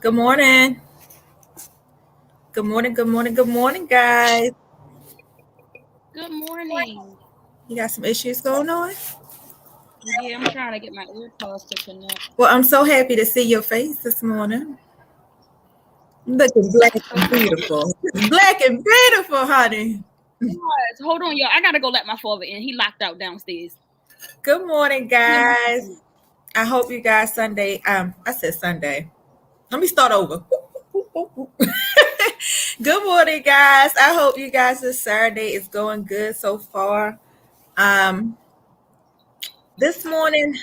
Good morning. Good morning. Good morning. Good morning, guys. Good morning. You got some issues going on? Yeah, I'm trying to get my AirPods to connect. Well, I'm so happy to see your face this morning. Looking black and beautiful. Black and beautiful, honey. Yes. Hold on, y'all. I gotta go let my father in. He locked out downstairs. Good morning, guys. I hope you guys Sunday. I said Sunday. Let me start over. Good morning, guys. I hope you guys this Saturday is going good so far. This morning,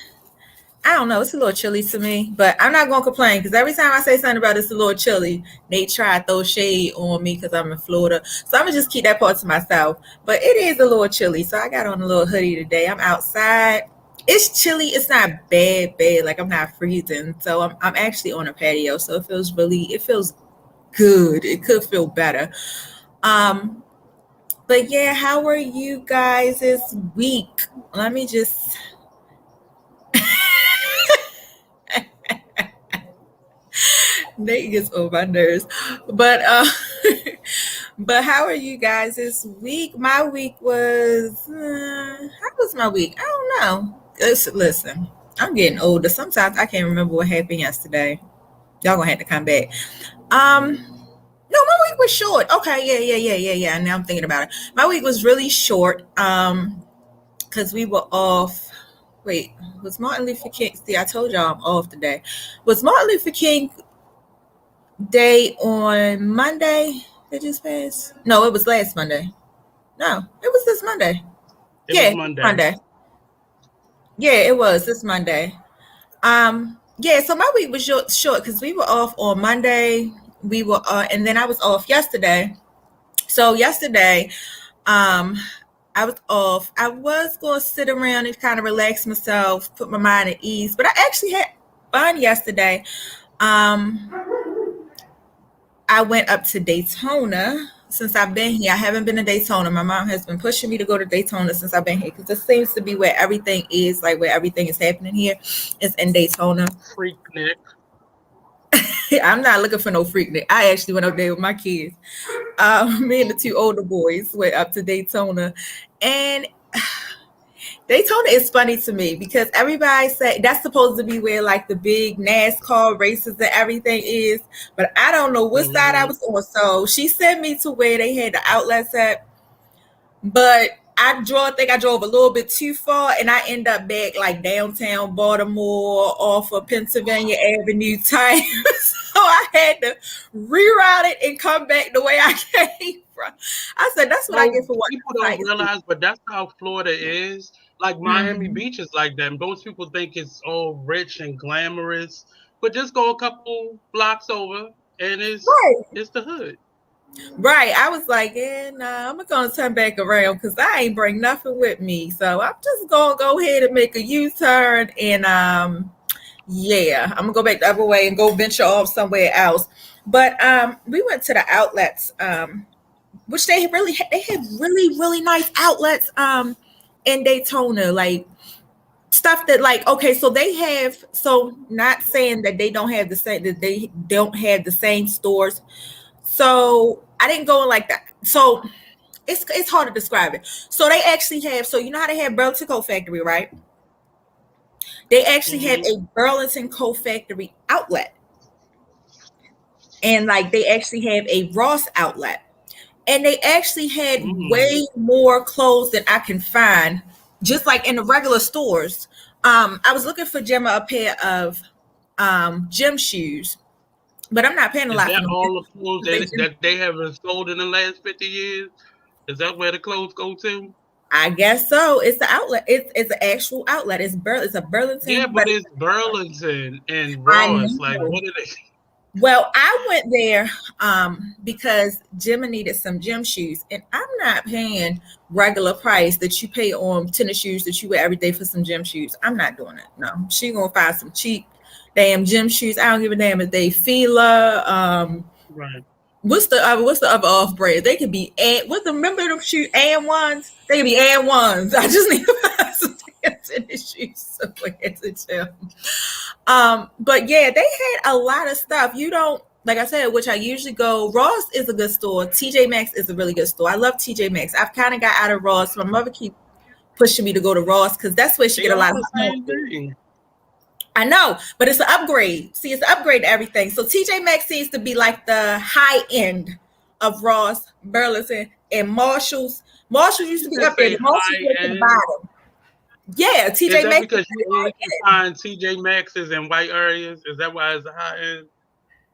I don't know, it's a little chilly to me, but I'm not going to complain because every time I say something about it's a little chilly, they try to throw shade on me because I'm in Florida. So I'm going to just keep that part to myself. But it is a little chilly, so I got on a little hoodie today. I'm outside. It's chilly. It's not bad. Like I'm not freezing. So I'm actually on a patio, so it feels good. It could feel better. But yeah, how are you guys this week? Let me just... They gets on my nerves, but how are you guys this week? My week was how was my week? I don't know. Listen, I'm getting older. Sometimes I can't remember what happened yesterday. Y'all gonna have to come back. No, my week was short. Okay, yeah. Now I'm thinking about it. My week was really short. Because we were off. Wait, was Martin Luther King? See, I told y'all I'm off today. Was Martin Luther King Day on Monday that just passed? No, it was last Monday. No, it was this Monday. It was Monday. Yeah, it was this Monday. Yeah, so my week was short because we were off on Monday. We were and then I was off yesterday. So yesterday, I was off. I was going to sit around and kind of relax myself, put my mind at ease, but I actually had fun yesterday. I went up to Daytona. Since I've been here, I haven't been to Daytona. My mom has been pushing me to go to Daytona since I've been here because it seems to be where everything is, like where everything is happening here. It's in Daytona. Freaknik. I'm not looking for no Freaknik. I actually went up there with my kids. Me and the two older boys went up to Daytona, and Daytona is funny to me because everybody say that's supposed to be where like the big NASCAR races and everything is, but I don't know what side I was on. So she sent me to where they had the outlets at, but I think I drove a little bit too far, and I end up back like downtown Baltimore off of Pennsylvania Avenue type. So I had to reroute it and come back the way I came from. I said that's what I get for what people don't realize, but that's how Florida is. Like Miami Beach is like that. Most people think it's all rich and glamorous, but just go a couple blocks over and it's the hood. Right. I was like, yeah, nah, I'm going to turn back around because I ain't bring nothing with me. So I'm just going to go ahead and make a U-turn. And yeah, I'm going to go back the other way and go venture off somewhere else. But we went to the outlets, which they have really nice outlets in Daytona. Like stuff that like, okay, so they have, so not saying that they don't have the same stores. So I didn't go in like that. So it's hard to describe it. So they actually have, so you know how they have Burlington Coat Factory, right? They actually have a Burlington Coat Factory outlet. And like they actually have a Ross outlet. And they actually had way more clothes than I can find, just like in the regular stores. I was looking for Gemma a pair of gym shoes. But I'm not paying a lot for them. All the clothes that they haven't sold in the last 50 years? Is that where the clothes go to? I guess so. It's the outlet. It's an actual outlet. It's a Burlington. Yeah, but it's Burlington and Ross. Like, what are they? Well, I went there because Gemma needed some gym shoes, and I'm not paying regular price that you pay on tennis shoes that you wear every day for some gym shoes. I'm not doing it. No, she gonna find some cheap damn gym shoes. I don't give a damn if they Fila. Right. What's the other off brand? They could be remember them shoes AN1s? They could be AN1s. I just need to buy some damn tennis shoes somewhere to gym. But yeah, they had a lot of stuff. You don't, like I said, which I usually go. Ross is a good store. TJ Maxx is a really good store. I love TJ Maxx. I've kind of got out of Ross. My mother keeps pushing me to go to Ross because that's where she They get a lot all of the same thing. I know, but it's an upgrade. See, it's an upgrade to everything. So TJ Maxx seems to be like the high end of Ross, Burlington, and Marshalls. Marshalls used to be Just up there. say The Marshalls high went to the end. bottom. Yeah, Is TJ that Maxx. because you only can find TJ Maxx's in white areas? Is that why it's a high end?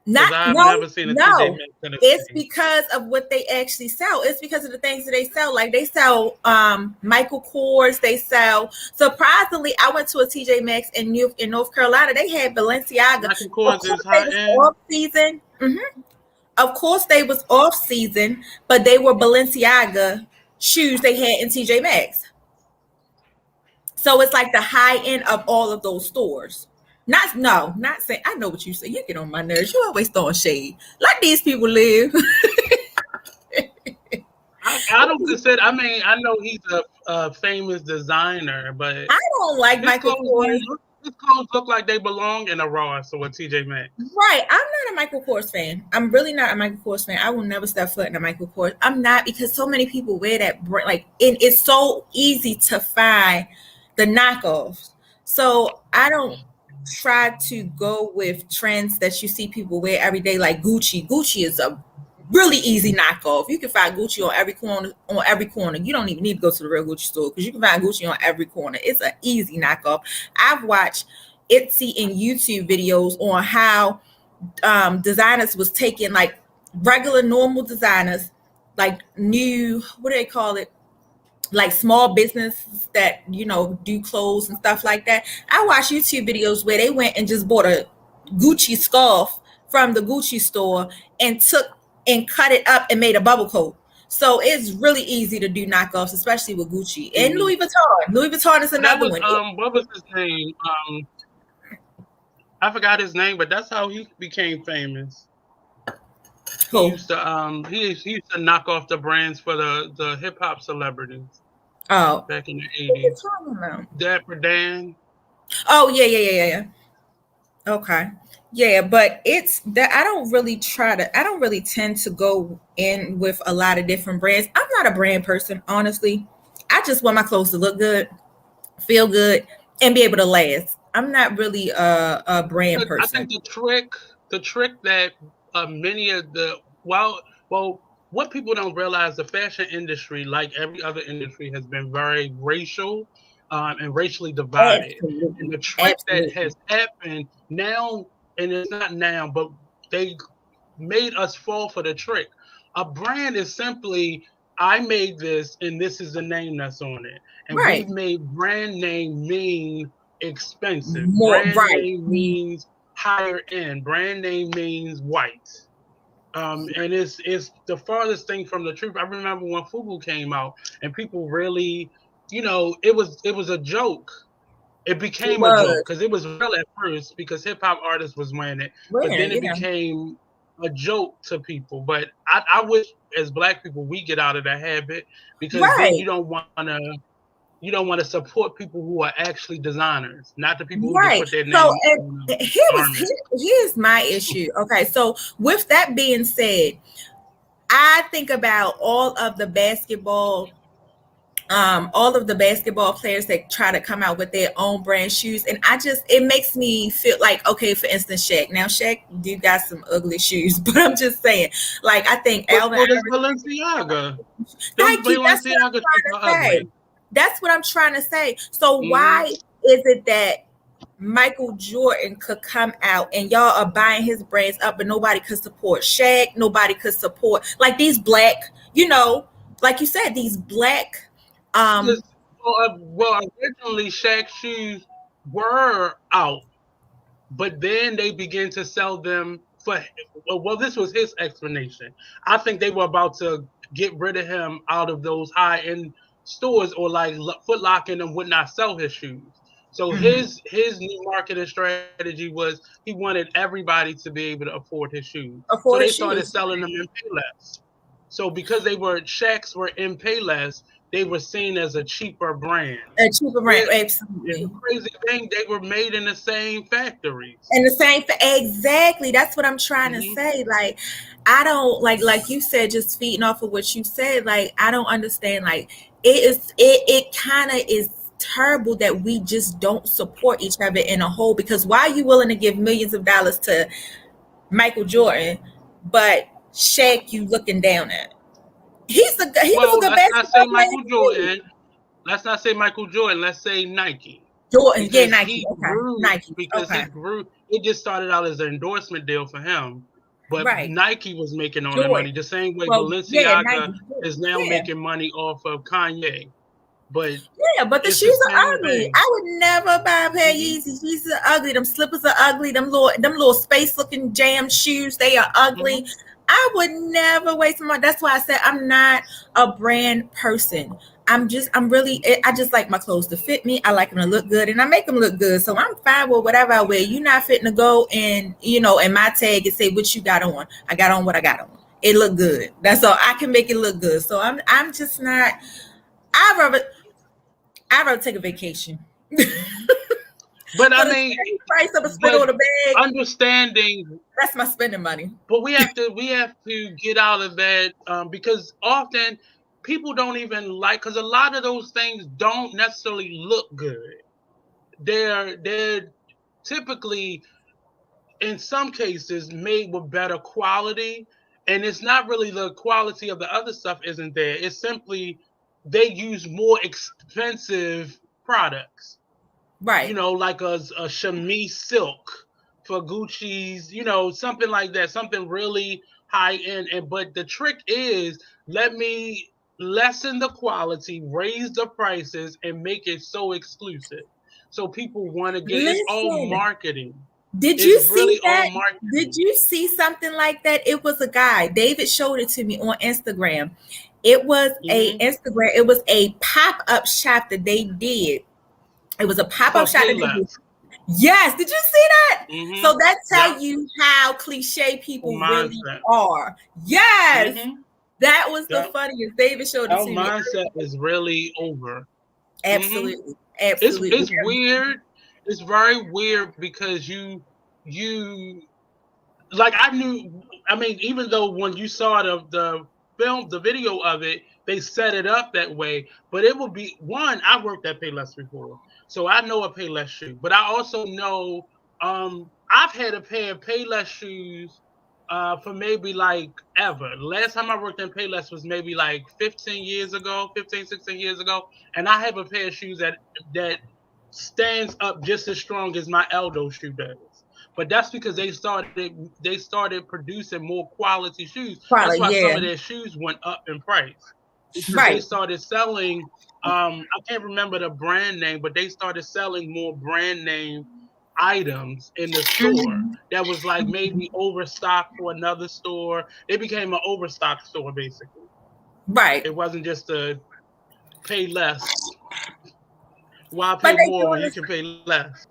Because I've never seen a TJ Maxx in a It's city. because of what they actually sell. It's because of the things that they sell. Like they sell Michael Kors. They sell. Surprisingly, I went to a TJ Maxx in North Carolina. They had Balenciaga. Michael Kors is high end. Off season. Of course, they was off season, but they were Balenciaga shoes they had in TJ Maxx. So it's like the high end of all of those stores. Not saying. I know what you say. You get on my nerves. You always throwing shade. Let these people live. I don't consider. I mean, I know he's a famous designer, but I don't like Michael Kors. His clothes look like they belong in a Ross or a TJ Maxx. Right. I'm not a Michael Kors fan. I'm really not a Michael Kors fan. I will never step foot in a Michael Kors. I'm not, because so many people wear that brand. Like, it's so easy to find the knockoffs. So I don't try to go with trends that you see people wear every day, like Gucci. Gucci is a really easy knockoff. You can find Gucci on every corner. You don't even need to go to the real Gucci store because you can find Gucci on every corner. It's an easy knockoff. I've watched Etsy and YouTube videos on how designers was taking like regular normal designers, like new, what do they call it, like small businesses that do clothes and stuff like that. I watched YouTube videos where they went and just bought a Gucci scarf from the Gucci store and cut it up and made a bubble coat. So it's really easy to do knockoffs, especially with Gucci and Louis Vuitton. Louis Vuitton is another one. What was his name? I forgot his name, but that's how he became famous. He used to knock off the brands for the hip hop celebrities. Oh, back in the 80s. Dapper Dan. Oh yeah. Okay. Yeah, but it's that I don't really tend to go in with a lot of different brands. I'm not a brand person, honestly. I just want my clothes to look good, feel good, and be able to last. I'm not really a brand person. I think the trick that many of the what people don't realize, the fashion industry, like every other industry, has been very racial and racially divided. Absolutely. And the trick that has happened now, and it's not now, but they made us fall for the trick. A brand is simply, I made this, and this is the name that's on it. And we've made brand name mean expensive. Brand name means higher end. Brand name means white. And it's the farthest thing from the truth. I remember when FUBU came out, and people really, it was a joke. It became a joke because it was real at first because hip hop artists was wearing it, but then it became a joke to people. But I wish, as Black people, we get out of that habit, because then you don't want to support people who are actually designers, not the people who just put their name. So here's my issue. Okay, so with that being said, I think about all of the basketball players that try to come out with their own brand shoes, and it makes me feel like, okay, for instance, Shaq. Now, Shaq do got some ugly shoes, but I'm just saying, like, I think Alvin Balenciaga. That's what I'm trying to say. So why is it that Michael Jordan could come out and y'all are buying his brands up, but nobody could support Shaq? Nobody could support like these Black, like you said, these Black. Originally Shaq's shoes were out, but then they began to sell them for. Well, this was his explanation. I think they were about to get rid of him out of those high-end stores, or like Foot Locker and them would not sell his shoes. So his new marketing strategy was he wanted everybody to be able to afford his shoes. So they started selling them in Payless. So because Shaqs were in Payless, they were seen as a cheaper brand. A cheaper brand, It's absolutely. a crazy thing. They were made in the same factories. And the same, exactly. That's what I'm trying to say. Like, I don't like you said, just feeding off of what you said. Like, I don't understand. Like, it kind of is terrible that we just don't support each other in a whole. Because why are you willing to give millions of dollars to Michael Jordan, but Shaq you looking down at? He was a good let's not say basketball Michael player. Jordan. Let's not say Michael Jordan. Let's say Nike. Jordan, Because yeah, Nike. he Okay, grew, Nike. because Okay, he grew. It just started out as an endorsement deal for him, but right. Nike was making all the Jordan. money. The same way Well, yeah, Balenciaga Nike. is now Yeah. making money off of Kanye. But Yeah, but the it's shoes the are same ugly. thing. I would never buy a pair of Yeezys. Yeezys are ugly. Them slippers are ugly. Them little space looking jam shoes, they are ugly. I would never waste my. That's why I said I'm not a brand person. I just like my clothes to fit me. I like them to look good, and I make them look good. So I'm fine with whatever I wear. You're not fitting to go and in my tag and say what you got on. I got on what I got on. It look good. That's all. I can make it look good. So I'm just not. I'd rather take a vacation. But I mean, price of a spin on a bag. Understanding That's my spending money. But we have to get out of that because often people don't even like, because a lot of those things don't necessarily look good. They're typically, in some cases, made with better quality, and it's not really the quality of the other stuff isn't there. It's simply they use more expensive products. Right. Like a chemise silk for Gucci's, something like that, something really high end. But the trick is, let me lessen the quality, raise the prices, and make it so exclusive, so people want to get. It's all marketing. Did you see that? Did you see something like that? It was a guy. David showed it to me on Instagram. It was It was a pop-up shop that they did. It was a pop-up shop. Yes, did you see that? So that tells you how cliche people really are. Yes, that was the funniest. David showed it to me. Our mindset is really over. Absolutely, absolutely. It's weird. It's very weird because you like even though when you saw the film, the video of it, they set it up that way, but it would be I worked at Payless before, so I know a Payless shoe, but I also know I've had a pair of Payless shoes for maybe like ever. Last time I worked in Payless was maybe like 16 years ago, and I have a pair of shoes that stands up just as strong as my Aldo shoe does. But that's because they started producing more quality shoes. That's why some of their shoes went up in price. Right. They started selling, I can't remember the brand name, but they started selling more brand name items in the store that was like maybe overstocked for another store. It became an overstock store, basically. Right. It wasn't just a pay less. Why pay more when you can pay less?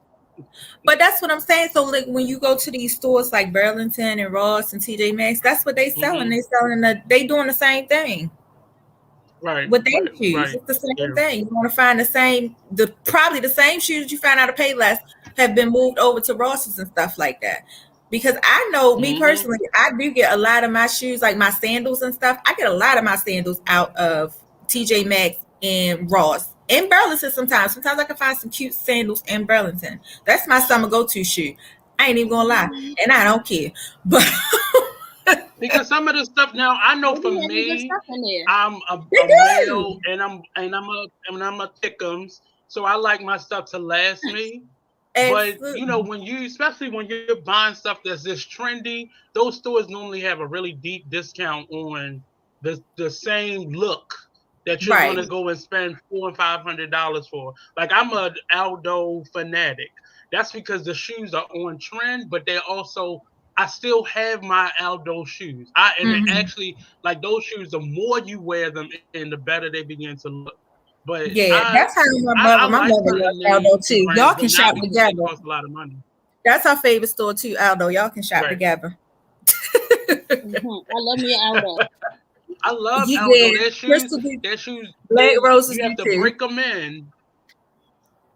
But that's what I'm saying. So like when you go to these stores like Burlington and Ross and TJ Maxx, that's what they selling. They doing the same thing. Right. With their shoes. Right. It's the same thing. You want to find probably the same shoes that you find out of Payless have been moved over to Ross's and stuff like that. Because I know me personally, I do get a lot of my shoes, like my sandals and stuff. I get a lot of my sandals out of TJ Maxx and Ross. In Burlington sometimes. Sometimes I can find some cute sandals in Burlington. That's my summer go-to shoe. I ain't even gonna lie. And I don't care. But because some of the stuff now, I know for me, I'm a male and I'm a thickums, so I like my stuff to last me. But especially when you're buying stuff that's this trendy, those stores normally have a really deep discount on the same look that you're going to go and spend $400 and $500 for. Like, I'm an Aldo fanatic. That's because the shoes are on trend, but they're also, I still have my Aldo shoes. Actually, like, those shoes, the more you wear them, and the better they begin to look. But that's how my mother loves Aldo too. Y'all can shop together. It costs a lot of money. That's our favorite store too, Aldo. Y'all can shop together. I love me Aldo. I love You Aldo. did. Their shoes, Crystal did. their shoes. BlackRoses You have do to too. break them in,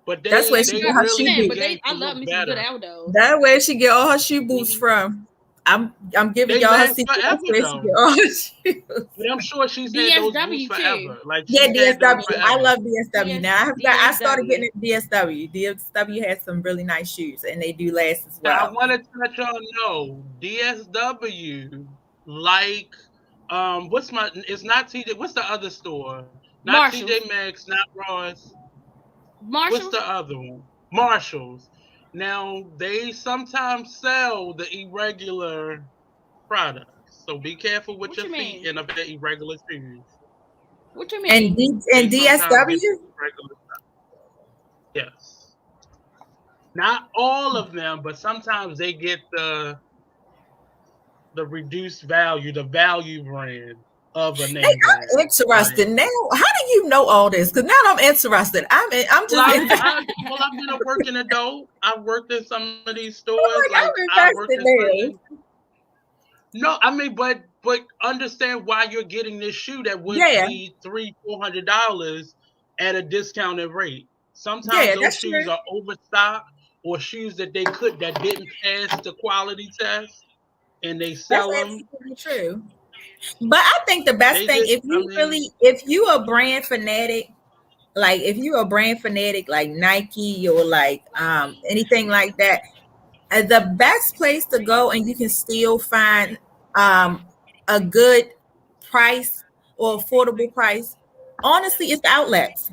but That's where they she they get her really shoe Man, but boots. begin I to love look me some good better. Aldos. That's where she get all her shoe boots Mhm. from. I'm giving They y'all her last secret. That's forever where she though. get all her shoes. But I'm sure she's had those boots DSW too. forever. Like Yeah, she's had them DSW. I forever. love DSW. Now I started getting DSW. at DSW. DSW has some really nice shoes, and they do last as Now I well. want to let y'all know DSW, like it's not TJ. What's the other store? Not Marshalls. TJ Maxx, not Ross. What's Marshalls. the other one? Marshalls. Now they sometimes sell the irregular products, so be careful with What your you feet mean? in a pair of irregular shoes. What you And mean? They and sometimes get DSW. irregular. Yes, not all of them, but sometimes they get the reduced value, the value brand of a Hey, name brand. I'm interested Like, now. How do you know all this? Because now I'm interested. I'm well, just I've been a working adult. I've worked in some of these stores. like Like I'm I've worked invested in now. certain. No, I mean, but understand why you're getting this shoe that would Yeah, be $300-$400 at a discounted rate. Sometimes yeah, those that's shoes true. are overstocked or shoes that that didn't pass the quality test and they That's sell them. absolutely true. But I think the best They thing, just, I mean, if you a brand fanatic, like if you're a brand fanatic like Nike or like anything like that, the best place to go and you can still find a good price or affordable price, honestly, it's the outlets.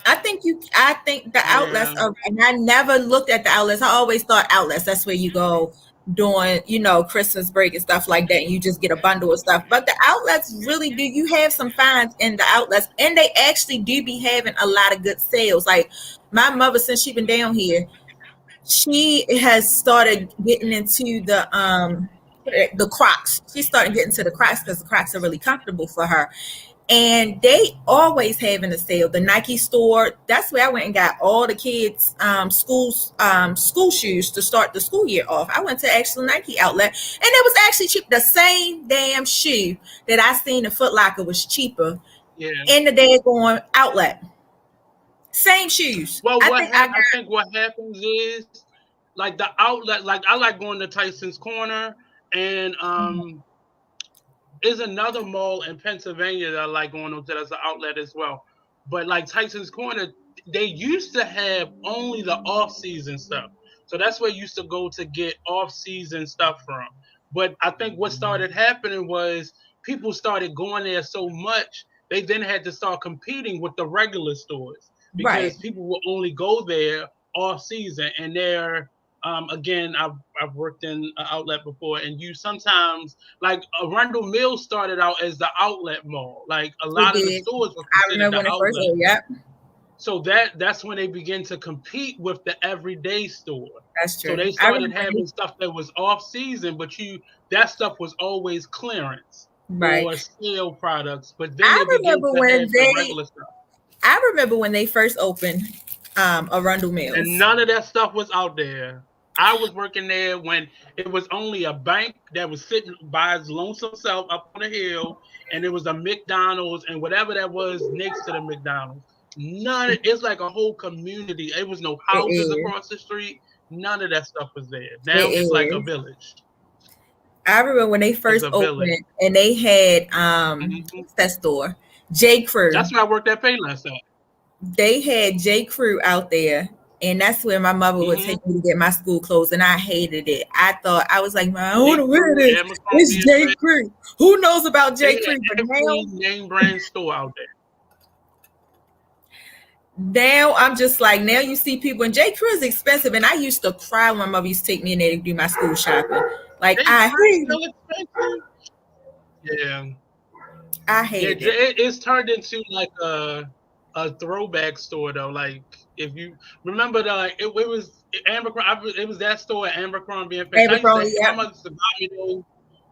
I think the outlets yeah. are, and I never looked at the outlets. I always thought outlets, that's where you go during, Christmas break and stuff like that. And you just get a bundle of stuff. But the outlets really do, you have some finds in the outlets, and they actually do be having a lot of good sales. Like my mother, since she been down here, she has started getting into the Crocs. She started getting to the Crocs because the Crocs are really comfortable for her. And they always having a sale. The Nike store, that's where I went and got all the kids school shoes to start the school year off. I went to actual Nike outlet, and it was actually cheap. The same damn shoe that I seen in Foot Locker was cheaper Yeah. in the daggone outlet. Same shoes. Well, I think I got I think what happens is like the outlet. Like I like going to Tyson's Corner, and is another mall in Pennsylvania that I like going to. That's an outlet as well. But like Tyson's Corner, they used to have only the off-season stuff. So that's where you used to go to get off-season stuff from. But I think what started happening was people started going there so much, they then had to start competing with the regular stores right. because people will only go there off-season. And they're, again, I've worked in an outlet before, and you sometimes, like Arundel Mills started out as the outlet mall. Like a It lot of the did. stores were I considered remember the when it first. outlet. Oh, yep, So that's when they begin to compete with the everyday store. that's So true. they I started remember when having stuff that was off season, but that stuff was always clearance right. or sale products. But then I they begin remember to when have the they. regular stuff. I remember when they first opened Arundel And Mills. none of that stuff was out there. I was working there when it was only a bank that was sitting by its lonesome self up on a hill, and it was a McDonald's and whatever that was next to the McDonald's. It's like a whole community. It was no It houses is. across the street. None of that stuff was there. It Now it's like a is. village. I remember when they It's first a village. opened and they had Mhm. what's that store? J. Crew. That's where I worked at Payless at. They had J. Crew out there, and that's where my mother would Mm-hmm. take me to get my school clothes, and I hated it. I was like, man, I want J. to wear Crew, this. Abercrombie It's and J. Fitch. Crew. Who knows about They J. had Crew? But every name brand store out there. now I'm just like, now you see people, and J. Crew is expensive, and I used to cry when my mother used to take me in there to do my school shopping. Like J. I Crew hate still it. expensive. Yeah. I Yeah, hated it. it's turned into like a throwback store though. Like if you remember, it was Abercrombie. It was that store at Abercrombie and Fitch. Abercrombie, My yeah. mother used to buy me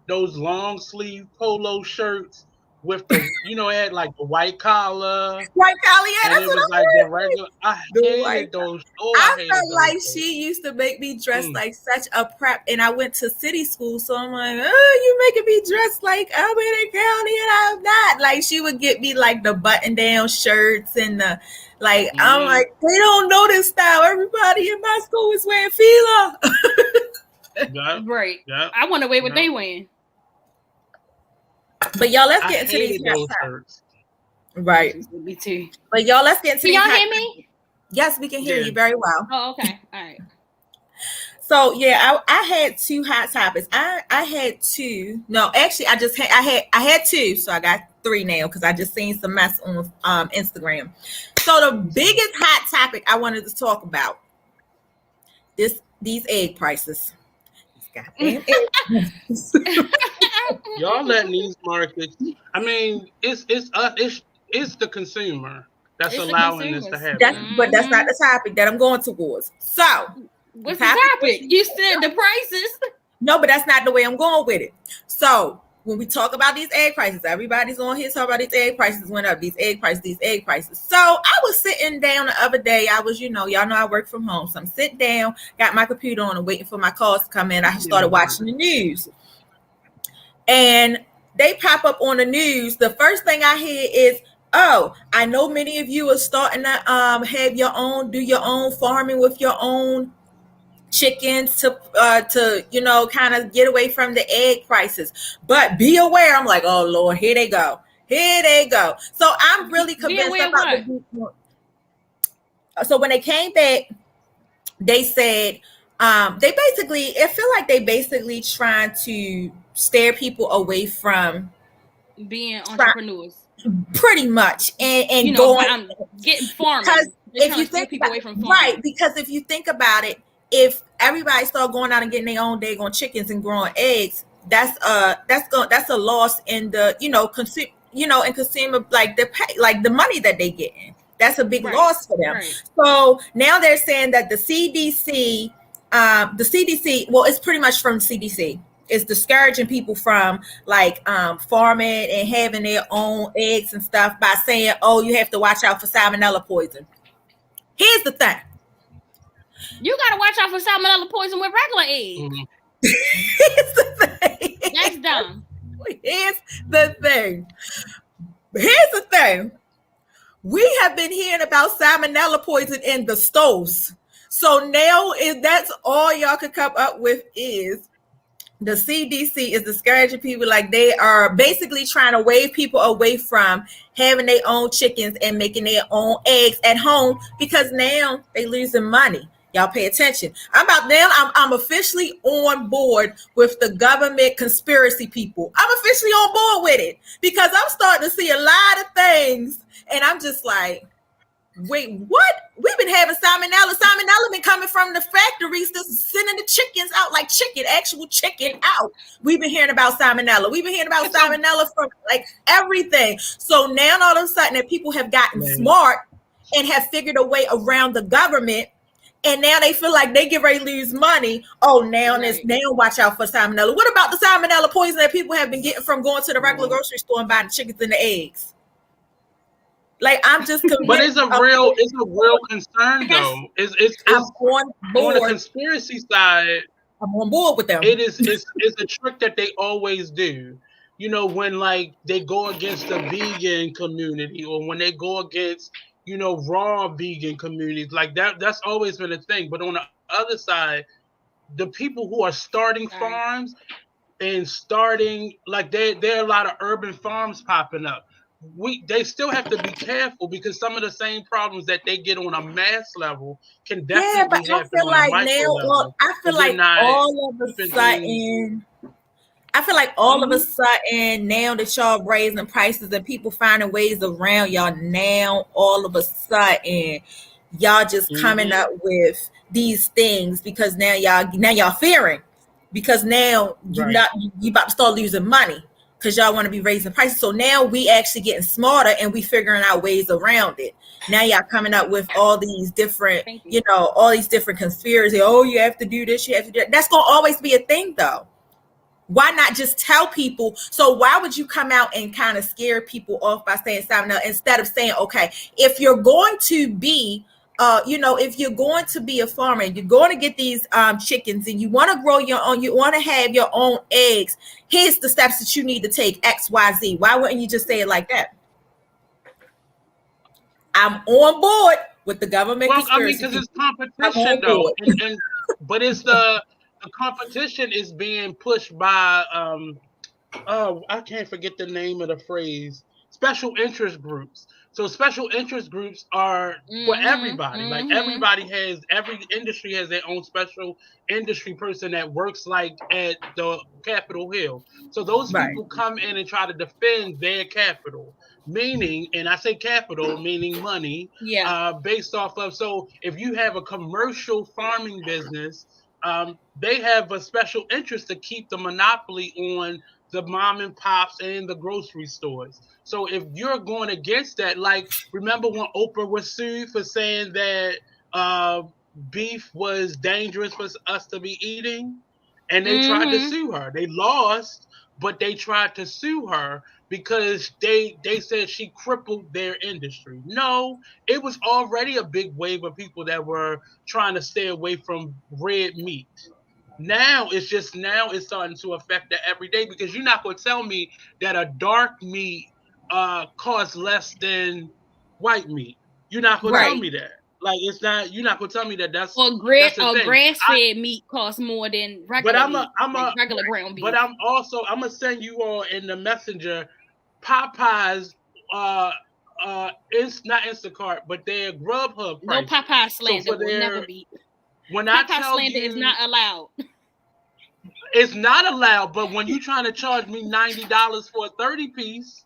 those long sleeve polo shirts with the, it had like the white collar. White collar, yeah, and that's it what was I'm like the saying. regular. I The hated white. those. Oh, I I hated felt those. like Things. she used to make me dress like such a prep, and I went to city school, so I'm like, oh, you making me dress like I'm in a county and I'm not. Like she would get me like the button down shirts and the like. I'm like, they don't know this style. Everybody in my school is wearing Fila. Right. Yeah. I want to wear what they wearing. But y'all, let's get into these shirts. Right. Me too. But y'all, let's get into these. Can y'all hear me? Yes, we can hear you very well. Oh, okay. All right. So yeah, I had two hot topics. I had two. No, actually, I had two. So I got three now because I just seen some mess on Instagram. So the biggest hot topic I wanted to talk about these egg prices. Goddamn egg prices. Y'all letting these markets. I mean, it's the consumer that's allowing this to happen. But that's not the topic that I'm going towards. So, what's the topic? You said the prices. No, but that's not the way I'm going with it. So, when we talk about these egg prices, everybody's on here talking about these egg prices went up, these egg prices. So, I was sitting down the other day. I was, y'all know I work from home. So, I'm sitting down, got my computer on and waiting for my calls to come in. I started watching the news. And they pop up on the news. The first thing I hear is, oh, I know many of you are starting to do your own farming with your own chickens to kind of get away from the egg prices. But be aware, I'm like, oh Lord, here they go. So I'm really convinced about so when they came back, they said I feel like they basically trying to steer people away from being entrepreneurs. Pretty much. And going getting farming. Because if you think people away from farming. Right, because if you think about it, if everybody start going out and getting their own daggone chickens and growing eggs, that's a loss in the and consumer like the money that they getting. That's a big loss for them. Right. So now they're saying that the CDC, well, it's pretty much from CDC. It's discouraging people from farming and having their own eggs and stuff by saying, oh, you have to watch out for salmonella poison. Here's the thing. You got to watch out for salmonella poison with regular eggs. Mm-hmm. Here's the thing. That's dumb. Here's the thing. We have been hearing about salmonella poison in the stores. So now if that's all y'all could come up with is the CDC is discouraging people, like they are basically trying to wave people away from having their own chickens and making their own eggs at home because now they losing money. Y'all pay attention. I'm officially on board with the government conspiracy people. I'm officially on board with it because I'm starting to see a lot of things and I'm just like, wait, what? We've been having salmonella. Salmonella been coming from the factories that's sending the chickens out, like actual chicken out. We've been hearing about salmonella. We've been hearing about salmonella from everything. So now all of a sudden that people have gotten smart and have figured a way around the government, and now they feel like they get ready to lose money. Oh, now watch out for salmonella. What about the salmonella poison that people have been getting from going to the regular grocery store and buying the chickens and the eggs? I'm just convinced. But it's a real concern though. It's on the conspiracy side. I'm on board with them. It's a trick that they always do. When they go against the vegan community or when they go against raw vegan communities that's always been a thing. But on the other side, the people who are starting farms and starting there are a lot of urban farms popping up. They still have to be careful because some of the same problems that they get on a mass level can definitely happen on a micro level. I feel like all of a sudden now that y'all raising prices and people finding ways around y'all, now all of a sudden y'all just coming up with these things because now y'all fearing because now you about to start losing money. Because y'all want to be raising prices. So now we actually getting smarter and we figuring out ways around it. Now y'all coming up with all these different, all these different conspiracies. Oh, you have to do this, you have to do that. That's going to always be a thing though. Why not just tell people? So why would you come out and kind of scare people off by saying something else instead of saying, okay, if you're going to be, if you're going to be a farmer, you're going to get these chickens and you want to grow your own, you want to have your own eggs, here's the steps that you need to take, X, Y, Z. Why wouldn't you just say it like that? I'm on board with the government. Well, I mean, because it's competition, though. But it's the competition is being pushed by, I can't forget the name of the phrase, special interest groups. So special interest groups are for everybody. Like every industry has their own special industry person that works like at the Capitol Hill. So those people come in and try to defend their capital. Meaning, and I say capital, meaning money, based off of, so if you have a commercial farming business, they have a special interest to keep the monopoly on the mom and pops and the grocery stores. So if you're going against that, like, remember when Oprah was sued for saying that beef was dangerous for us to be eating? And they tried to sue her. They lost, but they tried to sue her because they said she crippled their industry. No, it was already a big wave of people that were trying to stay away from red meat. Now it's starting to affect the everyday, because you're not going to tell me that a dark meat costs less than white meat. You're not going to tell me that. Like, it's not. You're not going to tell me that that's grass-fed meat costs more than regular meat, regular ground beef. But I'm gonna send you all in the messenger Popeyes. It's not Instacart, but their Grubhub price. No Popeye slander will never be. When Popeye slander is not allowed. It's not allowed, but when you're trying to charge me $90 for a 30-piece,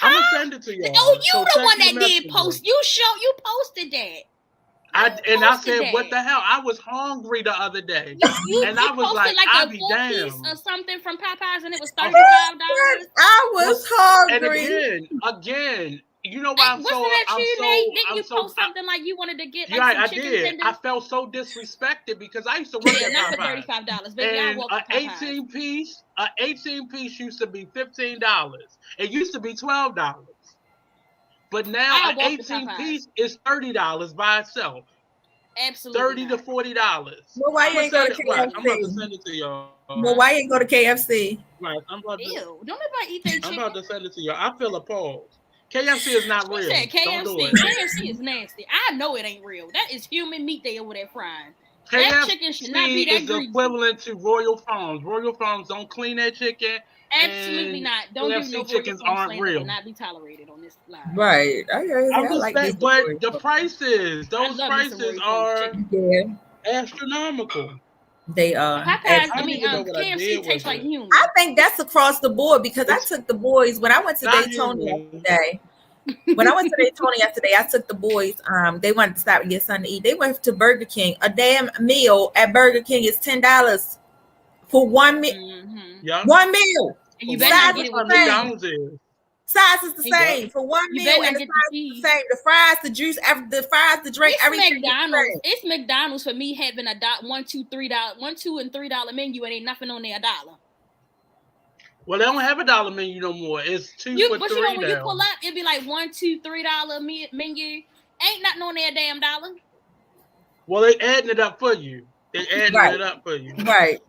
I'm gonna send it to you. Oh, you the one that did post. You posted that. I said, what the hell? I was hungry the other day, and I was like I'll be damned. Or something from Popeyes, and it was $35. I was hungry. And again, you know why Didn't you post something like you wanted to get? Like, I did. Tenders? I felt so disrespected because I used to work at Popeyes. Not for $35, baby. And an 18 piece used to be $15. It used to be $12. But now an 18 piece is $30 by itself. Absolutely. $30 to $40. Well, why you ain't go to KFC? I'm about to send it to y'all. Well, why you ain't go to KFC? Right. Ew, don't nobody eat that chicken. I'm about to send it to y'all. I feel appalled. KFC is not real. KFC is nasty. I know it ain't real. That is human meat they over there frying. KFC that chicken should not be that greasy. Is equivalent to Royal Farms. Royal Farms don't clean that chicken. Absolutely not. Don't KFC do no chickens aren't real. Will not be tolerated on this line. Right. But the prices, those prices are astronomical. They are. Popeyes, KFC tastes like human. I think that's across the board because I took the boys when I went to Daytona yesterday. When I went to Daytona yesterday, I took the boys. They wanted to stop and get something to eat. They went to Burger King. A damn meal at Burger King is $10 for one meal. Mm-hmm. One meal. And you better not get it with McDonald's is. Size is the same for one meal, and the fries is the same. The fries, the juice, the fries, the drink, everything. It's McDonald's for me having a $1, $2, and $3 menu, and ain't nothing on there $1. Well, they don't have $1 menu no more. It's $2 for $3. But when you pull up, it'd be like $1, $2, $3 menu. Ain't nothing on there damn $1. Well, they adding it up for you. They adding it up for you. Right.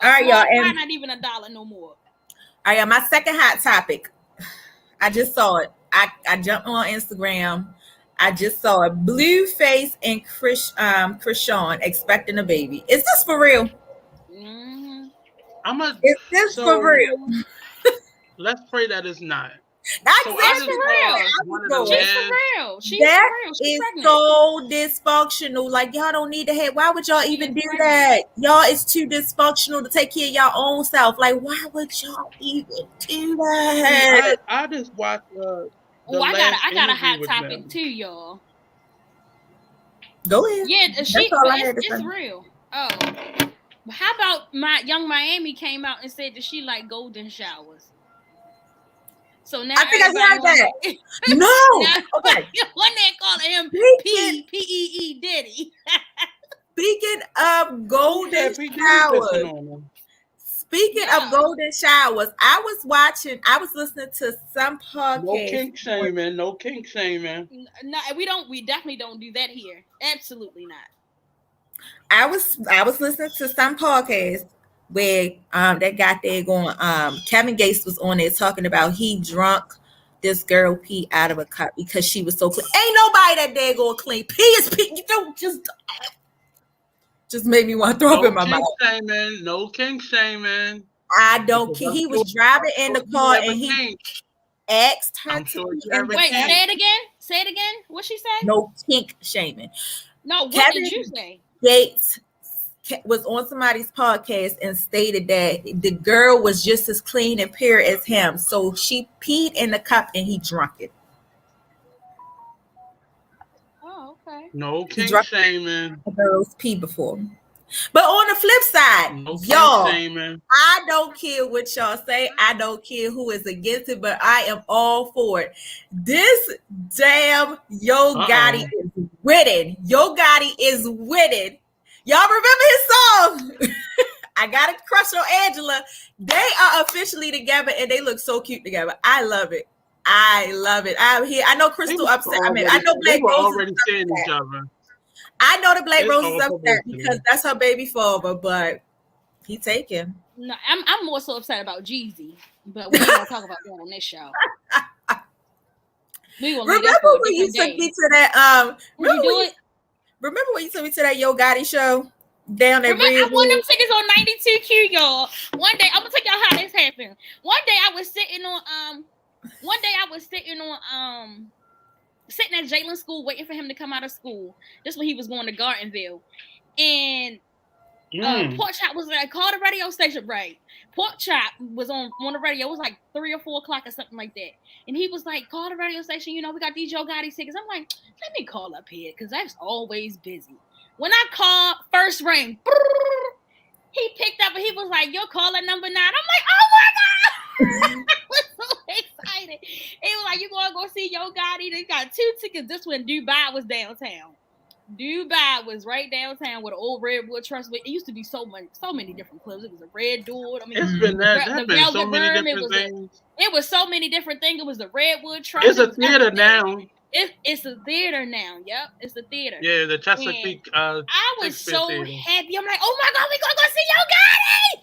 All right, y'all. And not even $1 no more. All right, my second hot topic. I just saw it. I jumped on Instagram. I just saw it. Blueface and Krishan expecting a baby. Is this for real? Mm-hmm. Is this for real? Let's pray that it's not. That's for real. She's for real. She's so dysfunctional. Like, y'all don't need to have. Why would y'all even do that? Y'all is too dysfunctional to take care of y'all own self. Like, why would y'all even do that? I just watched. I got a hot topic too, y'all. Go ahead. Yeah, it's real. Oh, how about my young Miami came out and said that she like golden showers. So now I think I heard that. No. Okay. One day calling him P-E-E Diddy. Speaking of golden showers, Speaking of golden showers, I was listening to some podcast. No kink shaming, no kink shaming. No, we definitely don't do that here. Absolutely not. I was listening to some podcast where that guy there going, Kevin Gates was on there talking about he drunk this girl pee out of a cup because she was so clean. Ain't nobody that day going clean. Pee is pee. You don't just made me want to throw up in my mouth. No kink shaming. I don't care. He was driving in the car and he asked her wait, say it again. What she said? No kink shaming. No, what did you say? Gates was on somebody's podcast and stated that the girl was just as clean and pure as him. So she peed in the cup and he drunk it. Oh, okay. No kink shaming. Girls pee before. But on the flip side, y'all, I don't care what y'all say. I don't care who is against it, but I am all for it. This damn Yo Gotti is winning. Yo Gotti is winning. Y'all remember his song? I got a crush on Angela. They are officially together and they look so cute together. I love it. I'm here. I know Crystal upset. I know Black Roses already seeing each other. I know the Black Roses upset because that's her baby father, but he taken. No, I'm more so upset about Jeezy, but we ain't gonna talk about that on this show. Remember when you took me to that? Remember when you took me to that Yo Gotti show down at Redwood? I won them tickets on 92Q, y'all. One day, I'm gonna tell y'all how this happened. One day I was sitting at Jalen's school waiting for him to come out of school. This when he was going to Gardenville. And Pork Chop was like, call the radio station, right? Pork Chop was on the radio. It was like 3 or 4 o'clock or something like that. And he was like, call the radio station. You know, we got these Yo Gotti tickets. I'm like, let me call up here because that's always busy. When I called, first ring, he picked up and he was like, your caller number 9. I'm like, oh my God. I was so excited. He was like, you gonna go see Yo Gotti? They got 2 tickets. This one, Dubai was downtown. Dubai was right downtown with the old Redwood Trust. It used to be so many different clubs. It was a Red Door. I mean, it's been so many different things. It was so many different things. It was the Redwood Trust. It's a theater now. It's a theater now. Yep, it's a theater. Yeah, the Chesapeake. I was so happy. I'm like, oh my God, we gonna go see Yo Gotti.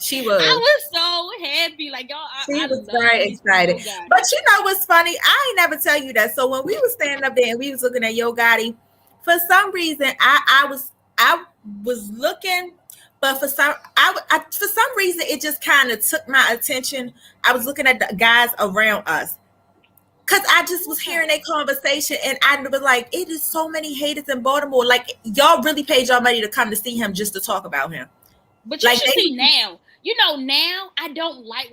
She was. I was so happy. Like, y'all, she was very excited. But you know what's funny? I ain't never tell you that. So when we was standing up there and we was looking at Yo Gotti, for some reason I was looking, but for some reason it just kind of took my attention. I was looking at the guys around us. Cause I just was hearing their conversation and I was like, it is so many haters in Baltimore. Like, y'all really paid y'all money to come to see him just to talk about him. But you should see now. You know, now I don't like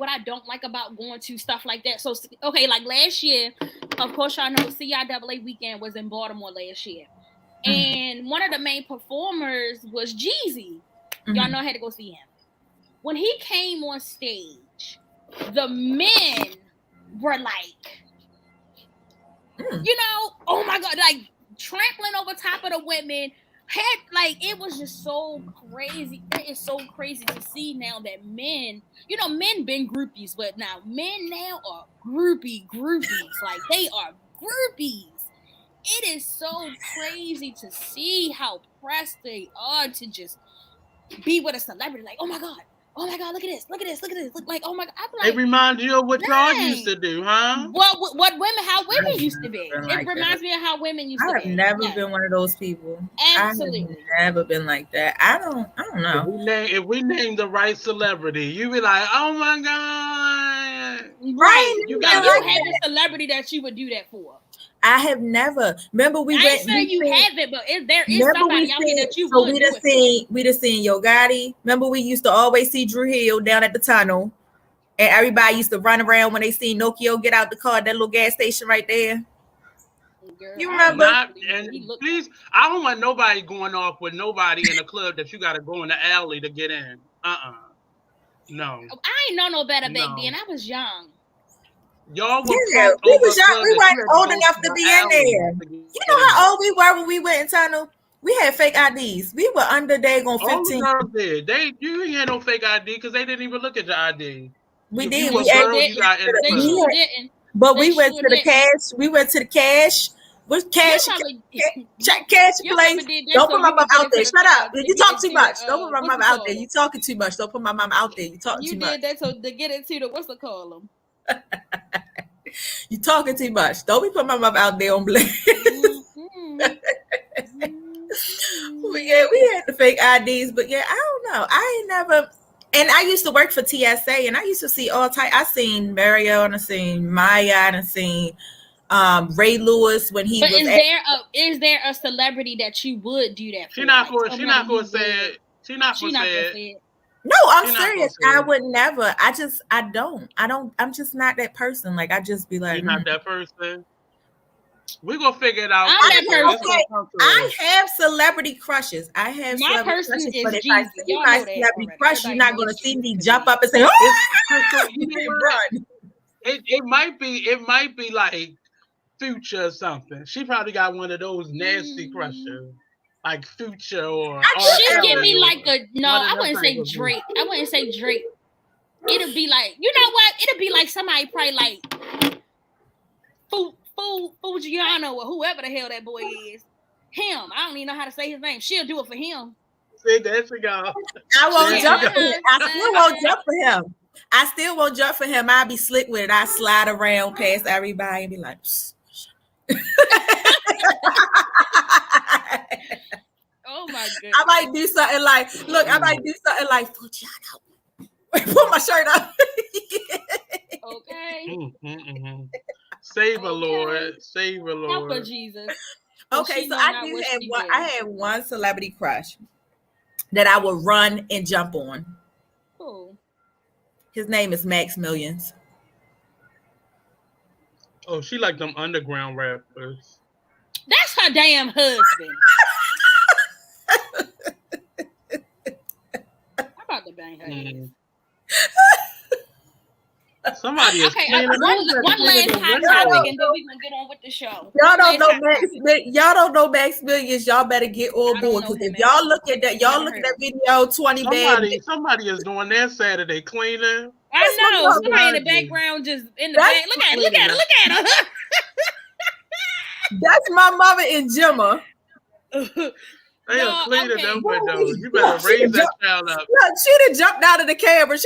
about going to stuff like that. So, okay, like last year, of course, y'all know CIAA weekend was in Baltimore last year. Mm-hmm. And one of the main performers was Jeezy. Mm-hmm. Y'all know I had to go see him. When he came on stage, the men were like, you know, oh my God, like trampling over top of the women. It was just so crazy. It is so crazy to see now that men, you know, men been groupies, but now men now are groupies. Like, they are groupies. It is so crazy to see how pressed they are to just be with a celebrity. Like, oh my God, look at this. Look, like, oh my God. It reminds you of what y'all used to do, huh? How women used to be. It reminds me of how women used to be. I have never been one of those people. Absolutely. I have never been like that. I don't know. If we name the right celebrity, you be like, oh my God. Right. You have a celebrity that you would do that for. I have never. Remember we went. I ain't saying you haven't, but there is somebody out here that you would. We just seen Yo Gotti. Remember we used to always see Drew Hill down at the tunnel, and everybody used to run around when they see Nokio get out the car at that little gas station right there. Girl, you remember? Please, I don't want nobody going off with nobody in a club that you got to go in the alley to get in. No. I ain't know no better back then. I was young. Y'all were we was young. We weren't old enough to be in there. You know how old we were when we went in tunnel? We had fake IDs. We were under daggone All the 15. girls did. You ain't had no fake ID because they didn't even look at your ID. We If did. you We were a girl, you got in the They club. sure didn't. But They we went sure to the didn't. cash. We went to the cash. Which cash? Check cash Your place. mama did that Don't so put my you mom could get out there. into Shut up. to You get talk too into much. the, Don't put my what's mom it out called? there. You talking too much. Don't put my mom out there. You talking too You much. did that so to get into the what's it called them? You talking too much. Don't be putting my mom out there on blast. Yeah, we had the fake IDs, but yeah, I don't know. I ain't never. And I used to work for TSA, and I used to see all type. I seen Mario, and I seen Maya, and I seen Ray Lewis when he but was. Is there a celebrity that you would do that for? She not going to say it. She not going to say it. No, I'm serious. I would never. I don't. I'm just not that person. Like, I just be like, you're not that person. We're gonna figure it out. I'm that person. I have celebrity crushes. I have my celebrity person crushes, is but if Jesus. I see Y'all my know that celebrity crush, you're not gonna see me jump up and say, "Oh!" Run. It might be like Future or something. She probably got one of those nasty crushes, like Future or. She give me like a I wouldn't say Drake. I wouldn't say Drake. It'll be like, you know what? It'll be like somebody probably like Fujiano or whoever the hell that boy is. Him. I don't even know how to say his name. She'll do it for him. See, there she go. I won't jump for him. I still won't jump for him. I still won't jump for him. I'll be slick with it. I slide around past everybody and be like, oh my goodness. I might do something like, Fujiano. Put my shirt up. Okay. Save her, Lord. Save her, Lord. Help her, Jesus. Okay, so I had one celebrity crush that I would run and jump on. Cool. His name is Max Millions. Oh, she like them underground rappers. That's her damn husband. I'm about to bang her ass. Somebody is one last hot topic, and then we're gonna get on with the show. Y'all don't know Max Millions. Y'all better get on board, because if y'all look at that video, 20 bad. Somebody is doing their Saturday cleaning. I know somebody in the background, just in the back. Look at her. That's my mother and Gemma. They are cleaning them windows. You better raise that child up. Look, she done jumped out of the camera.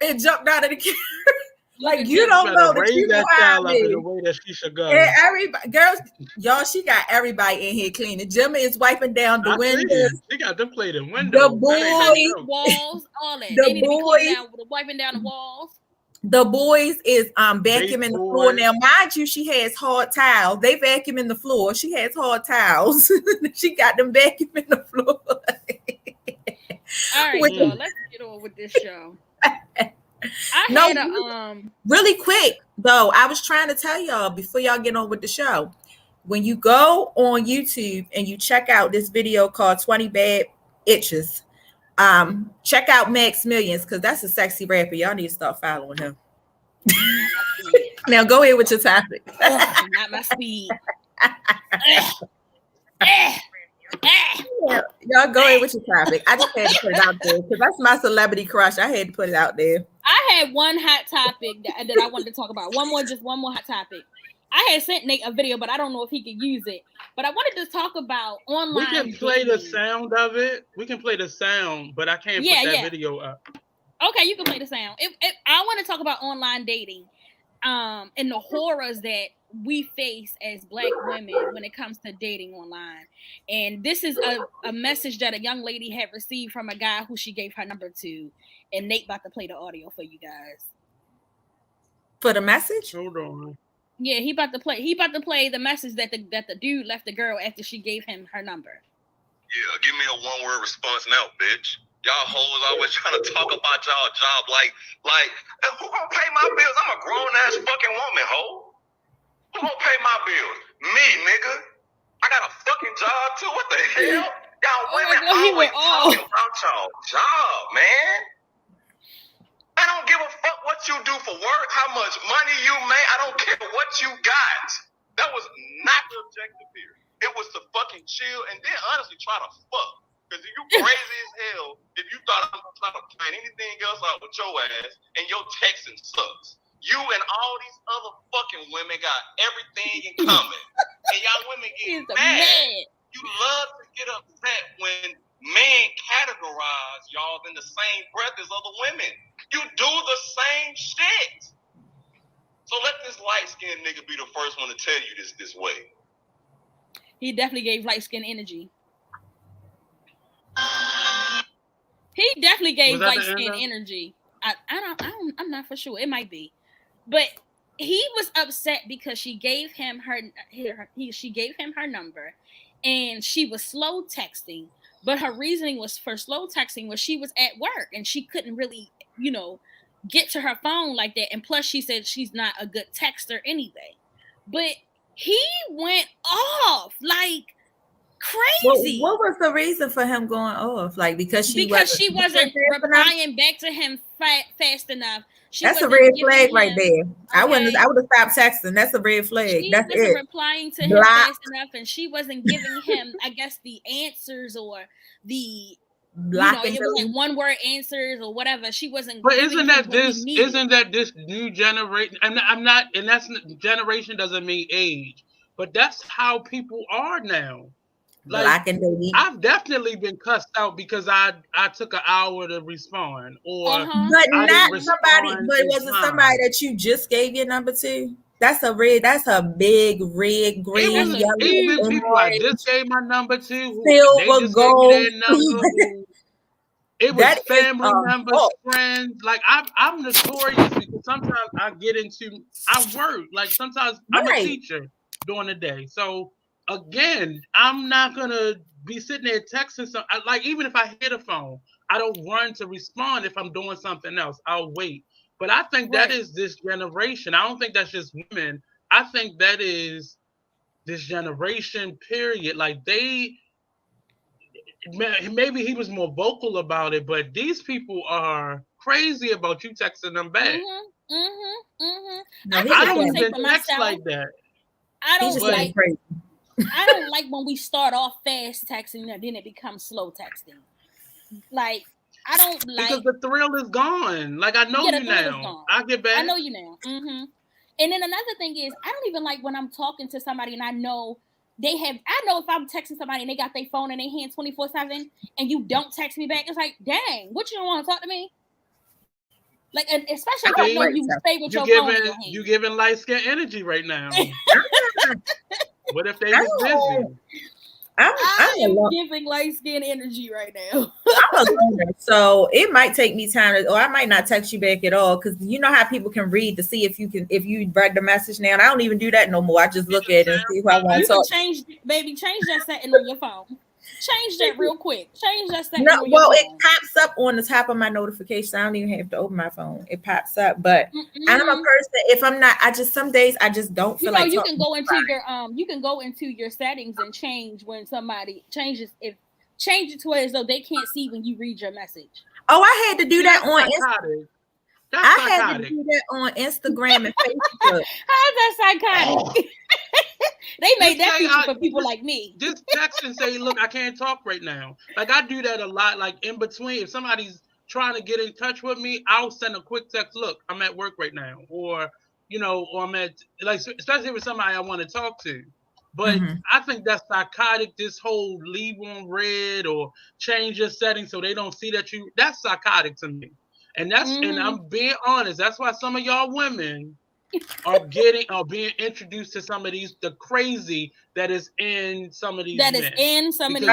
And jumped out of the camera. Like, you don't know that raise that child up in the way that she should go. And everybody, girls, y'all, she got everybody in here cleaning. Gemma is wiping down the windows. She got them cleaning windows. The boys, walls, all that. The boys, wiping down the walls. The boys is vacuuming the floor. Now, mind you, she has hard towels. They vacuum in the floor. She has hard towels. She got them vacuuming the floor. All right, y'all, let's get on with this show. Really quick though, I was trying to tell y'all before y'all get on with the show. When you go on YouTube and you check out this video called 20 Bad Itches, check out Max Millions, because that's a sexy rapper. Y'all need to start following him. Now go ahead with your topic. Not my speed. Yeah, y'all go ahead with your topic. I just had to put it out there because that's my celebrity crush. I had to put it out there. I had one hot topic that I wanted to talk about. One more hot topic. I had sent Nate a video, but I don't know if he could use it. But I wanted to talk about online. We can play the sound of it. We can play the sound, but I can't put that video up. Okay, you can play the sound. I want to talk about online dating, and the horrors that we face as Black women when it comes to dating online. And this is a message that a young lady had received from a guy who she gave her number to. And Nate about to play the audio for you guys. For the message? Hold on. Yeah, he about to play the message that the dude left the girl after she gave him her number. Yeah, give me a one-word response now, bitch. Y'all hoes always trying to talk about y'all job like who gonna pay my bills? I'm a grown-ass fucking woman, hoe. Who gonna pay my bills? Me, nigga. I got a fucking job too. What the hell? Y'all women always talking about y'all job, man. I don't give a fuck what you do for work, how much money you make. I don't care what you got. That was not the objective here. It was to fucking chill and then honestly try to fuck. Because you crazy as hell if you thought I was trying to plan anything else out with your ass and your texting sucks. You and all these other fucking women got everything in common. And y'all women get mad. You love to get upset when men categorize y'all in the same breath as other women. You do the same shit. So let this light-skinned nigga be the first one to tell you this way. He definitely gave light-skinned energy. He definitely gave light-skinned energy. I'm not for sure. It might be. But he was upset because she gave him her number and she was slow texting. But her reasoning was for slow texting was she was at work and she couldn't really, get to her phone like that. And plus she said she's not a good texter anyway. But he went off like crazy. What was the reason for him going off? Like because she wasn't replying back to him fast enough. That's a red flag right there. Okay. I would have stopped texting. That's a red flag. That's it. She wasn't replying to him fast enough, and she wasn't giving him, I guess, the answers or the it was like one word answers or whatever. She wasn't. But isn't that this new generation? I'm not, and that's generation doesn't mean age, but that's how people are now. Like, I've definitely been cussed out because I took an hour to respond, or but not somebody. But was it somebody that you just gave your number to? That's a big red, green, yellow. Even people I just gave my number to, silver, gold. It was family members, friends. Like I'm notorious because sometimes I work. Like sometimes I'm a teacher during the day, so. Again, I'm not gonna be sitting there texting like even if I hit a phone, I don't run to respond if I'm doing something else. I'll wait. But I think that is this generation. I don't think that's just women. I think that is this generation, period. Like maybe he was more vocal about it, but these people are crazy about you texting them back. No, I don't even text like that. I don't like crazy. I don't like when we start off fast texting and then it becomes slow texting. Like I don't like because the thrill is gone. Like I know you now. I get back. I know you now. And then another thing is I don't even like when I'm talking to somebody and I know if I'm texting somebody and they got their phone in their hand 24/7 and you don't text me back, it's like, dang, what you don't want to talk to me? Like, and especially if I know you stay with your phone in your hand. You giving light skin energy right now. What if they was busy? I am giving light skin energy right now. So it might take me time or I might not text you back at all because you know how people can read to see if you write the message now. And I don't even do that no more. I just look at it and see who I want to talk. Change that setting on your phone. Change that real quick. Change that setting. No, well, it pops up on the top of my notification. I don't even have to open my phone. It pops up. But I'm a person. If I'm not, some days I just don't feel like. You can go into your settings and change when somebody change it to where as though they can't see when you read your message. Oh, I had to do that on Instagram. I had to do that on Instagram and Facebook. How's that psychotic? They made that feature for people like me. Just text and say, look, I can't talk right now. Like I do that a lot. Like in between, if somebody's trying to get in touch with me, I'll send a quick text. Look, I'm at work right now, or or I'm at especially with somebody I want to talk to. But I think that's psychotic. This whole leave on red or change your settings so they don't see that that's psychotic to me. And and I'm being honest. That's why some of y'all women are being introduced to some of the crazy that is in some of these. That is in some of these.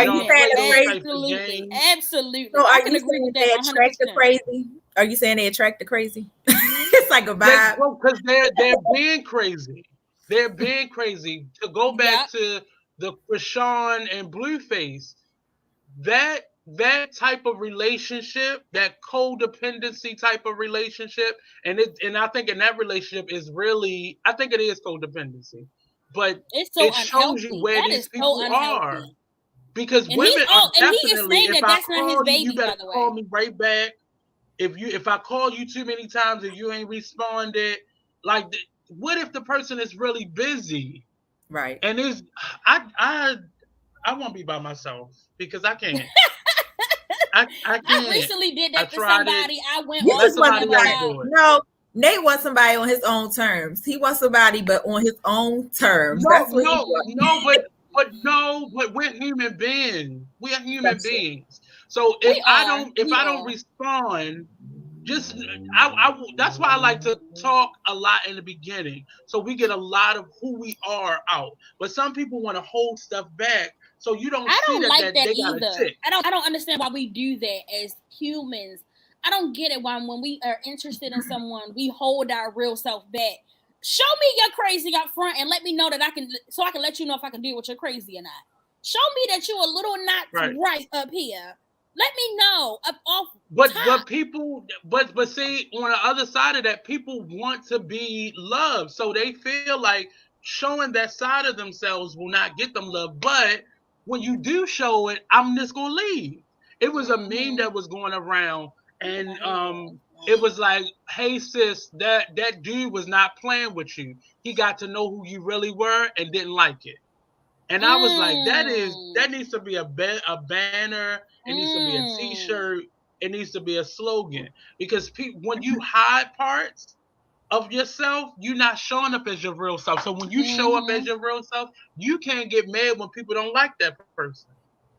Absolutely. So are you saying they attract the crazy? Are you saying they attract the crazy? It's like a vibe. Because they're being crazy. They're being crazy. To go back to the Krishan and Blueface, that type of relationship, that codependency type of relationship, and I think in that relationship is really, I think it is codependency, but it shows you where these people are. Because women are definitely, if I call you, you better call me right back. If I call you too many times and you ain't responded, like, what if the person is really busy? Right. And I want to be by myself because I can't. I can't. I recently did that to somebody. I went You off just to want them somebody. about. No, Nate wants somebody on his own terms. He wants somebody, but on his own terms. No, That's what he no, wants. but we're human beings. We are human beings. So if I don't respond, just that's why I like to talk a lot in the beginning, so we get a lot of who we are out. But some people want to hold stuff back, so you don't. I don't see like that they either. got a tick. I don't understand why we do that as humans. I don't get it. Why when we are interested in someone, we hold our real self back. Show me you're crazy up front and let me know that I can let you know if I can deal with your crazy or not. Show me that you're a little not right up here. Let me know up off. But see, on the other side of that, people want to be loved, so they feel like showing that side of themselves will not get them love. But when you do show it, I'm just gonna leave. It was a meme that was going around, and it was like, "Hey sis, that dude was not playing with you. He got to know who you really were and didn't like it." And I was like, that needs to be a banner. It needs to be a T-shirt. It needs to be a slogan. Because when you hide parts of yourself, you're not showing up as your real self. So when you show up as your real self, you can't get mad when people don't like that person.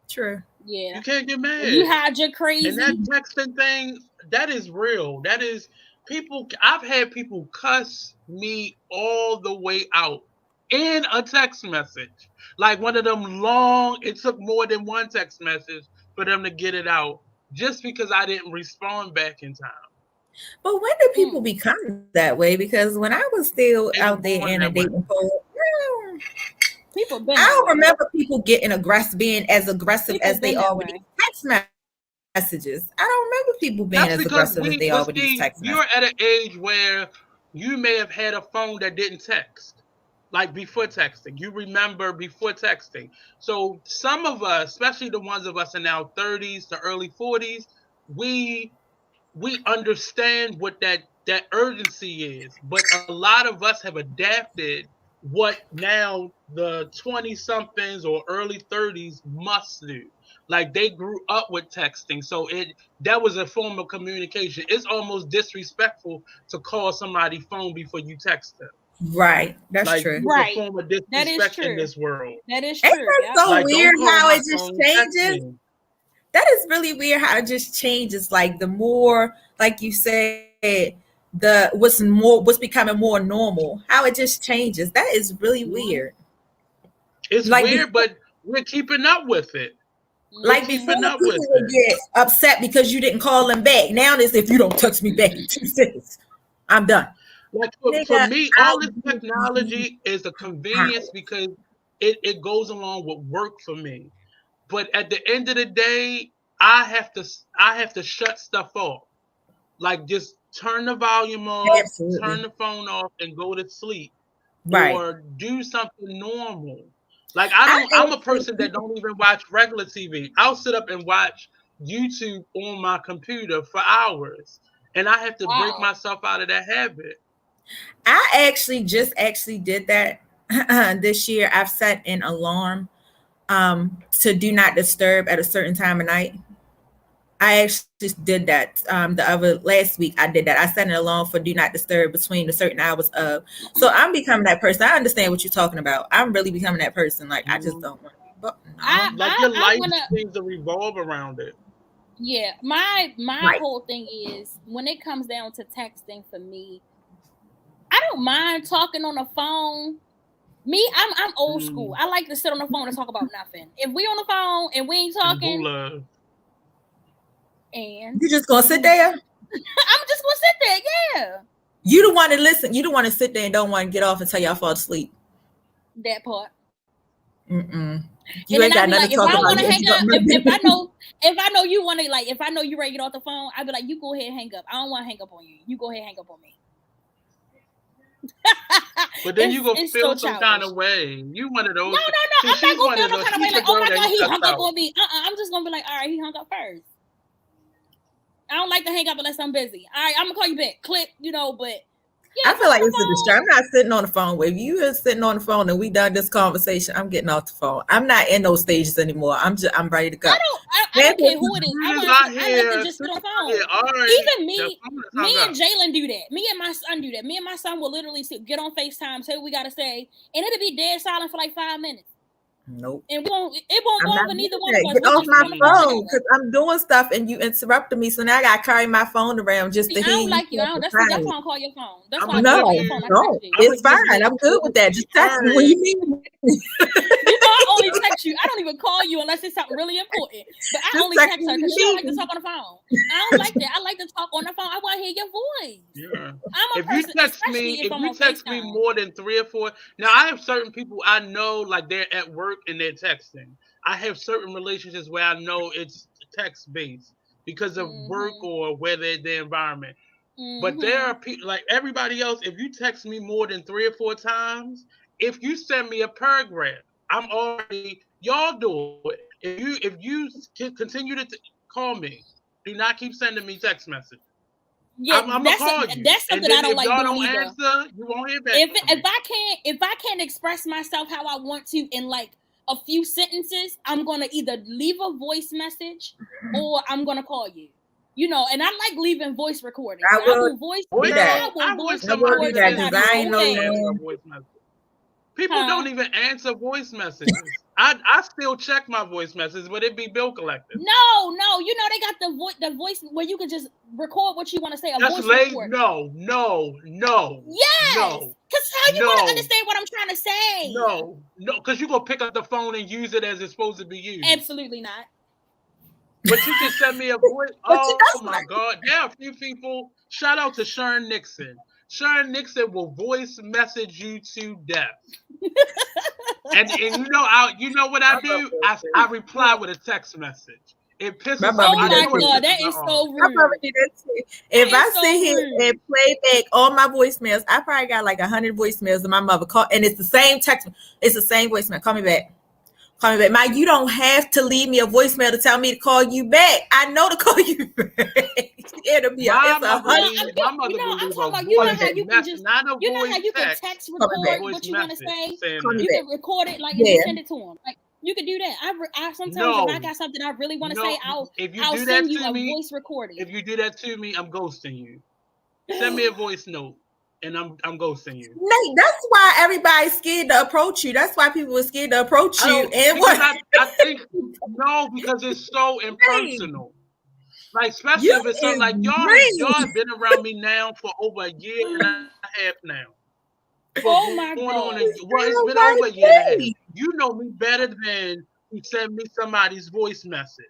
True. Yeah. You can't get mad. You hide your crazy. And that texting thing, that is real. That is people. I've had people cuss me all the way out in a text message. Like one of them long, it took more than one text message for them to get it out just because I didn't respond back in time. But when did people become that way? Because when I was still out there in a dating pool, I don't remember people getting aggressive, being as aggressive as they are with these text messages. I don't remember people being as aggressive as they are with these text messages. You're at an age where you may have had a phone that didn't text. Like before texting, you remember before texting. So some of us, especially the ones of us in our 30s to early 40s, we understand what that urgency is. But a lot of us have adapted what now the 20-somethings or early 30s must do. Like they grew up with texting, so that was a form of communication. It's almost disrespectful to call somebody phone before you text them. Right, that's true. Right, a form of disrespect in this world. That is true. It's so weird how it just changes. That is really weird how it just changes. Like the more, like you said, what's becoming more normal. How it just changes. That is really weird. It's like weird, but we're keeping up with it. Like before, people would get upset because you didn't call them back. Now it's if you don't text me back in 2 seconds, I'm done. Like for me, all this technology is a convenience because it goes along with work for me. But at the end of the day, I have to shut stuff off. Like just turn the volume off, turn the phone off, and go to sleep. Right. Or do something normal. Like I'm a person that don't even watch regular TV. I'll sit up and watch YouTube on my computer for hours. And I have to break myself out of that habit. I actually did that this year. I've set an alarm to do not disturb at a certain time of night. I actually did that last week. I did that. I set an alarm for do not disturb between the certain hours of. So I'm becoming that person. I understand what you're talking about. I'm really becoming that person. Like I just don't want. Your life seems to revolve around it. Yeah, my whole thing is when it comes down to texting for me, I don't mind talking on the phone. Me, I'm old school. I like to sit on the phone and talk about nothing. If we on the phone and we ain't talking, and you just gonna sit there? I'm just gonna sit there. Yeah. You don't want to listen. You don't want to sit there and don't want to get off until y'all fall asleep. That part. You ain't got nothing to talk about. If I know you want to, like, if I know you ready to get off the phone, I'd be like, you go ahead and hang up. I don't want to hang up on you. You go ahead and hang up on me. But then you gonna feel some kind of way. You one of those. No. I'm not gonna feel no kind of way. Like, oh my God, he hung up on me. I'm just gonna be like, all right, he hung up first. I don't like to hang up unless I'm busy. All right, I'm gonna call you back. Click, but I feel like it's a distraction. I'm not sitting on the phone with you. You're sitting on the phone and we done this conversation. I'm getting off the phone. I'm not in those stages anymore. I'm ready to go. I don't care who it is. I like to just sit on the phone. Even me and Jalen do that. Me and my son do that. Me and my son will literally get on FaceTime, say what we gotta say, and it'll be dead silent for like 5 minutes. Nope. It won't go over neither one of us. Get off my phone because I'm doing stuff and you interrupted me. So now I gotta carry my phone around just to hear you. I don't like you. That's why I call your phone. That's why I call your phone. No, it's fine. I'm good with that. Just text me when you need me. I only text you. I don't even call you unless it's something really important. But I only text her because she don't like to talk on the phone. I don't like that. I like to talk on the phone. I want to hear your voice. Yeah. I'm a person, if you text me more than 3 or 4, now I have certain people I know, like they're at work and they're texting. I have certain relationships where I know it's text based because of work or where they're their environment. But there are people like everybody else. If you text me more than 3 or 4 times, if you send me a paragraph, I'm already y'all do it. If you continue to call me, do not keep sending me text messages. Yeah, I'm gonna call you. That's something I don't like doing either. Answer, you won't hear back. If I can't express myself how I want to in like a few sentences, I'm gonna either leave a voice message or I'm gonna call you. You know, and I like leaving voice recordings. I will voice record. People don't even answer voice messages. I still check my voice messages, but it be bill collected. No, you know they got the voice where you can just record what you want to say. Voice record. No. Yes. No. Because how you want to understand what I'm trying to say? No, because you're gonna pick up the phone and use it as it's supposed to be used. Absolutely not. But you can send me a voice. Oh my God. There are a few people. Shout out to Sharon Nixon. Sharon Nixon will voice message you to death. and you know what I do? I reply with a text message. It pisses me off. Oh my God, that is so rude. If I sit here and play back all my voicemails, I probably got like 100 voicemails that my mother called, and it's the same text. It's the same voicemail. Call me back. Mike, you don't have to leave me a voicemail to tell me to call you back. I know to call you back. It'll be my mother you know how you can text record what you want to say. You can record it like and send it to them. Like you can do that. I sometimes if I got something I really want to say, I'll send you a voice recording. If you do that to me, I'm ghosting you. Send me a voice note. And I'm ghosting you. Nate, that's why everybody's scared to approach you. That's why people are scared to approach you. And I think because it's so impersonal. Like especially if it's something like y'all have been around me now for over a year and a half now. Oh my God! It's been over a year and a half. You know me better than you send me somebody's voice message.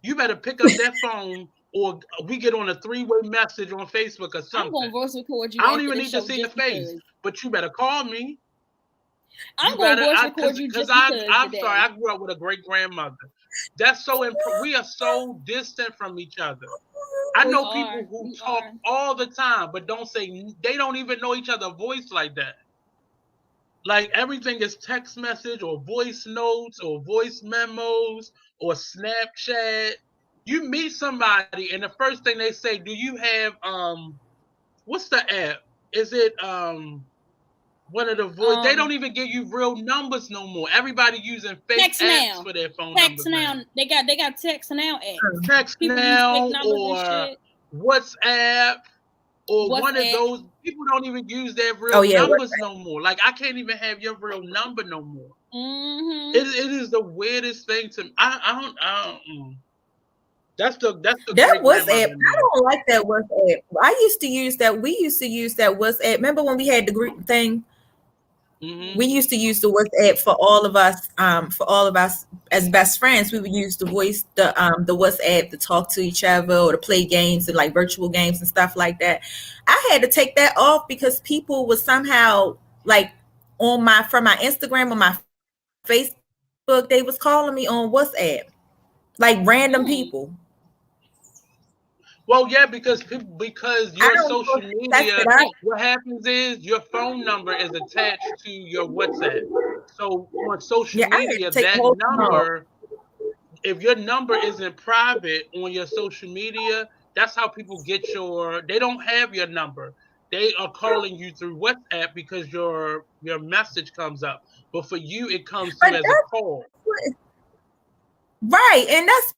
You better pick up that phone. Or we get on a 3-way message on Facebook or something. I'm gonna voice record you. I don't even need to see your face, but you better call me. I'm gonna voice record you just because. I'm sorry, I grew up with a great grandmother. That's so we are so distant from each other. I know people who talk all the time, but they don't even know each other's voice like that. Like everything is text message or voice notes or voice memos or Snapchat. You meet somebody and the first thing they say, do you have what's the app? Is it one of the voice? They don't even give you real numbers no more. Everybody using fake apps for their phone numbers. Now. They got Text Now apps. Text Now or WhatsApp or one of those. People don't even use their real numbers no more. Like I can't even have your real number no more. Mm-hmm. It is the weirdest thing to me. I don't. That's the that WhatsApp. I don't like that WhatsApp. I used to use that. We used to use that WhatsApp. Remember when we had the group thing? Mm-hmm. We used to use the WhatsApp for all of us. For all of us as best friends, we would use the WhatsApp to talk to each other or to play games and like virtual games and stuff like that. I had to take that off because people was somehow like from my Instagram or my Facebook, they was calling me on WhatsApp, like random people. Well, yeah, because your social media, what happens is your phone number is attached to your WhatsApp. So on social media, that number, if your number isn't private on your social media, that's how people get they don't have your number. they are calling you through WhatsApp because your message comes up. But for you, it comes through as a call. Right. And that's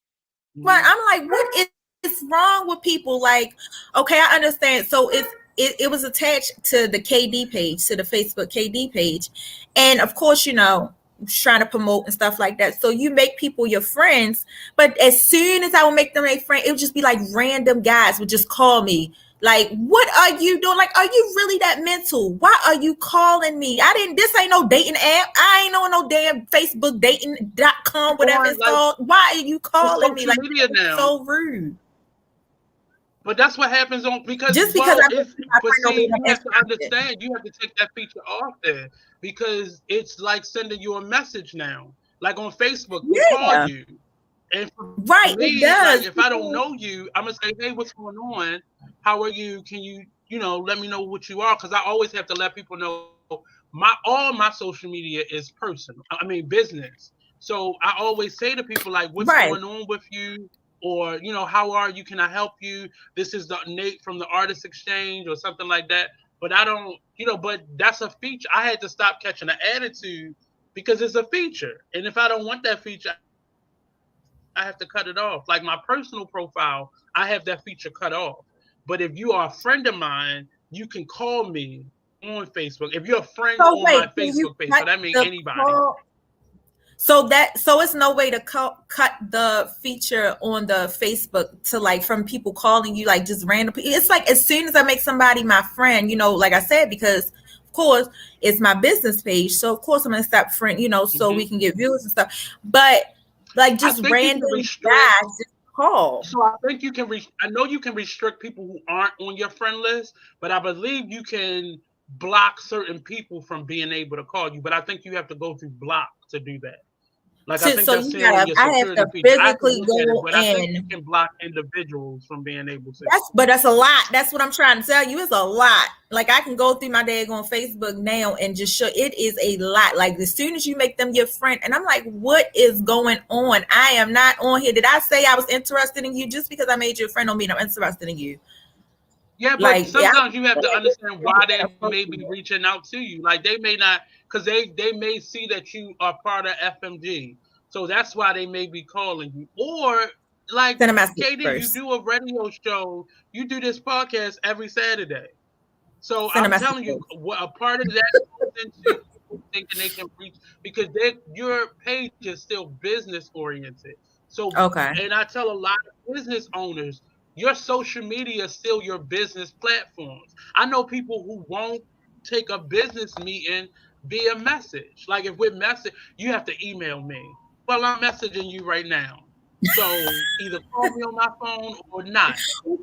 why I'm like, what is wrong with people? Like, okay, I understand. So it was attached to the KD page, to the Facebook KD page. And of course, trying to promote and stuff like that. So you make people your friends, but as soon as I would make them a friend, it would just be like random guys would just call me. Like, what are you doing? Like, are you really that mental? Why are you calling me? This ain't no dating app. I ain't on no damn Facebook dating.com, whatever it's called. Why are you calling me? Like, it's so rude. But that's what happens because you have to understand, you have to take that feature off there because it's like sending you a message now. Like on Facebook, we call you. And for me, it does. Like, if I don't know you, I'm gonna say, hey, what's going on? How are you? Can you, let me know what you are? Because I always have to let people know all my social media is personal. I mean business. So I always say to people like, what's going on with you? Or, how are you? Can I help you? This is the Nate from the Artist Exchange or something like that. But I don't, but that's a feature. I had to stop catching an attitude because it's a feature. And if I don't want that feature, I have to cut it off. Like my personal profile, I have that feature cut off. But if you are a friend of mine, you can call me on Facebook. If you're a friend on my Facebook page, so that means anybody. So it's no way to cut the feature on the Facebook to like from people calling you like just random people. It's like as soon as I make somebody my friend, like I said, because of course it's my business page. So of course I'm gonna stop friend, so we can get views and stuff. But like just random guys just call. So I think you can I know you can restrict people who aren't on your friend list, but I believe you can block certain people from being able to call you. But I think you have to go through block to do that. Like I think that's I have to physically go in. I think you can block individuals from being able to. But that's a lot. That's what I'm trying to tell you. It's a lot. Like I can go through my daggone Facebook now and just show it is a lot. Like as soon as you make them your friend, and I'm like, what is going on? I am not on here. Did I say I was interested in you? Just because I made you a friend don't mean I'm interested in you. Yeah, but sometimes you have to understand why they may be reaching out to you. Like they may not, because they may see that you are part of FMG. So that's why they may be calling you. Or like Katie, you do a radio show, you do this podcast every Saturday. So I'm telling you, a part of that is people thinking they can reach because your page is still business oriented. So and I tell a lot of business owners, your social media is still your business platforms. I know people who won't take a business meeting via message. Like if we're you have to email me. Well, I'm messaging you right now. So either call me on my phone or not.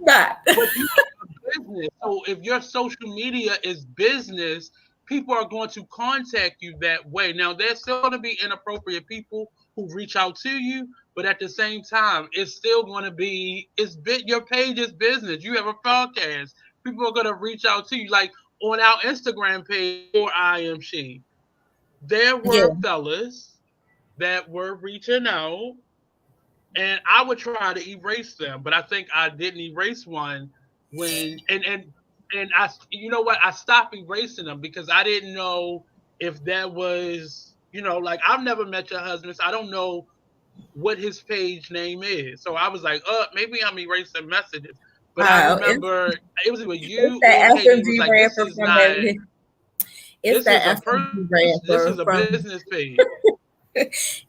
But you have a business. So if your social media is business, people are going to contact you that way. Now, there's still going to be inappropriate people who reach out to you, but at the same time, it's still going to be, your page is business. You have a podcast. People are going to reach out to you. Like on our Instagram page for I.Am.She, there were fellas that were reaching out, and I would try to erase them, but I think I didn't erase one when, and I, I stopped erasing them because I didn't know if that was, like I've never met your husband, so I don't know what his page name is. So I was like, maybe I'm erasing messages. But I remember it was with you. It's that FMG This is a business page.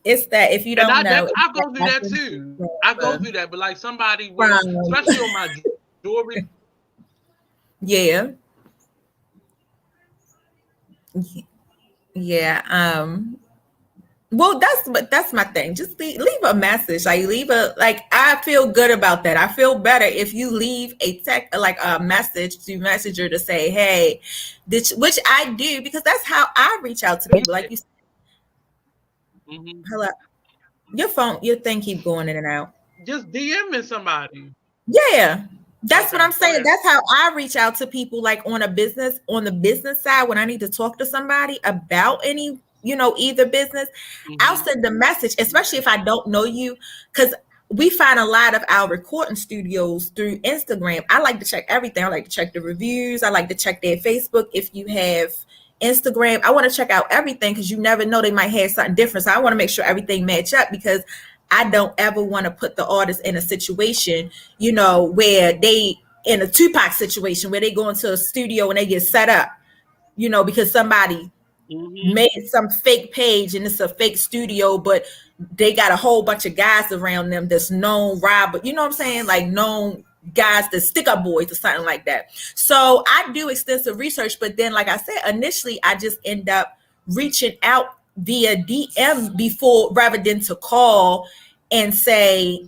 It's that if you don't know, I go through that too. I go through that, but like somebody, especially on my jewelry. Yeah. Well, that's my thing. Just leave a message. I feel good about that. I feel better if you leave a message to Messenger to say, hey, which I do because that's how I reach out to people. Like you said. Mm-hmm. Hello. Your thing keep going in and out. Just DMing somebody. Yeah. That's what I'm saying. That's how I reach out to people like on the business side when I need to talk to somebody about any, either business. Mm-hmm. I'll send a message, especially if I don't know you. Because we find a lot of our recording studios through Instagram. I like to check everything. I like to check the reviews. I like to check their Facebook. If you have Instagram, I want to check out everything because you never know, they might have something different. So I want to make sure everything match up, because I don't ever want to put the artist in a situation, where they in a Tupac situation where they go into a studio and they get set up, because somebody made some fake page and it's a fake studio, but they got a whole bunch of guys around them that's known robber, you know what I'm saying? Like known guys that stick up boys or something like that. So I do extensive research, but then like I said, initially I just end up reaching out via DM rather than to call and say,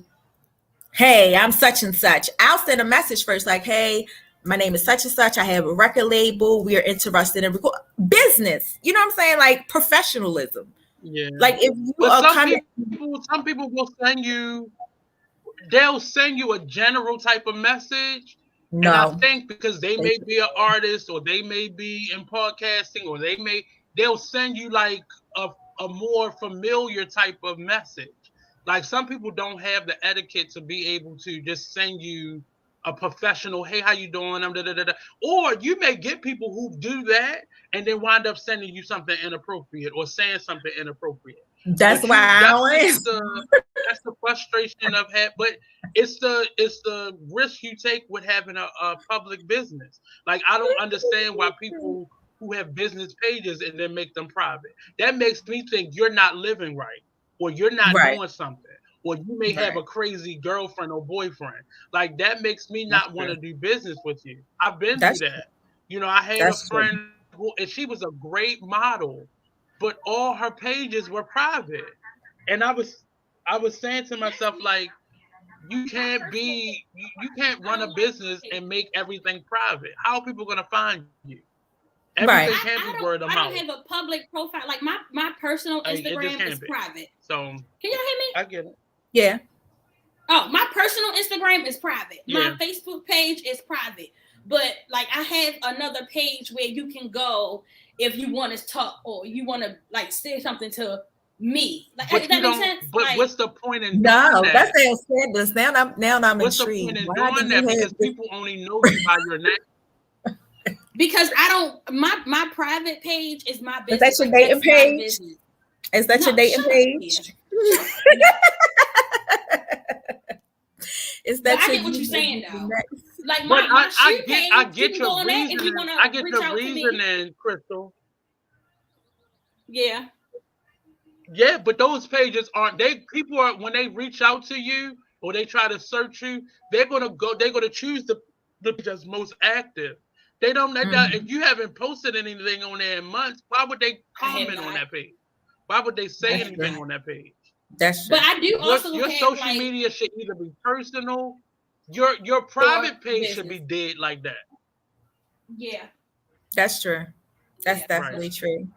hey, I'm such and such. I'll send a message first, like, hey, my name is such and such. I have a record label. We are interested in business. You know what I'm saying? Like professionalism. Yeah. Like if you but are some people will they'll send you a general type of message. No. And I think because they may be an artist or they may be in podcasting or they'll send you like a more familiar type of message. Like some people don't have the etiquette to be able to just send you a professional, hey, how you doing? Or you may get people who do that and then wind up sending you something inappropriate or saying something inappropriate. That's the frustration of having, but it's the risk you take with having a public business. Like I don't understand why people who have business pages and then make them private. That makes me think you're not living right. Or you're not doing something, or you may have a crazy girlfriend or boyfriend. Like that makes me not want to do business with you. I've been through that. I had a friend and she was a great model, but all her pages were private. And I was saying to myself, like, you can't run a business and make everything private. How are people gonna find you? Everything can't be word of mouth. I don't have a public profile. Like my personal Instagram is private. So can y'all hear me? I get it. Yeah. Oh, my personal Instagram is private. Yeah. My Facebook page is private. But like I have another page where you can go if you want to talk or you want to like say something to me. Like that makes sense. But like, what's the point in no? Doing That sounds fabulous. Now I'm what's intrigued. The point in doing that? Because people only know you by your name. Because I don't, my private page is my business. Is that your dating page? Is that your dating page? Is that I get what you're saying though. Like my shoe page, I get your reasoning. I get your reasoning, Crystal. Yeah. Yeah, but those pages aren't. People are when they reach out to you or they try to search you, they're gonna choose the page that's most active. They don't. If you haven't posted anything on there in months, why would they comment on that page? Why would they say anything on that page? That's true. But I do also your social media should either be personal. Your private page should be dead like that. Yeah, that's true. That's definitely true.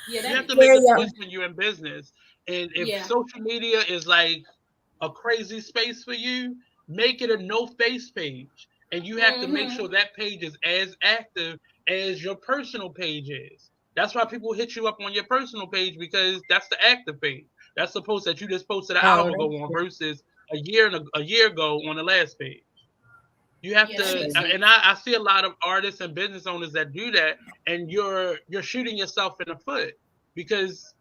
Yeah, you have to make a choice when you're in business, and if social media is like a crazy space for you, make it a no face page. And you have to make sure that page is as active as your personal page is. That's why people hit you up on your personal page because that's the active page. That's the post that you just posted an hour ago on versus a year ago on the last page. You have to, and I see a lot of artists and business owners that do that, and you're shooting yourself in the foot because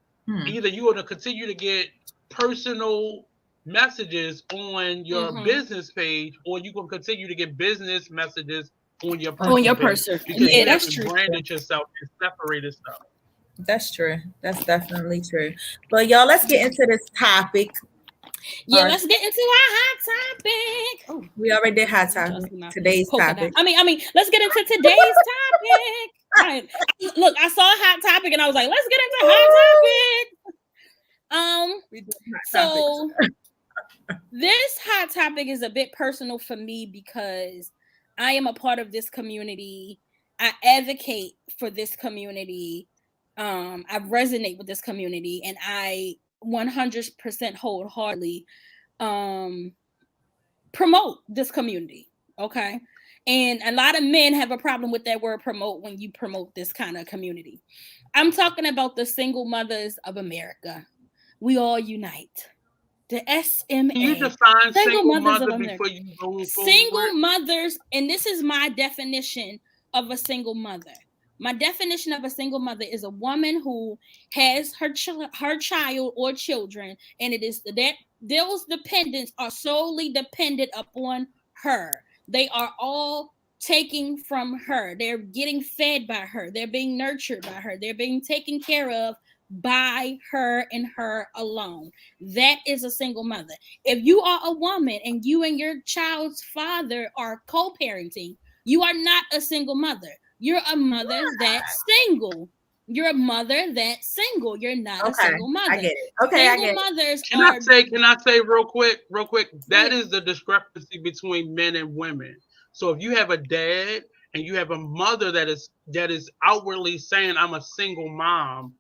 either you want to continue to get personal messages on your business page, or you can continue to get business messages on your personal page. Yeah, that's true. Branded yourself and separated stuff. That's true. That's definitely true. But y'all, let's get into this topic. Yeah, let's get into our hot topic. Oh, we already did hot topic. Today's topic. I mean, let's get into today's topic. Look, I saw a hot topic and I was like, let's get into hot topic. This hot topic is a bit personal for me because I am a part of this community. I advocate for this community. I resonate with this community, and I 100% wholeheartedly promote this community. Okay. And a lot of men have a problem with that word promote when you promote this kind of community. I'm talking about the single mothers of America. We all unite. The SMA. Can you define Single Mothers of mother America. before you go Single forward? mothers, and this is my definition of a single mother. My definition of a single mother is a woman who has her child or children, and it is that those dependents are solely dependent upon her. They are all taking from her. They're getting fed by her. They're being nurtured by her. They're being taken care of by her and her alone. That is a single mother. If you are a woman and you and your child's father are co-parenting, you are not a single mother. You're a mother that's single. You're a mother that's single. You're not a single mother. I get it. Okay, single I get mothers it. Can I say real quick? That is the discrepancy between men and women. So if you have a dad and you have a mother that is outwardly saying I'm a single mom,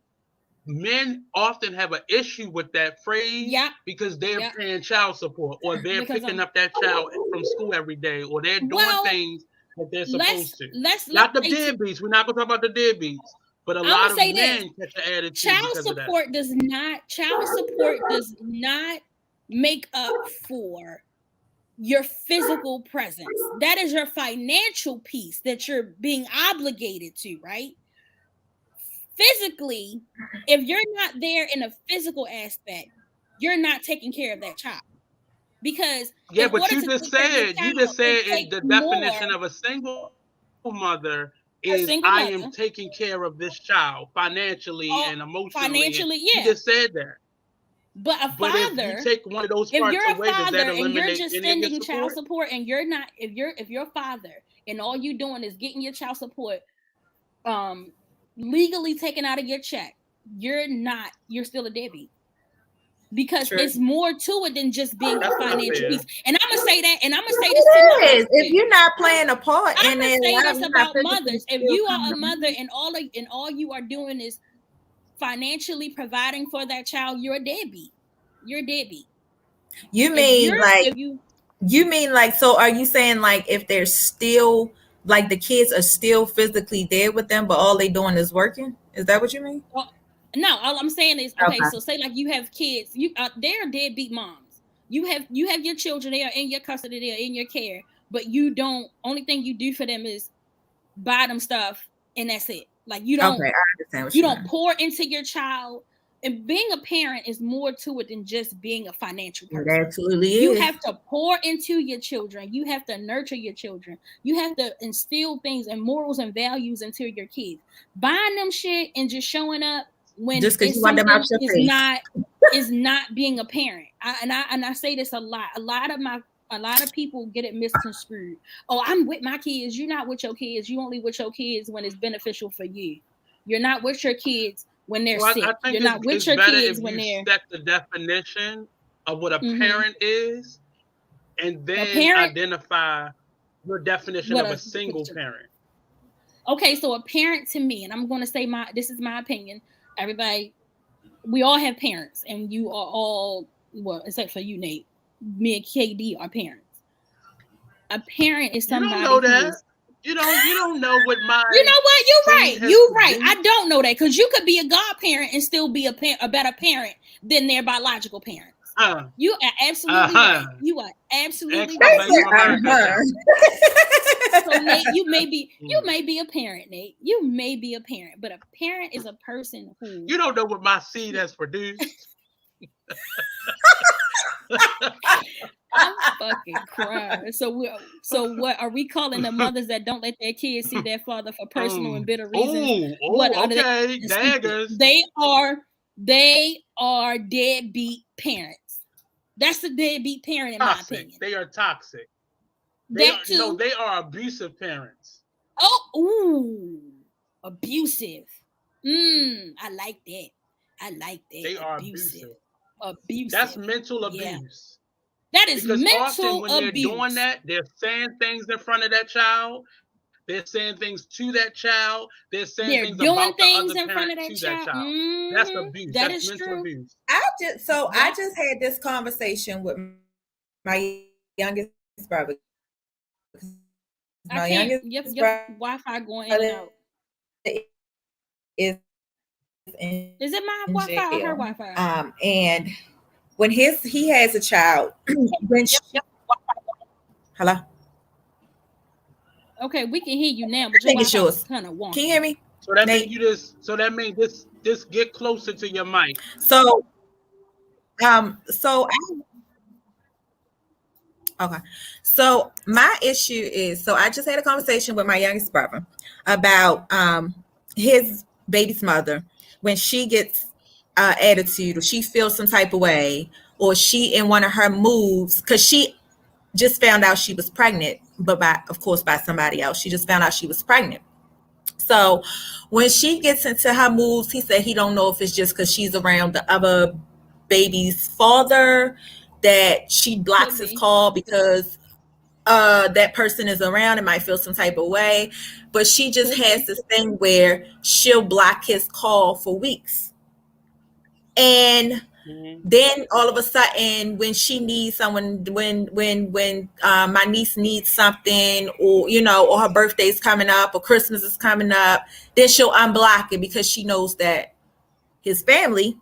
men often have an issue with that phrase because they're paying child support, or they're picking up that child from school every day, or they're doing things that they're supposed to. Not the deadbeats. We're not going to talk about the deadbeats, but a lot of men catch an attitude. Child support does not make up for your physical presence. That is your financial piece that you're being obligated to, right? Physically, if you're not there in a physical aspect, you're not taking care of that child. Because but you just said the definition of a single mother is I am taking care of this child financially and emotionally. You just said that. But a father, if you take one of those parts away, does that eliminate and you're just any sending child support, and you're not, if you're father and all you're doing is getting your child support legally taken out of your check, you're still a deadbeat. Because it's more to it than just being a financial piece. And I'm gonna say that, and I'm gonna say this to mothers. If you're not playing a part in it, I'm gonna say this about mothers. If you are a mother and all you are doing is financially providing for that child, you're a deadbeat. You're a deadbeat. You mean like so are you saying like if they're still like the kids are still physically there with them, but all they doing is working? Is that what you mean? Well, no, all I'm saying is so say like you have kids, they're deadbeat moms. You have your children, they are in your custody, they are in your care, but only thing you do for them is buy them stuff and that's it. Like you don't pour into your child. And being a parent is more to it than just being a financial person. It absolutely is. You have to pour into your children. You have to nurture your children. You have to instill things and morals and values into your kids. Buying them shit and just showing up when just because you want them out your face is not being a parent. I say this a lot. A lot of people get it misconstrued. Oh, I'm with my kids. You're not with your kids. You only with your kids when it's beneficial for you. You're not with your kids when they're sick. You're not with your kids when they're set the definition of what a parent is, and then identify your definition of a single parent. Okay, so a parent to me, and I'm going to say this is my opinion. Everybody, we all have parents, and you are all, well, except for you, Nate. Me and KD are parents. A parent is somebody. You don't know that. You don't know what my. You know what? You're right. I don't know that because you could be a godparent and still be a better parent than their biological parents. You are absolutely right. You are absolutely right. So Nate, you may be a parent, Nate. You may be a parent, but a parent is a person who you don't know what my seed has produced. I'm fucking crying. So what are we calling the mothers that don't let their kids see their father for personal and bitter reasons? Okay, daggers. They are deadbeat parents. That's a deadbeat parent in my opinion. They are toxic. They are abusive parents. Abusive. I like that. They are abusive. That's mental abuse. Yeah. That is because mental often when abuse. They're doing that, they're saying things in front of that child. They're saying things to that child. They're saying things about the other in front of that child. Mm-hmm. That's abuse. That's mental true. Abuse. I just had this conversation with my youngest brother. My youngest brother, Wi-Fi going in and out. Is it my Wi-Fi or her Wi-Fi? And when he has a child, when hello, Okay, we can hear you now, but I your think it's Wi-Fi was yours. kind of wonky. Can you hear me? So that Nate? means you just. So that means this get closer to your mic. So so okay. So my issue is, so I just had a conversation with my youngest brother about his baby's mother when she gets attitude or she feels some type of way or she in one of her moves because she just found out she was pregnant, but of course by somebody else. She just found out she was pregnant. So when she gets into her moves, he said he don't know if it's just because she's around the other baby's father that she blocks his call because that person is around and might feel some type of way. But she just has this thing where she'll block his call for weeks. And then all of a sudden when she needs someone, when my niece needs something, or or her birthday's coming up or Christmas is coming up, then she'll unblock it because she knows that his family,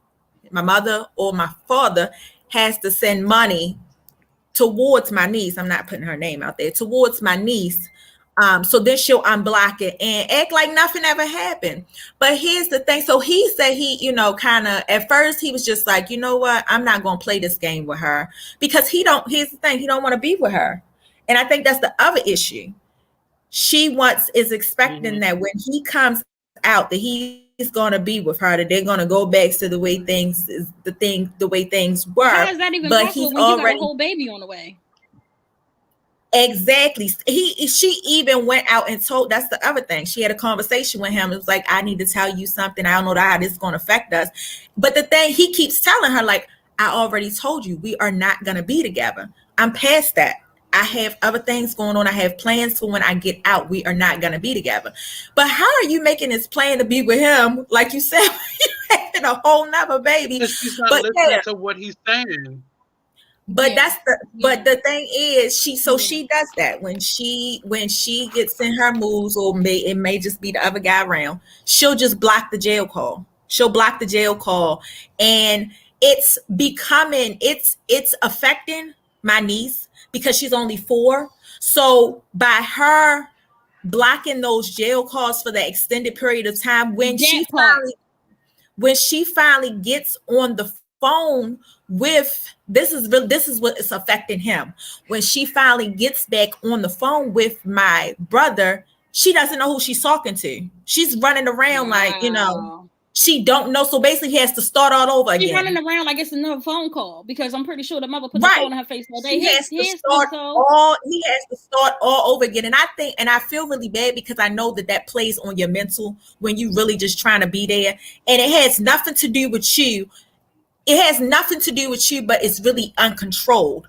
my mother or my father, has to send money towards my niece. I'm not putting her name out there, towards my niece. So then she'll unblock it and act like nothing ever happened. But here's the thing. So he said kind of, at first he was just like, you know what? I'm not going to play this game with her because here's the thing. He don't want to be with her. And I think that's the other issue. She is expecting that when he comes out, that he's going to be with her, that they're going to go back to the way things were. How is that even but possible he's when already, you got a whole baby on the way? Exactly. She even went out and told, that's the other thing. She had a conversation with him. It was like, I need to tell you something. I don't know how this is going to affect us. But the thing, he keeps telling her, like, I already told you, we are not going to be together. I'm past that. I have other things going on. I have plans for when I get out. We are not going to be together. But how are you making this plan to be with him? Like you said, you're having a whole nother baby. Because she's not listening to what he's saying. But but the thing is, she does that when she gets in her moves, or it may just be the other guy around, she'll just block the jail call. And it's affecting my niece because she's only 4. So by her blocking those jail calls for the extended period of time, when she finally gets on the phone with, this is what is affecting him. When she finally gets back on the phone with my brother, she doesn't know who she's talking to. She's running around like, she don't know. So basically he has to start all over again. She's running around like it's another phone call because I'm pretty sure the mother put the phone in her face all day. He has to start all over again. And I feel really bad because I know that plays on your mental when you really just trying to be there. And it has nothing to do with you. But it's really uncontrolled.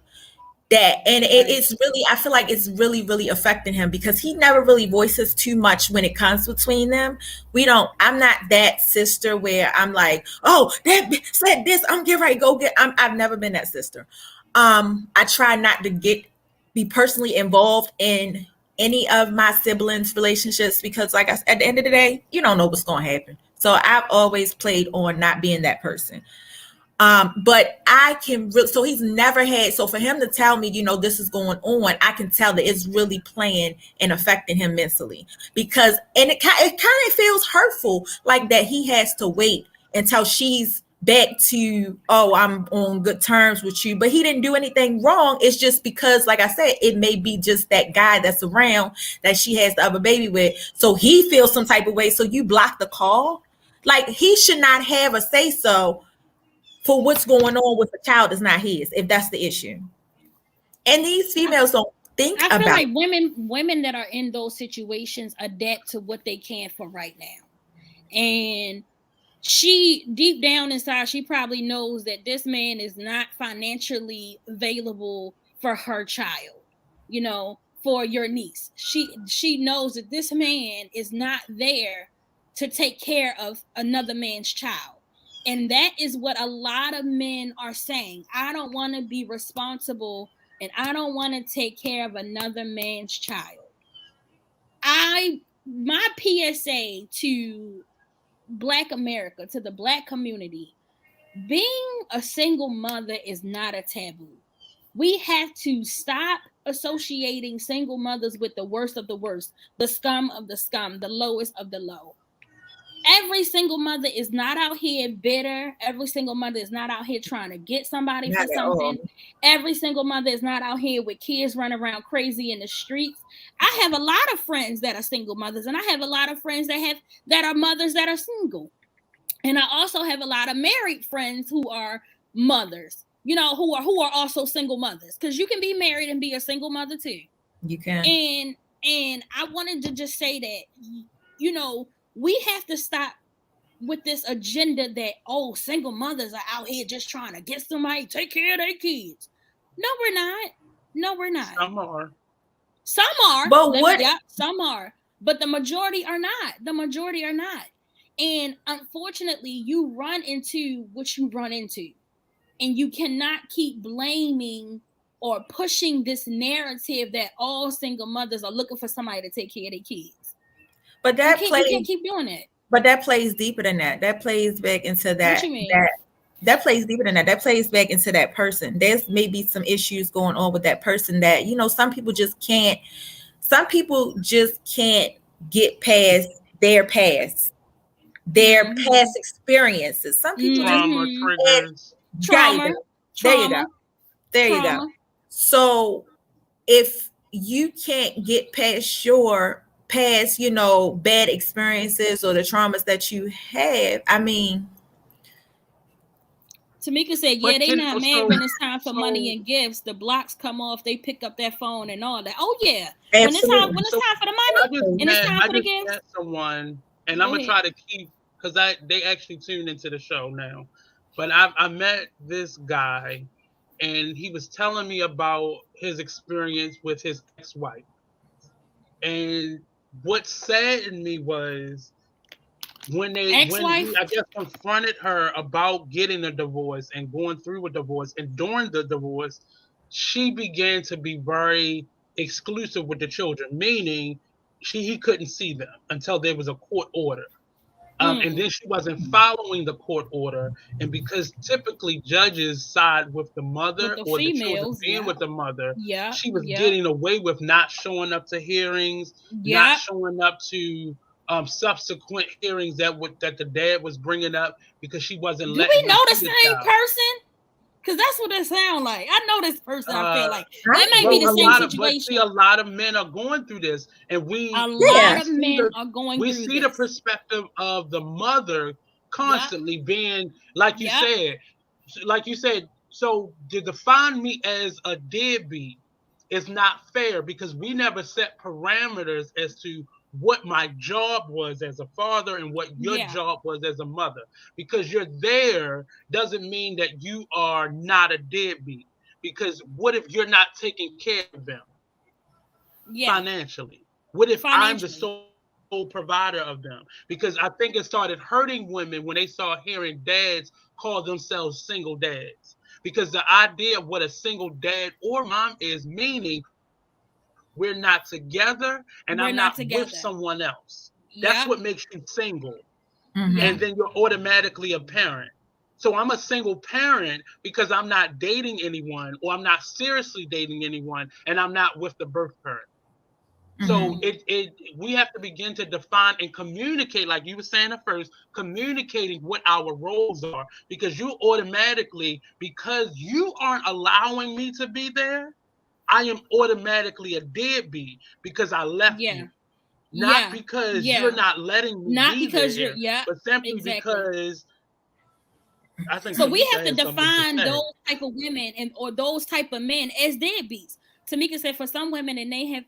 It's really, I feel like it's really, really affecting him because he never really voices too much when it comes between them. I'm not that sister where I'm like, oh, that said this, I'm getting ready to go get, I've never been that sister. I try not to be personally involved in any of my siblings' relationships because, like I said, at the end of the day, you don't know what's going to happen. So I've always played on not being that person. But I can, so he's never had, so for him to tell me, this is going on, I can tell that it's really playing and affecting him mentally because, and it kind of feels hurtful, like that he has to wait until she's back to, oh, I'm on good terms with you, but he didn't do anything wrong. It's just because, like I said, it may be just that guy that's around that she has the other baby with. So he feels some type of way. So you block the call. Like he should not have a say so for what's going on with the child is not his, if that's the issue. And these females don't think about it. I feel like women that are in those situations adapt to what they can for right now. And she, deep down inside, she probably knows that this man is not financially available for her child, for your niece. She knows that this man is not there to take care of another man's child. And that is what a lot of men are saying. I don't want to be responsible and I don't want to take care of another man's child. My PSA to Black America, to the Black community, being a single mother is not a taboo. We have to stop associating single mothers with the worst of the worst, the scum of the scum, the lowest of the low. Every single mother is not out here bitter. Every single mother is not out here trying to get somebody Not for at all. something. Every single mother is not out here with kids running around crazy in the streets. I have a lot of friends that are single mothers, and I have a lot of friends that are mothers that are single. And I also have a lot of married friends who are mothers, who are also single mothers, because you can be married and be a single mother too. You can. And I wanted to just say that, we have to stop with this agenda that, single mothers are out here just trying to get somebody to take care of their kids. No, we're not. Some are. But some are. But the majority are not. And unfortunately, you run into what you run into. And you cannot keep blaming or pushing this narrative that all single mothers are looking for somebody to take care of their kids. But you can't keep doing it. But that plays deeper than that. That plays back into that. What you mean? That plays deeper than that. That plays back into that person. There's maybe some issues going on with that person that, some people just can't get past their past experiences. Some people trauma. There you go. So if you can't get past bad experiences or the traumas that you have, I mean, Tamika said, they not mad when it's time for money and gifts. The blocks come off, they pick up their phone and all that. Oh yeah. Absolutely. When it's time for the money and it's time for the gifts. I just met someone, and I'm gonna try to keep, because they actually tuned into the show now. But I met this guy, and he was telling me about his experience with his ex-wife. And what saddened me was when he, I guess, confronted her about getting a divorce and going through a divorce, and during the divorce, she began to be very exclusive with the children, meaning he couldn't see them until there was a court order. And then she wasn't following the court order. And because typically judges side with the mother or the children being with the mother, she was getting away with not showing up to hearings, not showing up to subsequent hearings that the dad was bringing up, because she wasn't letting. Do we know the same person? Because that's what it sounds like. I know this person. I feel like that might be the same situation. But see, a lot of men are going through this, and we see the perspective of the mother constantly being, like you said. So to define me as a deadbeat is not fair, because we never set parameters as to what my job was as a father and what your job was as a mother. Because you're there doesn't mean that you are not a deadbeat. Because what if you're not taking care of them financially? What if I'm the sole provider of them? Because I think it started hurting women when they started hearing dads call themselves single dads. Because the idea of what a single dad or mom is, meaning we're not together, and I'm not with someone else. That's what makes you single. And then you're automatically a parent. So I'm a single parent because I'm not dating anyone, or I'm not seriously dating anyone, and I'm not with the birth parent. So we have to begin to define and communicate, like you were saying at first, communicating what our roles are, because you automatically, because you aren't allowing me to be there, I am automatically a deadbeat because I left you. Not because you're not letting me be there, but simply because I think so. We have to define those type of women or those type of men as deadbeats. Tamika said for some women, and they have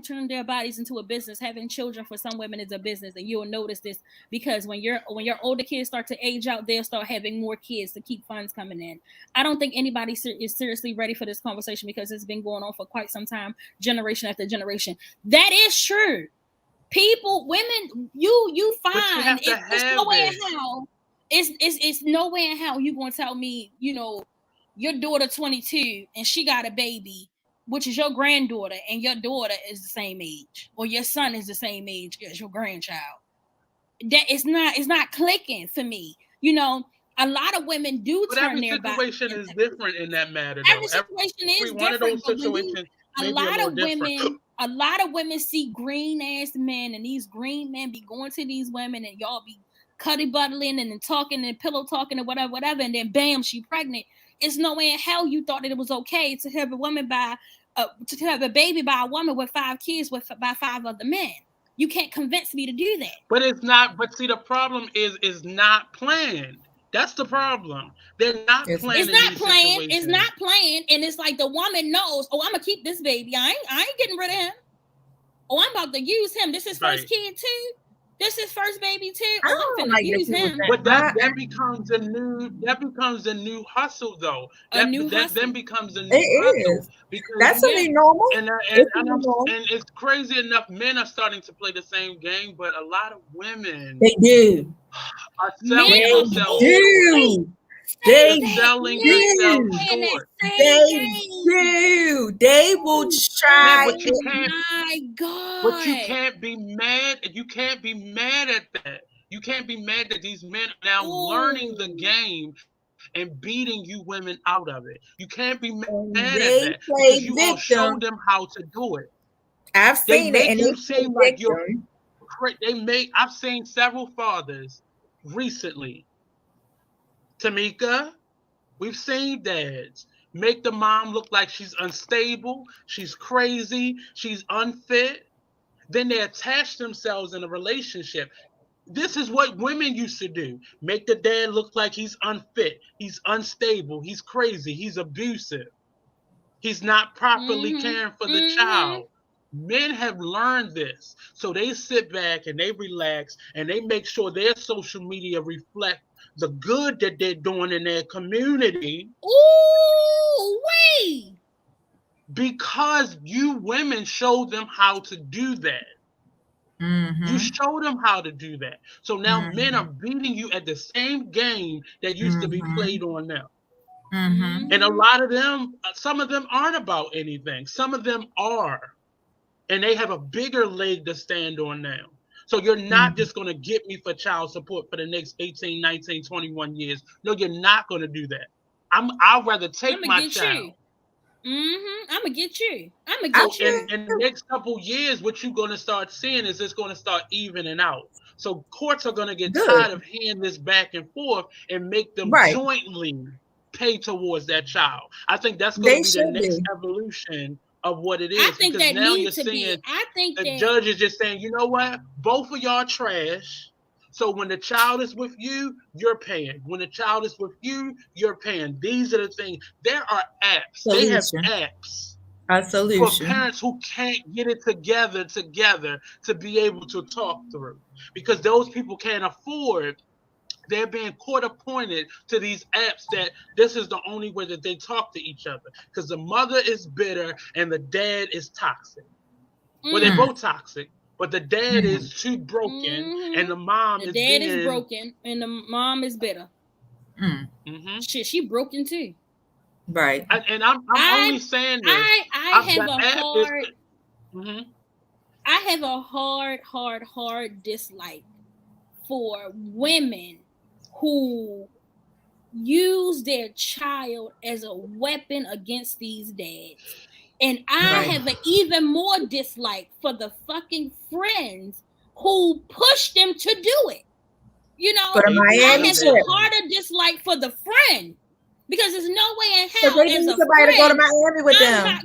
turned their bodies into a business. Having children for some women is a business, and you'll notice this because when your older kids start to age out, they'll start having more kids to keep funds coming in. I don't think anybody is seriously ready for this conversation because it's been going on for quite some time, generation after generation. That is true. Women, you find it's no way in hell. It's no way in hell you gonna tell me, your daughter 22 and she got a baby, which is your granddaughter, and your daughter is the same age, or your son is the same age as your grandchild. That it's not clicking for me. A lot of women do But turn every their back. situation is different in that matter, though. Every situation is one of those different. situations may be a little different. A lot of women see green ass men, and these green men be going to these women, and y'all be cuddy buttling and talking and pillow talking and whatever, and then bam, she pregnant. It's no way in hell you thought that it was okay to have a woman to have a baby by a woman with 5 kids by 5 other men. You can't convince me to do that. But it's not. But see, the problem is not planned. That's the problem. They're not planning. It's not planned. It's not planned, and it's like the woman knows. Oh, I'm gonna keep this baby. I ain't getting rid of him. Oh, I'm about to use him. This is first kid too. This is first baby too. Oh, I'm gonna use him. But that becomes a new hustle, though. That then becomes a new hustle. Because that's only normal. And it's crazy enough. Men are starting to play the same game, but a lot of women they do. Are selling themselves. They selling themselves short. They do. They will try. But you can't. My God. But you can't be mad. You can't be mad at that. You can't be mad that these men are now learning the game and beating you women out of it. You can't be mad at that because you all show them how to do it. I've seen it, and you seem like you're. I've seen several fathers recently. Tamika, we've seen dads make the mom look like she's unstable, she's crazy, she's unfit. Then they attach themselves in a relationship. This is what women used to do. Make the dad look like he's unfit, he's unstable, he's crazy, he's abusive. He's not properly caring for the child. Men have learned this. So they sit back and they relax and they make sure their social media reflect the good that they're doing in their community. Ooh, wait. Because you women show them how to do that. You show them how to do that. So now men are beating you at the same game that used to be played on them. And a lot of them, some of them aren't about anything. Some of them are. And they have a bigger leg to stand on now. So you're not just going to get me for child support for the next 18, 19, 21 years. No, you're not going to do that. I'd rather take my child. I'm going to get you. I'm going to get you. In the next couple years, what you're going to start seeing is it's going to start evening out. So courts are going to get tired of handing this back and forth and make them jointly pay towards that child. I think that's going to be the next evolution of what it is. I think that now needs to be. I think the judge is just saying, you know what? Both of y'all trash. So when the child is with you, you're paying. When the child is with you, you're paying. These are the things. There are apps. They have apps. A solution. For parents who can't get it together to be able to talk through. Because those people can't afford. They're being court appointed to these apps that this is the only way that they talk to each other. Because the mother is bitter and the dad is toxic. Well, they're both toxic, but the dad is too broken and the mom is bitter. The dad is broken and the mom is bitter. Shit, she broken too. Right. And I'm only saying this. I have a hard dislike for women who use their child as a weapon against these dads. And I have an even more dislike for the fucking friends who push them to do it. You know, I have a harder dislike for the friend because there's no way in hell they need somebody to go to Miami with them.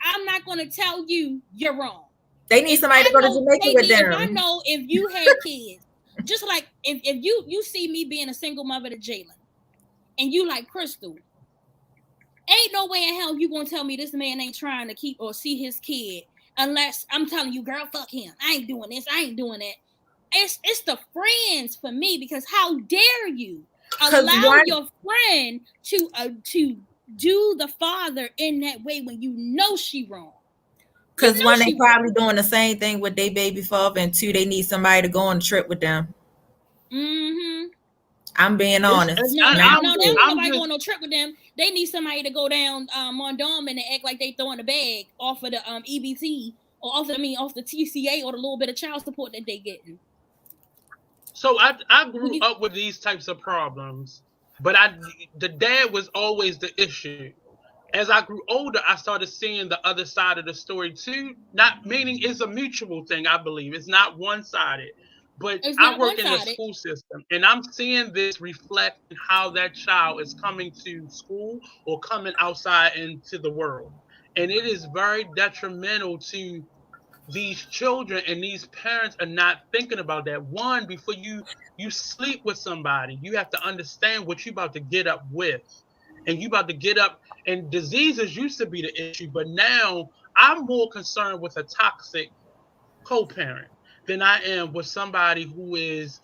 I'm not gonna tell you you're wrong. They need somebody to go to Jamaica with them. I know if you had kids. Just like if you see me being a single mother to Jalen and you like Crystal, ain't no way in hell you gonna tell me this man ain't trying to keep or see his kid unless I'm telling you, girl, fuck him. I ain't doing this. I ain't doing that. It's the friends for me because how dare you allow your friend to do the father in that way when you know she wrong. Because one, they probably doing the same thing with their baby father, and two, they need somebody to go on a trip with them. I'm being honest. They don't need nobody going on a trip with them. They need somebody to go down Mondawmin and act like they throwing a bag off of the EBT or off the TCA or the little bit of child support that they getting. So I grew up with these types of problems But the dad was always the issue. As I grew older, I started seeing the other side of the story too. Not meaning it's a mutual thing, I believe. It's not one-sided. But I work in the school system, and I'm seeing this reflect in how that child is coming to school or coming outside into the world. And it is very detrimental to these children, and these parents are not thinking about that. One, before you sleep with somebody, you have to understand what you're about to get up with. And you about to get up, and diseases used to be the issue, but now I'm more concerned with a toxic co-parent than I am with somebody who is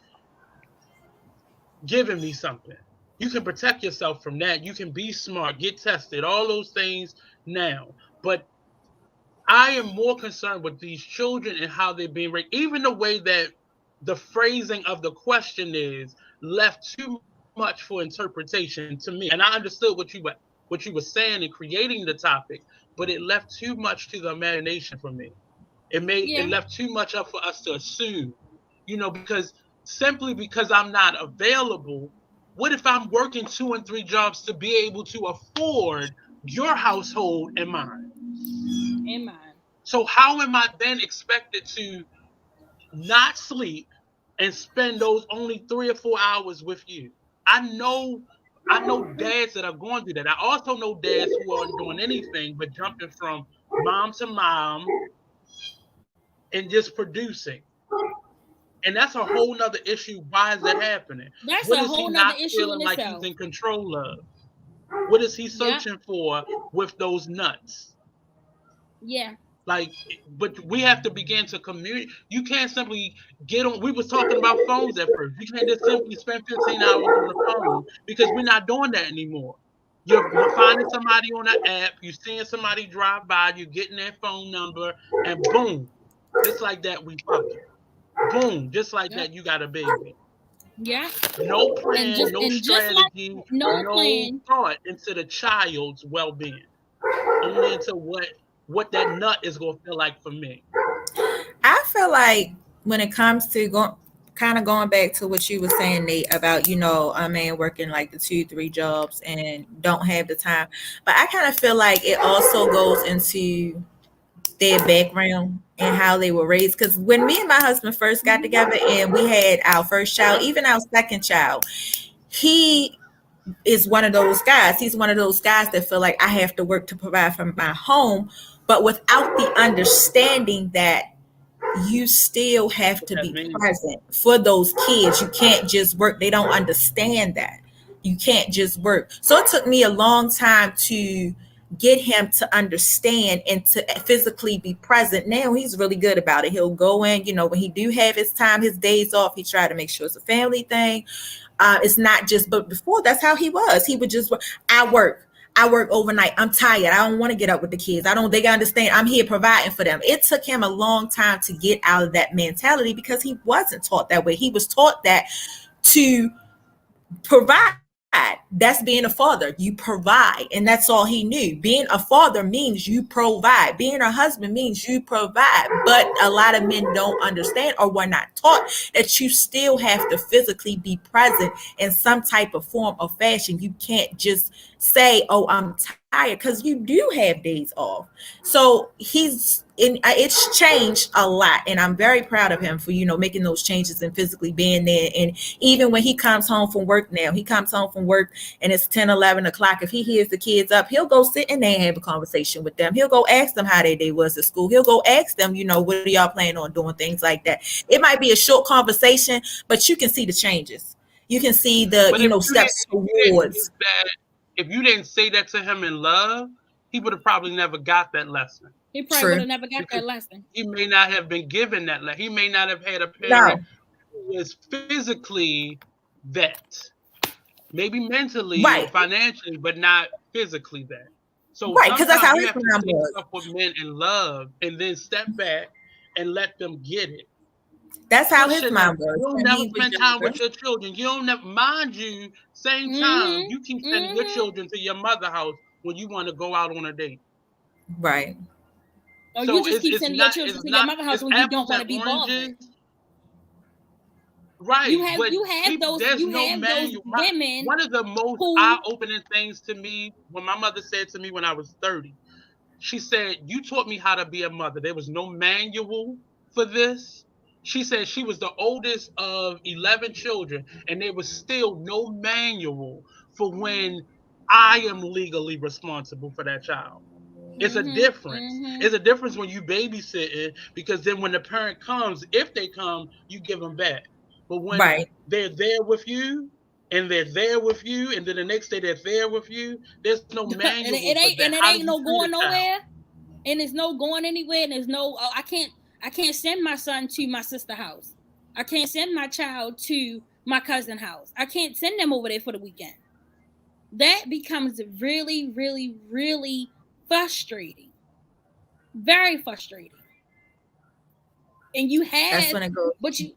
giving me something. You can protect yourself from that. You can be smart, get tested, all those things now. But I am more concerned with these children and how they're being raised. Even the way that the phrasing of the question is left too much for interpretation to me. And I understood what you were saying in creating the topic, but it left too much to the imagination for me. It left too much up for us to assume, because simply because I'm not available, what if I'm working 2 and 3 jobs to be able to afford your household and mine? So how am I then expected to not sleep and spend those only 3 or 4 hours with you? I know dads that are going through that. I also know dads who aren't doing anything but jumping from mom to mom and just producing. And that's a whole nother issue. Why is that happening? What is he not feeling like he's in control of? What is he searching for with those nuts? Yeah. But we have to begin to communicate. You can't simply get on. We was talking about phones at first. You can't just simply spend 15 hours on the phone, because we're not doing that anymore. You're finding somebody on an app. You're seeing somebody drive by. You're getting their phone number, and boom, just like that, we fucking. Boom, just like that, you got a baby. Yeah. No plan, no strategy, no thought into the child's well-being. Only into what that nut is going to feel like for me. I feel like when it comes to going back to what you were saying, Nate, about, a man working like the 2-3 jobs and don't have the time. But I kind of feel like it also goes into their background and how they were raised. Because when me and my husband first got together and we had our first child, even our second child, he is one of those guys. He's one of those guys that feel like I have to work to provide for my home, but without the understanding that you still have to be present for those kids. You can't just work. They don't understand that. You can't just work. So it took me a long time to get him to understand and to physically be present. Now he's really good about it. He'll go in, when he do have his time, his days off, he try to make sure it's a family thing. It's not just, but before that's how he was. He would just work. I work overnight. I'm tired. I don't want to get up with the kids. They gotta understand I'm here providing for them. It took him a long time to get out of that mentality because he wasn't taught that way. He was taught that to provide. That's being a father. You provide, and that's all he knew. Being a father means you provide. Being a husband means you provide. But a lot of men don't understand or were not taught that you still have to physically be present in some type of form or fashion. You can't just say, "Oh, I'm tired," because you do have days off. So it's changed a lot, and I'm very proud of him for making those changes and physically being there. And even when he comes home from work now, and it's 10, 11 o'clock. If he hears the kids up, he'll go sit in there and have a conversation with them. He'll go ask them how their day was at school. He'll go ask them, what are y'all planning on doing, things like that. It might be a short conversation, but you can see the changes. You can see the steps towards. If you didn't say that to him in love, he would have probably never got that lesson. He probably would have never got that lesson. He may not have been given that lesson. He may not have had a parent who was physically that. Maybe mentally, financially, but not physically that. So because that's how you have to take stuff with men in love and then step back and let them get it. That's how his mom was. You don't never spend time with your children. You don't never, mind you, same time, you keep sending your children to your mother's house when you want to go out on a date. Right. Or you just keep sending your children to your mother's house when you don't want to be bothered. Right. You have those women. One of the most eye-opening things to me when my mother said to me when I was 30, she said, "You taught me how to be a mother. There was no manual for this." She said she was the oldest of 11 children, and there was still no manual for when I am legally responsible for that child. It's a difference. It's a difference when you babysitting, because then when the parent comes, if they come, you give them back. But when they're there with you, and they're there with you, and then the next day they're there with you, there's no manual and it ain't, for that. And it ain't no going nowhere, and it's no going anywhere, and there's no. I can't send my son to my sister's house. I can't send my child to my cousin's house. I can't send them over there for the weekend. That becomes really, really, really frustrating. Very frustrating. And you have, but you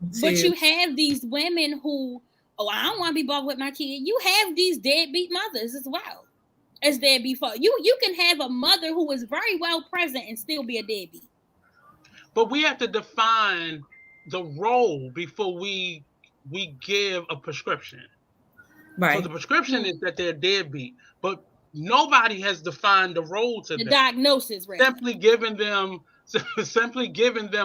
have these women who, I don't want to be bothered with my kid. You have these deadbeat mothers as well as deadbeat fathers. You can have a mother who is very well present and still be a deadbeat. But we have to define the role before we give a prescription. Right. So the prescription is that they're deadbeat, but nobody has defined the role to the them. Diagnosis, right? Simply giving them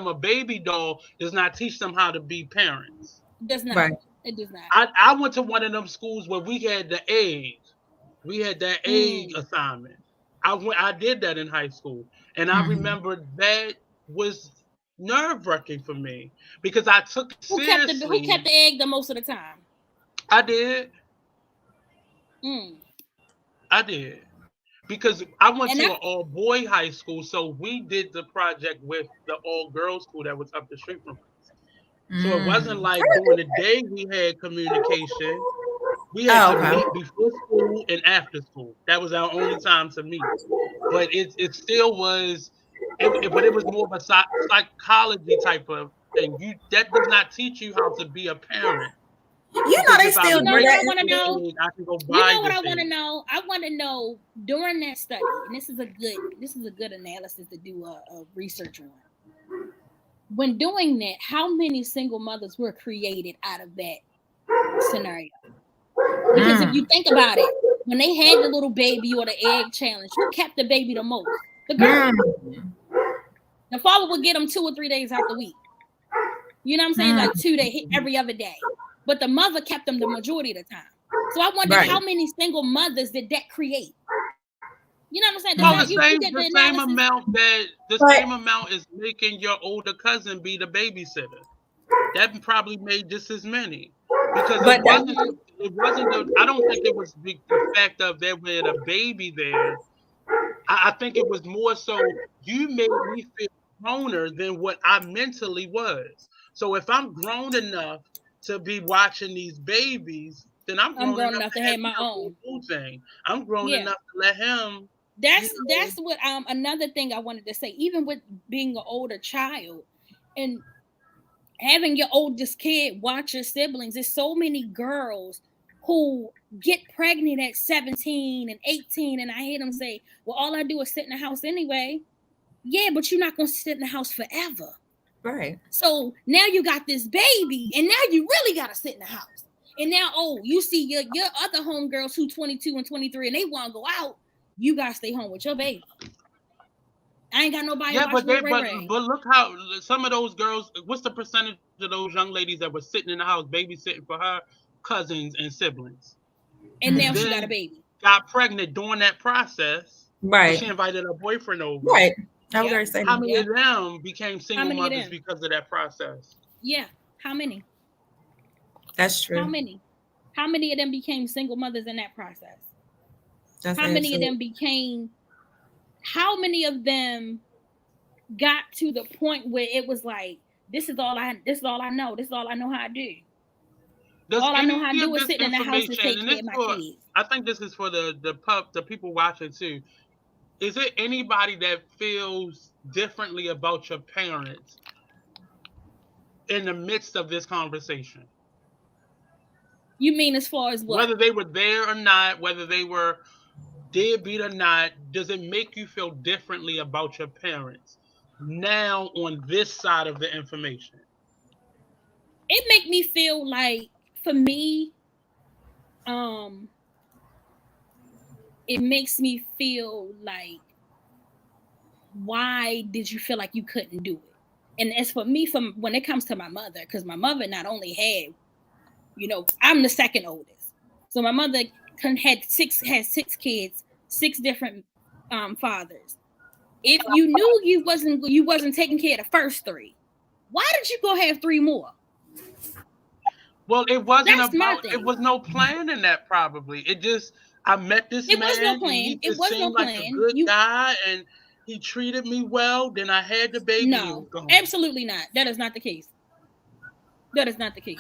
a baby doll does not teach them how to be parents. It does not. Right. It does not. I went to one of them schools where we had the egg. We had that egg assignment. I did that in high school, and I remember that was nerve-wracking for me because I took it seriously. Who kept the egg the most of the time? I did. I did. Because I went to an all-boy high school, so we did the project with the all-girls school that was up the street from us. So it wasn't like during the day we had communication. We had to meet before school and after school. That was our only time to meet. But it still was, but it was more of a psychology type of thing. That does not teach you how to be a parent. You know they still do that. I want to know. What I want to know? I want to know during that study, and this is a good analysis to do a research on. When doing that, how many single mothers were created out of that scenario? Because if you think about it, when they had the little baby or the egg challenge, who kept the baby the most? The girl. The father would get them 2 or 3 days out the week. You know what I'm saying? Like 2 days, every other day. But the mother kept them the majority of the time. So I wonder how many single mothers did that create? You know what I'm saying? The same amount is making your older cousin be the babysitter. That probably made just as many. Because it wasn't I don't think it was the fact of there being a baby there. I think it was more so you made me feel growner than what I mentally was. So if I'm grown enough to be watching these babies, then I'm grown enough to have my own thing. I'm grown enough to let him. That's what another thing I wanted to say. Even with being an older child and having your oldest kid watch your siblings, there's so many girls who get pregnant at 17 and 18, and I hear them say, "Well, all I do is sit in the house anyway." Yeah, but you're not gonna sit in the house forever. Right. So now you got this baby, and now you really gotta sit in the house. And now, you see your other homegirls who 22 and 23, and they want to go out. You gotta stay home with your baby. I ain't got nobody. Yeah, but look how some of those girls. What's the percentage of those young ladies that were sitting in the house babysitting for her cousins and siblings? And now she got a baby. Got pregnant during that process. Right. She invited her boyfriend over. Right. I was gonna say how many of them became single mothers because of that process? Yeah. How many? That's true. How many? How many of them became single mothers in that process? How many of them got to the point where it was like, this is all I know. This is all I know how to do. All I know how to do is sit in the house and take care of my kids. I think this is for the people watching too. Is it anybody that feels differently about your parents in the midst of this conversation? You mean as far as what? Whether they were there or not, whether they were deadbeat or not, does it make you feel differently about your parents now on this side of the information? it make me feel like, for me, it makes me feel like, why did you feel like you couldn't do it? And as for me, from when it comes to my mother, because my mother not only had, I'm the second oldest, so my mother had six kids, 6 different fathers. If you knew you wasn't taking care of the first 3, why did you go have 3 more? Well, it wasn't it was no plan in that, probably. It just, I met this man. Was no plan. And he just seemed like a good guy, and he treated me well. Then I had the baby. No, absolutely not. That is not the case. That is not the case.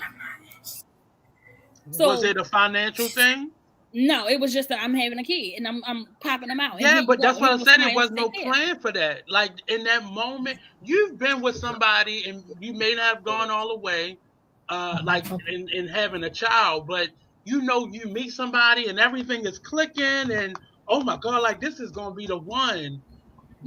So, was it a financial thing? No, it was just that I'm having a kid and I'm popping them out. Yeah, but that's what I said. It was no plan for that. Like, in that moment, you've been with somebody and you may not have gone all the way, like in having a child, but you meet somebody and everything is clicking, and oh my God, like, this is gonna be the one.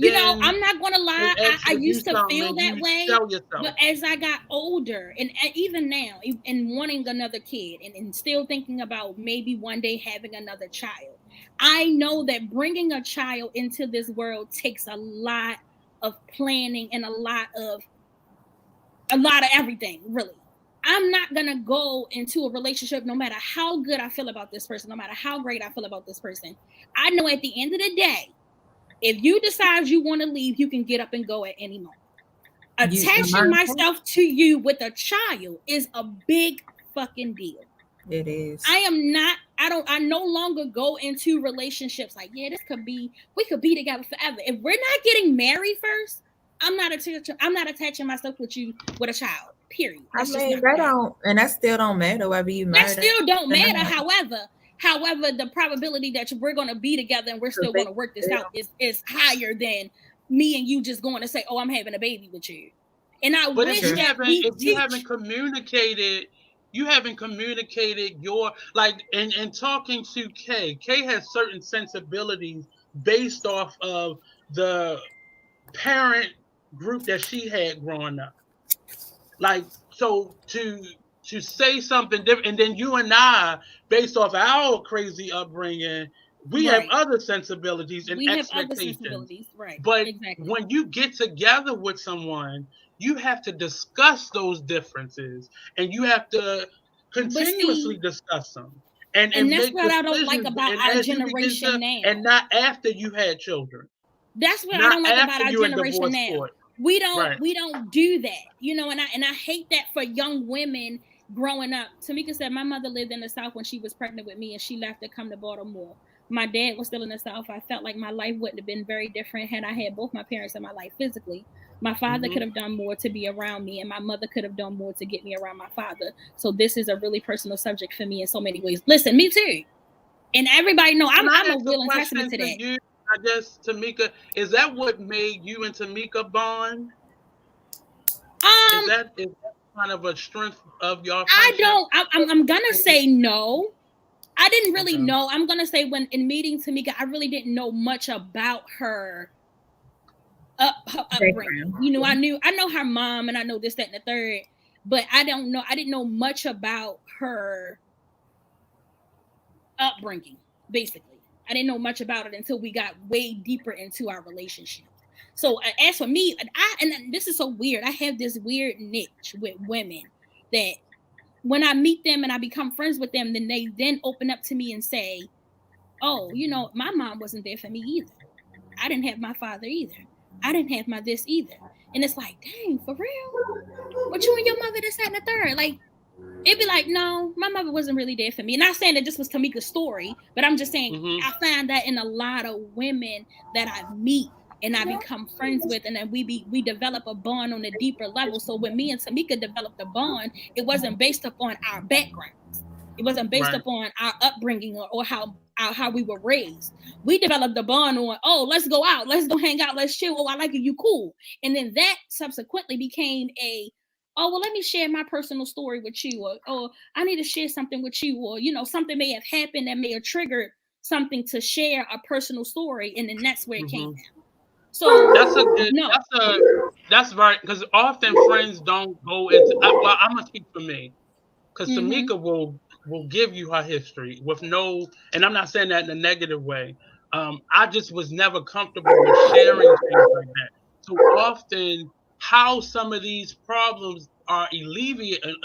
I'm not gonna lie. I used to feel that way, but as I got older, and even now, and wanting another kid, and still thinking about maybe one day having another child, I know that bringing a child into this world takes a lot of planning and a lot of everything, really. I'm not gonna go into a relationship no matter how good I feel about this person, no matter how great I feel about this person. I know at the end of the day, if you decide you want to leave, you can get up and go at any moment. Attaching myself to you with a child is a big fucking deal. It is. I no longer go into relationships like, yeah, we could be together forever. If we're not getting married first, I'm not attaching myself with you with a child. Period. That's that still don't matter whether you married. That still don't matter. However, the probability that we're going to be together and we're still going to work this out is higher than me and you just going to say, "Oh, I'm having a baby with you." And if you haven't communicated your, like, and talking to Kay has certain sensibilities based off of the parent group that she had growing up. Like, so to say something different, and then you and I, based off our crazy upbringing, we have other sensibilities and expectations. Right. But when you get together with someone, you have to discuss those differences, and you have to continuously discuss them. And that's what I don't like about our generation now. And not after you had children. That's what I don't like about our generation now. We don't do that, and I hate that for young women growing up. Tamika said my mother lived in the South when she was pregnant with me, and she left to come to Baltimore. My dad was still in the South. I felt like my life wouldn't have been very different had I had both my parents in my life physically. My father could have done more to be around me, and my mother could have done more to get me around my father. So this is a really personal subject for me in so many ways. Listen, me too. And everybody know I'm a willing testament to that. I guess, Tamika, is that what made you and Tamika bond? Is that kind of a strength of your friendship? I'm gonna say no. I didn't really know. I'm gonna say when in meeting Tamika, I really didn't know much about her upbringing. I know her mom, and I know this, that, and the third, but I didn't know much about her upbringing, basically. I didn't know much about it until we got way deeper into our relationship. So as for me, and this is so weird, I have this weird niche with women that when I meet them and I become friends with them, then they then open up to me and say, "Oh, my mom wasn't there for me either. I didn't have my father either. I didn't have my this either." And it's like, dang, for real? What you and your mother, this, that, and the third? Like, it'd be like, no, my mother wasn't really there for me. And I'm not saying that this was Tamika's story, but I'm just saying I find that in a lot of women that I meet and I become friends with, and then we develop a bond on a deeper level. So when me and Tamika developed a bond, it wasn't based upon our backgrounds. It wasn't based upon our upbringing or how we were raised. We developed a bond on, oh, let's go out, let's go hang out, let's chill. Oh, I like you, cool. And then that subsequently became oh, well, let me share my personal story with you, or I need to share something with you, or something may have happened that may have triggered something to share a personal story, and then that's where it came down. So That's a good. no. That's right. Because often friends don't go into. Well, I'm gonna speak for me. Because Tamika will give you her history with no, and I'm not saying that in a negative way. I just was never comfortable with sharing things like that. So often, how some of these problems are eliminated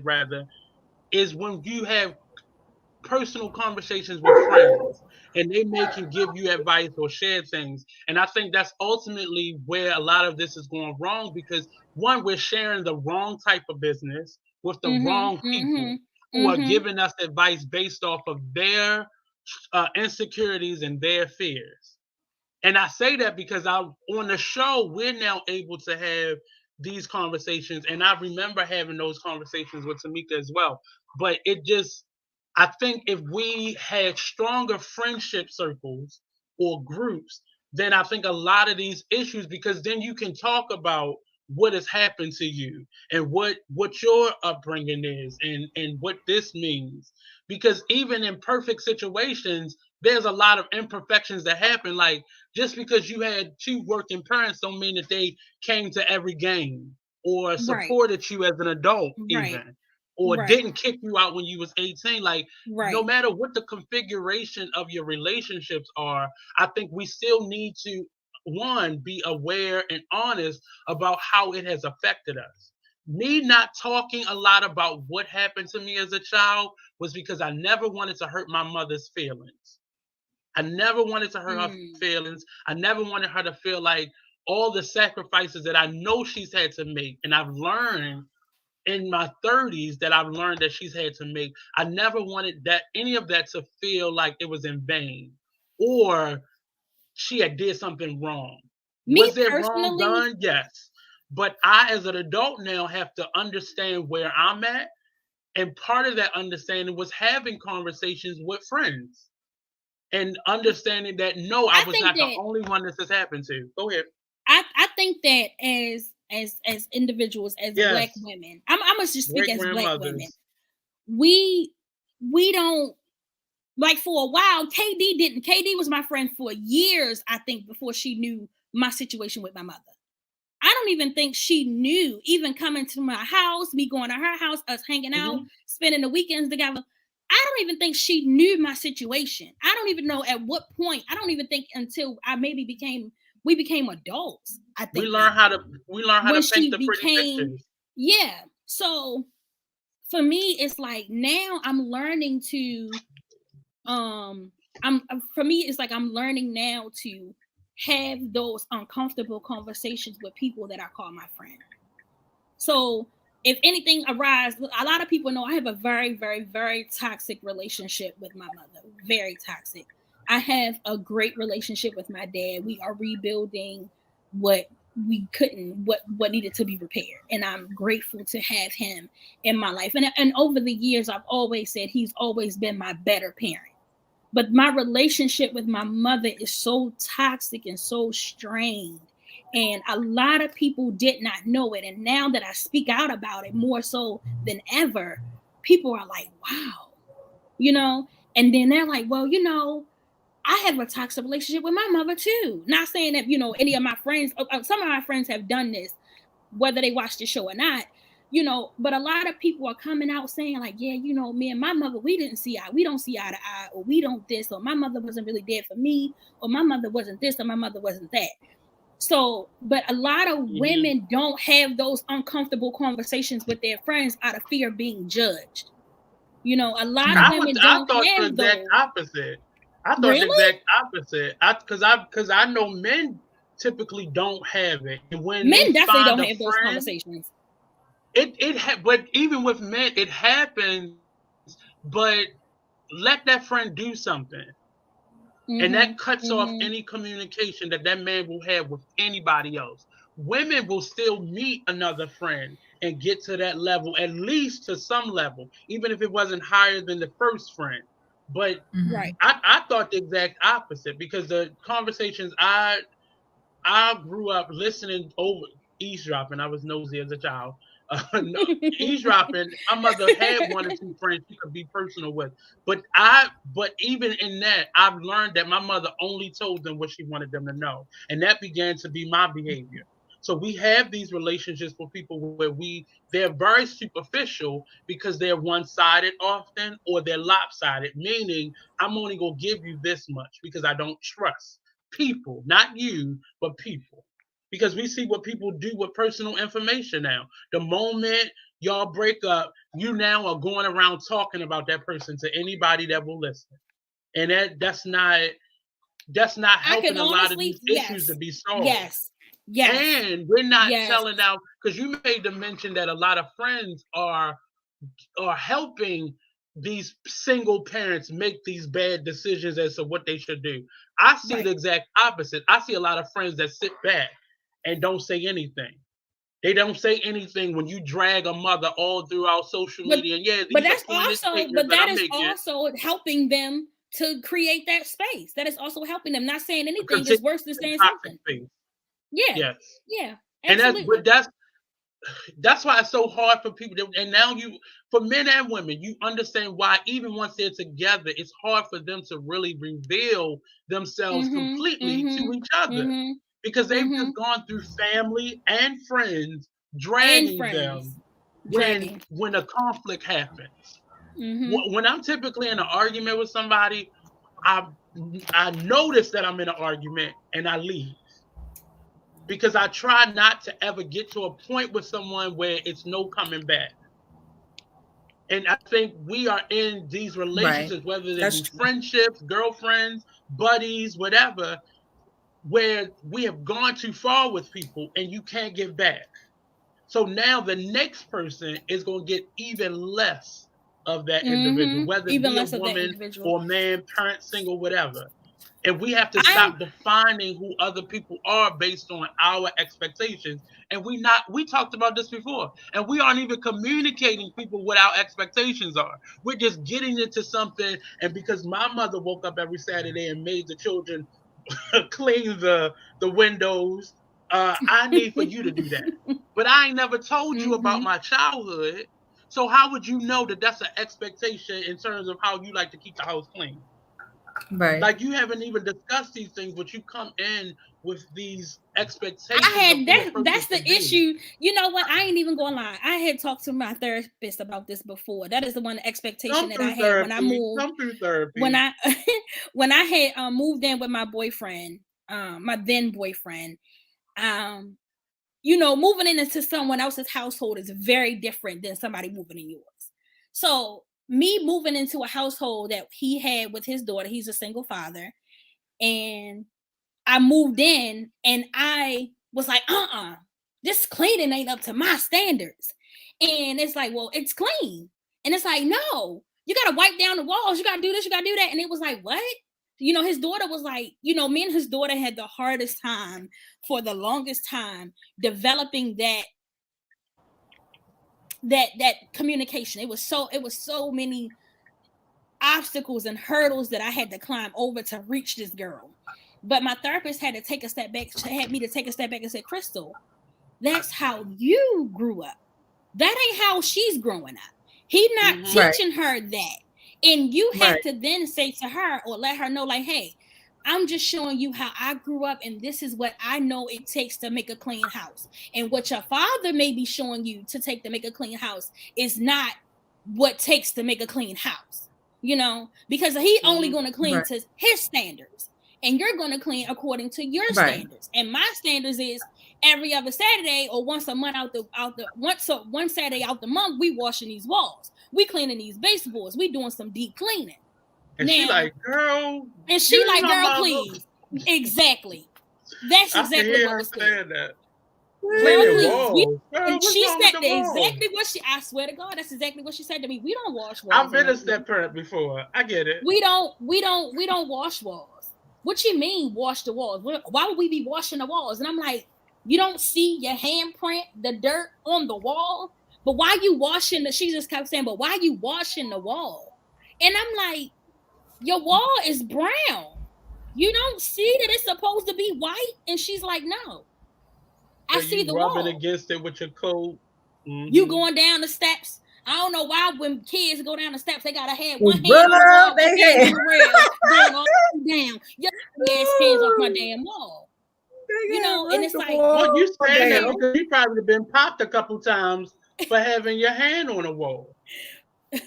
rather is when you have personal conversations with friends and they can give you advice or share things. And I think that's ultimately where a lot of this is going wrong because one, we're sharing the wrong type of business with the wrong people who are giving us advice based off of their insecurities and their fears. And I say that because on the show, we're now able to have these conversations. And I remember having those conversations with Tamika as well. But I think if we had stronger friendship circles or groups, then I think a lot of these issues, because then you can talk about what has happened to you and what your upbringing is and what this means. Because even in perfect situations, there's a lot of imperfections that happen. Like just because you had two working parents don't mean that they came to every game or supported you as an adult even. Or didn't kick you out when you was 18. Like no matter what the configuration of your relationships are, I think we still need to one, be aware and honest about how it has affected us. Me not talking a lot about what happened to me as a child was because I never wanted to hurt my mother's feelings. I never wanted to hurt her feelings. I never wanted her to feel like all the sacrifices that I know she's had to make, and I've learned in my 30s that I've learned that she's had to make. I never wanted that any of that to feel like it was in vain or she had did something wrong. Was it wrong done? Yes. But I, as an adult now, have to understand where I'm at. And part of that understanding was having conversations with friends and understanding that no, I was not the only one this has happened to. Go ahead. I think that as individuals, as Black women, I'm gonna just speak as Black women. We don't. Like for a while, KD was my friend for years, I think, before she knew my situation with my mother. I don't even think she knew, even coming to my house, me going to her house, us hanging out, spending the weekends together. I don't even think she knew my situation. I don't even know at what point. I don't even think until we became adults. I think we learn how to paint the pretty pictures. Yeah. So for me, it's like now I'm learning to I'm learning now to have those uncomfortable conversations with people that I call my friend. So if anything arises, a lot of people know I have a very, very, very toxic relationship with my mother. Very toxic. I have a great relationship with my dad. We are rebuilding what needed to be repaired. And I'm grateful to have him in my life. And over the years, I've always said he's always been my better parent. But my relationship with my mother is so toxic and so strained. And a lot of people did not know it. And now that I speak out about it more so than ever, people are like, wow, and then they're like, well, I have a toxic relationship with my mother too. Not saying that, any of my friends, some of my friends have done this, whether they watch the show or not, but a lot of people are coming out saying like, yeah, me and my mother, we don't see eye to eye, or we don't this, or my mother wasn't really there for me, or my mother wasn't this, or my mother wasn't that. So, but a lot of women don't have those uncomfortable conversations with their friends out of fear of being judged. A lot of women don't have those. Opposite. I thought the exact opposite. Because I know men typically don't have it. And when men definitely don't have those conversations. But even with men, it happens. But let that friend do something, and that cuts off any communication that man will have with anybody else. Women will still meet another friend and get to that level, at least to some level, even if it wasn't higher than the first friend. But I thought the exact opposite, because the conversations I grew up listening over eavesdropping. I was nosy as a child. eavesdropping. My mother had one or two friends she could be personal with, but even in that, I've learned that my mother only told them what she wanted them to know, and that began to be my behavior. So we have these relationships with people where they're very superficial because they're one-sided often, or they're lopsided, meaning I'm only gonna give you this much because I don't trust people, not you, but people. Because we see what people do with personal information now. The moment y'all break up, you now are going around talking about that person to anybody that will listen. And that's not helping a lot of these issues to be solved. Yes. And we're not telling out, because you made the mention that a lot of friends are helping these single parents make these bad decisions as to what they should do. I see the exact opposite. I see a lot of friends that sit back and don't say anything. They don't say anything when you drag a mother all throughout social media. And but that is also helping them to create that space. That is also helping them. Not saying anything is worse than saying something. Space. Yeah. Yes. Yeah. Absolutely. And that's why it's so hard for people and now for men and women, you understand why even once they're together, it's hard for them to really reveal themselves completely to each other. Because they've just gone through family and friends dragging them when a conflict happens. When I'm typically in an argument with somebody, I notice that I'm in an argument and I leave. Because I try not to ever get to a point with someone where it's no coming back. And I think we are in these relationships, whether they be friendships, girlfriends, buddies, whatever, where we have gone too far with people and you can't get back. So now the next person is going to get even less of that individual, whether it be a woman or man, parent, single, whatever. And we have to stop defining who other people are based on our expectations. And we talked about this before, and we aren't even communicating people what our expectations are. We're just getting into something. And because my mother woke up every Saturday and made the children clean the windows, I need for you to do that. But I ain't never told you about my childhood. So how would you know that that's an expectation in terms of how you like to keep the house clean? Right. Like you haven't even discussed these things, but you come in with these expectations. That's the issue. You know what? I ain't even gonna lie. I had talked to my therapist about this before. That is the one expectation that I had when I moved. Come through therapy. When I had moved in with my boyfriend, my then boyfriend, moving into someone else's household is very different than somebody moving in yours. So me moving into a household that he had with his daughter, he's a single father, and I moved in and I was like, this cleaning ain't up to my standards. And it's like, well, it's clean. And it's like, no, you got to wipe down the walls. You got to do this, you got to do that. And it was like, what? His daughter was like, me and his daughter had the hardest time for the longest time developing that communication. It was so many obstacles and hurdles that I had to climb over to reach this girl. But my therapist had me to take a step back and say, Crystal, that's how you grew up. That ain't how she's growing up. He's not teaching her that. And you have to then say to her or let her know, like, hey, I'm just showing you how I grew up, and this is what I know it takes to make a clean house. And what your father may be showing you to make a clean house is not what takes to make a clean house, because he only going to clean to his standards, and you're going to clean according to your standards. And my standards is every other Saturday or once a month one Saturday out the month, we washing these walls, we cleaning these baseboards, we doing some deep cleaning. And she like, girl. And she like, girl, please. Exactly. That's exactly what was said. That. Girl, please. And she said exactly what I swear to God, that's exactly what she said to me. We don't wash walls. I've been a step parent before. I get it. We don't wash walls. What you mean wash the walls? Why would we be washing the walls? And I'm like, you don't see your handprint, the dirt on the wall? But why you washing she just kept saying, but why you washing the wall? And I'm like, your wall is brown. You don't see that it's supposed to be white? And she's like, no. I see the wall. Rubbing against it with your coat. You going down the steps. I don't know why when kids go down the steps, they gotta have one hand on the wall, one hand on the rail, going all down. Your ass hands off my damn wall. You know, and it's like, well, you saying that because you probably have been popped a couple times for having your hand on a wall.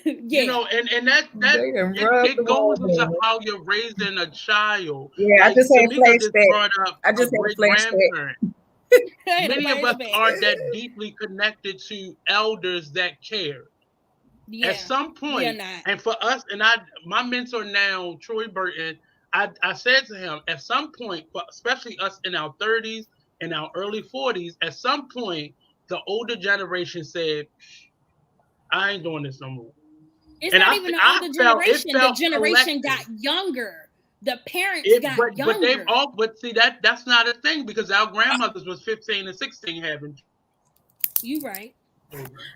Yeah. You know, and that it goes into how you're raising a child. Yeah, like, I just had flashback. I just had flashback. Many of us aren't that deeply connected to elders that care. Yeah. At some point, and for us, and my mentor now, Troy Burton, I said to him, at some point, especially us in our 30s and our early 40s, at some point, the older generation said, I ain't doing this no more. It's not even the older generation. The generation got younger. The parents got younger. But see, that's not a thing because our grandmothers was 15 and 16 having. You right.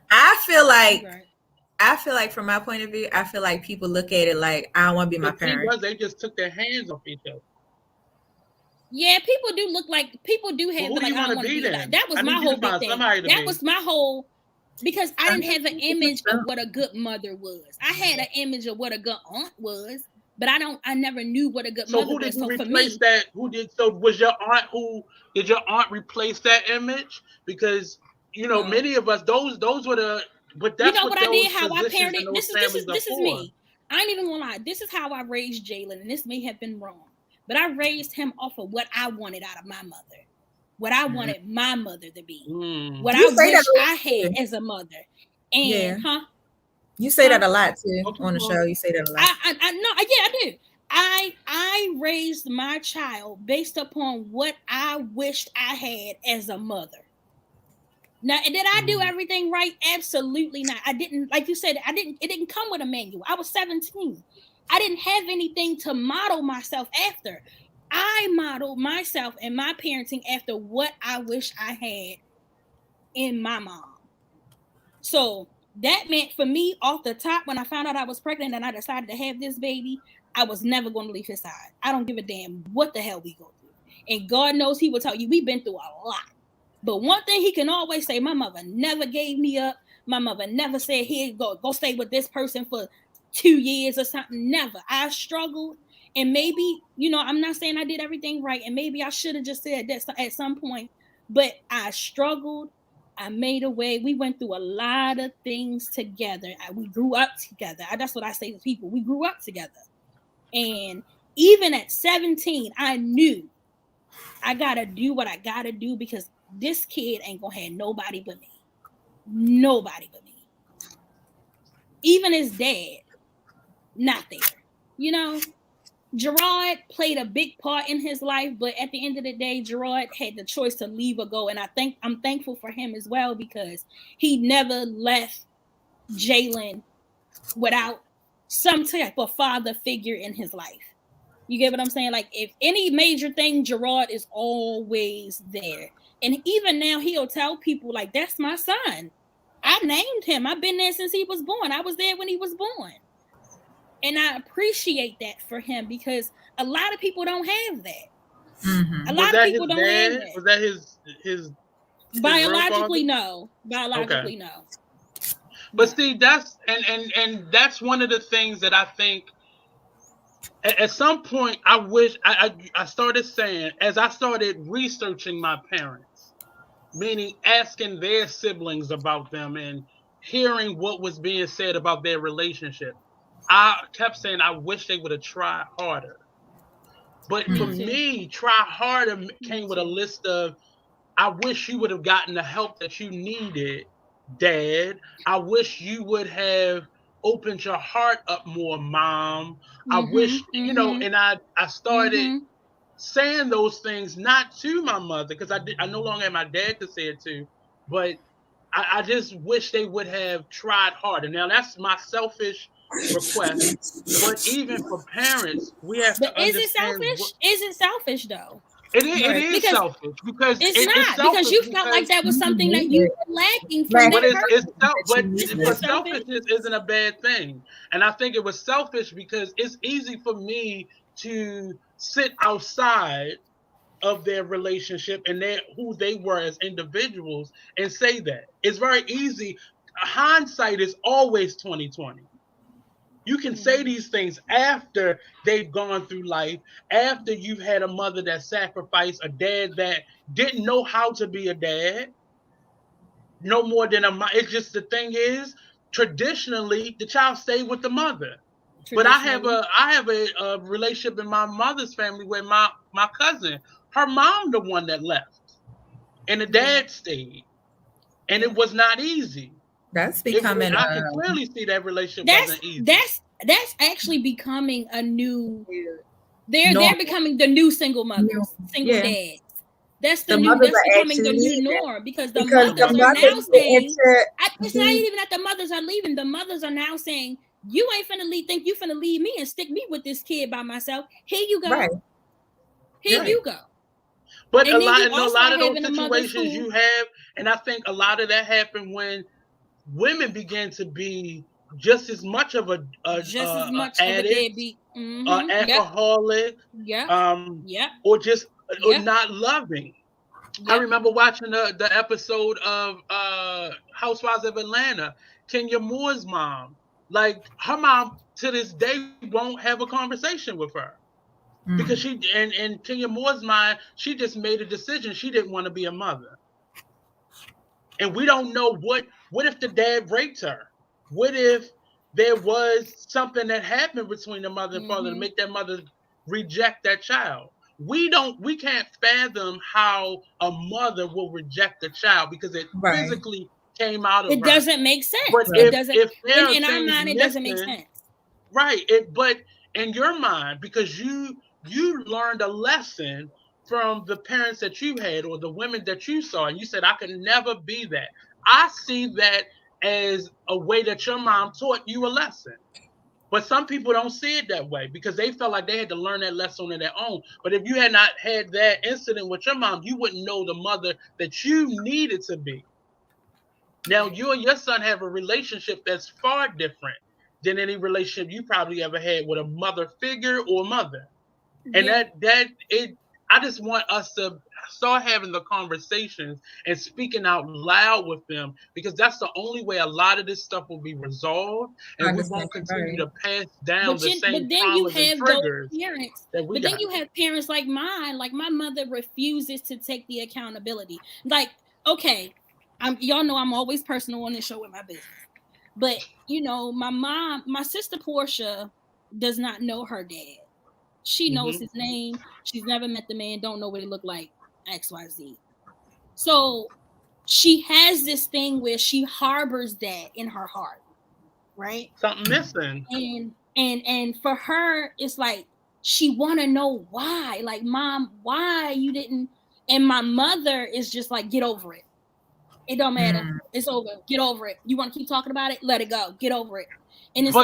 I feel like from my point of view, I feel like people look at it like I don't want to be my parent. They just took their hands off each other. Yeah, people do look like people do have like I don't want to be like. That was my whole big thing. That was my whole. Because I didn't have an image of what a good mother was. I had an image of what a good aunt was, but I never knew what a good mother was. So for me, was your aunt did your aunt replace that image? Because many of us those were the but that's what I did, how I parented. This is me. I ain't even gonna lie. This is how I raised Jalen, and this may have been wrong, but I raised him off of what I wanted out of my mother. What I wanted my mother to be, what I wish I had as a mother, and you say that a lot too on the show. You say that a lot. I do. I raised my child based upon what I wished I had as a mother. Now, did I do everything right? Absolutely not. I didn't, like you said, it didn't come with a manual. I was 17. I didn't have anything to model myself after. I modeled myself and my parenting after what I wish I had in my mom. So that meant for me off the top, when I found out I was pregnant and I decided to have this baby, I was never going to leave his side. I don't give a damn what the hell we go through. And God knows he will tell you, we've been through a lot. But one thing he can always say, my mother never gave me up. My mother never said, here, go stay with this person for 2 years or something. Never. I struggled. And maybe, I'm not saying I did everything right. And maybe I should have just said that at some point. But I struggled. I made a way. We went through a lot of things together. We grew up together. That's what I say to people. We grew up together. And even at 17, I knew I got to do what I got to do because this kid ain't going to have nobody but me. Nobody but me. Even his dad, not there. Gerard played a big part in his life, but at the end of the day, Gerard had the choice to leave or go. And I'm thankful for him as well because he never left Jalen without some type of father figure in his life. You get what I'm saying? Like if any major thing, Gerard is always there. And even now he'll tell people like, that's my son. I named him. I've been there since he was born. I was there when he was born. And I appreciate that for him because a lot of people don't have that. Mm-hmm. A lot of people don't have that. Was that his biologically? No. Biologically, no. But see, that's and that's one of the things that I think. At some point, I wish I started saying as I started researching my parents, meaning asking their siblings about them and hearing what was being said about their relationship. I kept saying, I wish they would have tried harder. But for me, try harder came with a list of, I wish you would have gotten the help that you needed, Dad. I wish you would have opened your heart up more, Mom. I wish, and I started saying those things, not to my mother, because I no longer have my dad to say it to, but I just wish they would have tried harder. Now, that's my selfish request, but even for parents, we have to understand. Is it selfish though? It is selfish because it's not because you felt like that was something that you were lacking from that person. But selfishness isn't a bad thing, and I think it was selfish because it's easy for me to sit outside of their relationship and who they were as individuals and say that. It's very easy. Hindsight is always 2020. You can say these things after they've gone through life, after you've had a mother that sacrificed, a dad that didn't know how to be a dad, no more than a mom. It's just the thing is, traditionally, the child stayed with the mother. But I have a relationship in my mother's family where my cousin, her mom, the one that left, and the dad stayed, and it was not easy. That's becoming. I can clearly see that relationship wasn't easy. That's actually becoming a new. They're becoming the new single mothers, single dads. That's becoming the new norm because the mothers are now saying. It's not even that the mothers are leaving. The mothers are now saying, "You ain't finna think you finna leave me and stick me with this kid by myself. Here you go. Right. Here you go." But a lot of those situations you have, and I think a lot of that happened when women began to be just as much of a addict, alcoholic, or just not loving. I remember watching the episode of Housewives of Atlanta. Kenya Moore's mom, like her mom to this day won't have a conversation with her because she and Kenya Moore's mind, she just made a decision. She didn't want to be a mother. And we don't know what if the dad raped her? What if there was something that happened between the mother and father to make that mother reject that child? We can't fathom how a mother will reject a child because it physically came out of her. It doesn't make sense. But it doesn't in our mind it doesn't make sense. Right. But in your mind, because you learned a lesson from the parents that you had or the women that you saw, and you said, I could never be that. I see that as a way that your mom taught you a lesson. But some people don't see it that way because they felt like they had to learn that lesson on their own. But if you had not had that incident with your mom, you wouldn't know the mother that you needed to be. Now, you and your son have a relationship that's far different than any relationship you probably ever had with a mother figure or mother. And I just want us to start having the conversations and speaking out loud with them because that's the only way a lot of this stuff will be resolved and we won't continue to pass down the same traumas and triggers that we got. But then you have parents like mine, like my mother refuses to take the accountability. Like, okay, y'all know I'm always personal on this show with my business. But, my sister Portia does not know her dad. She knows his name. She's never met the man, don't know what he looked like, XYZ. So she has this thing where she harbors that in her heart, right? Something missing. And for her, it's like she want to know why. Like, Mom, why you didn't? And my mother is just like, get over it. It don't matter. It's over. Get over it. You want to keep talking about it? Let it go. Get over it. And it's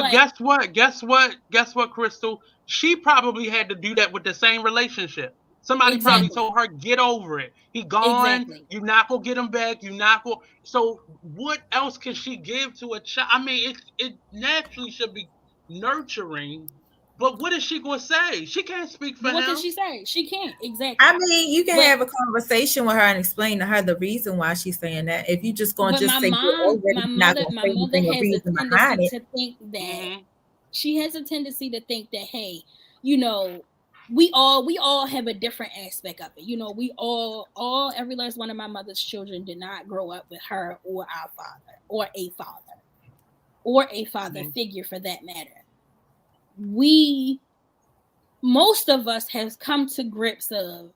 guess what, Crystal? She probably had to do that with the same relationship. Somebody probably told her, get over it. He gone. Exactly. You're not going to get him back. You're not going. So what else can she give to a child? I mean, it naturally should be nurturing. But what is she going to say? She can't speak for him. What can she say? She can't. Exactly. I mean, you can have a conversation with her and explain to her the reason why she's saying that. If you just going to just say, my mother has a tendency to think that she has a tendency to think that, hey, we all have a different aspect of it. We all every last one of my mother's children did not grow up with her or our father or a father figure for that matter. Most of us have come to grips of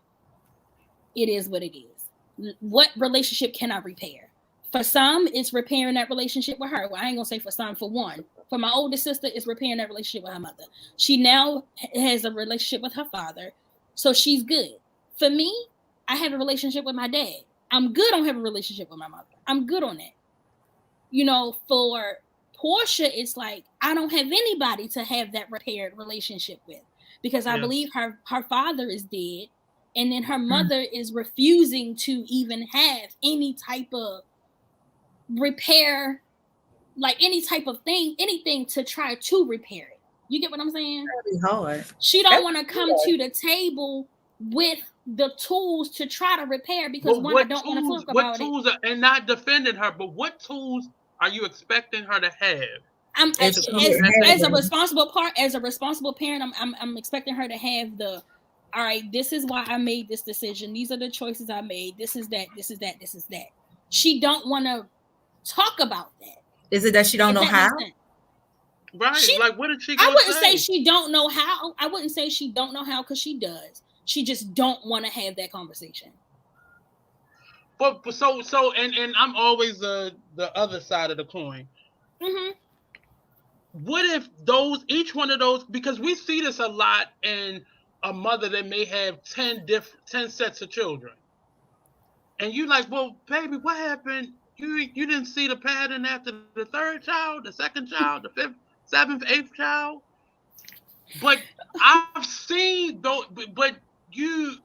it is what it is. What relationship can I repair? For some, it's repairing that relationship with her. Well, I ain't gonna say for some, for one. For my older sister, it's repairing that relationship with her mother. She now has a relationship with her father, so she's good. For me, I have a relationship with my dad. I'm good on having a relationship with my mother. I'm good on that. For Portia, it's like I don't have anybody to have that repaired relationship with because I believe her father is dead, and then her mother is refusing to even have any type of repair, like any type of thing, anything to try to repair it. You get what I'm saying? That'd be hard. She don't want to come to the table with the tools to try to repair because one, I don't want to talk about it. What tools and not defending her, but what tools are you expecting her to have? As a responsible parent, I'm expecting her to have all right, this is why I made this decision. These are the choices I made. This is that. She don't want to talk about that. Is it that she don't know how? Right. Like, what did she I wouldn't say she don't know how. I wouldn't say she don't know how, because she does. She just don't want to have that conversation. But so and I'm always the other side of the coin. Mm-hmm. What if each one of those, because we see this a lot in a mother that may have 10 sets of children. And you like, well, baby, what happened? You didn't see the pattern after the third child, the second child, the fifth, seventh, eighth child? But I've seen those, but you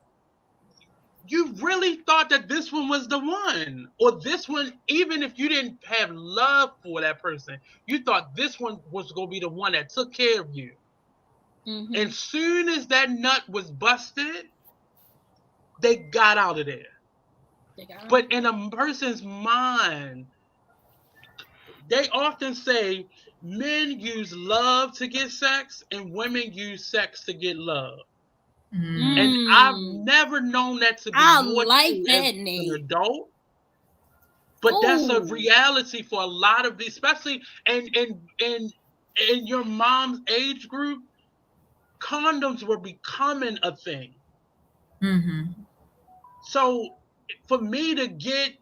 really thought that this one was the one, or this one, even if you didn't have love for that person, you thought this one was going to be the one that took care of you. Mm-hmm. And soon as that nut was busted, they got out of there. But in a person's mind, they often say men use love to get sex and women use sex to get love. Mm. And I've never known that to be more true as an adult. But that's a reality for a lot of these, especially in your mom's age group. Condoms were becoming a thing. Mm-hmm. So for me to get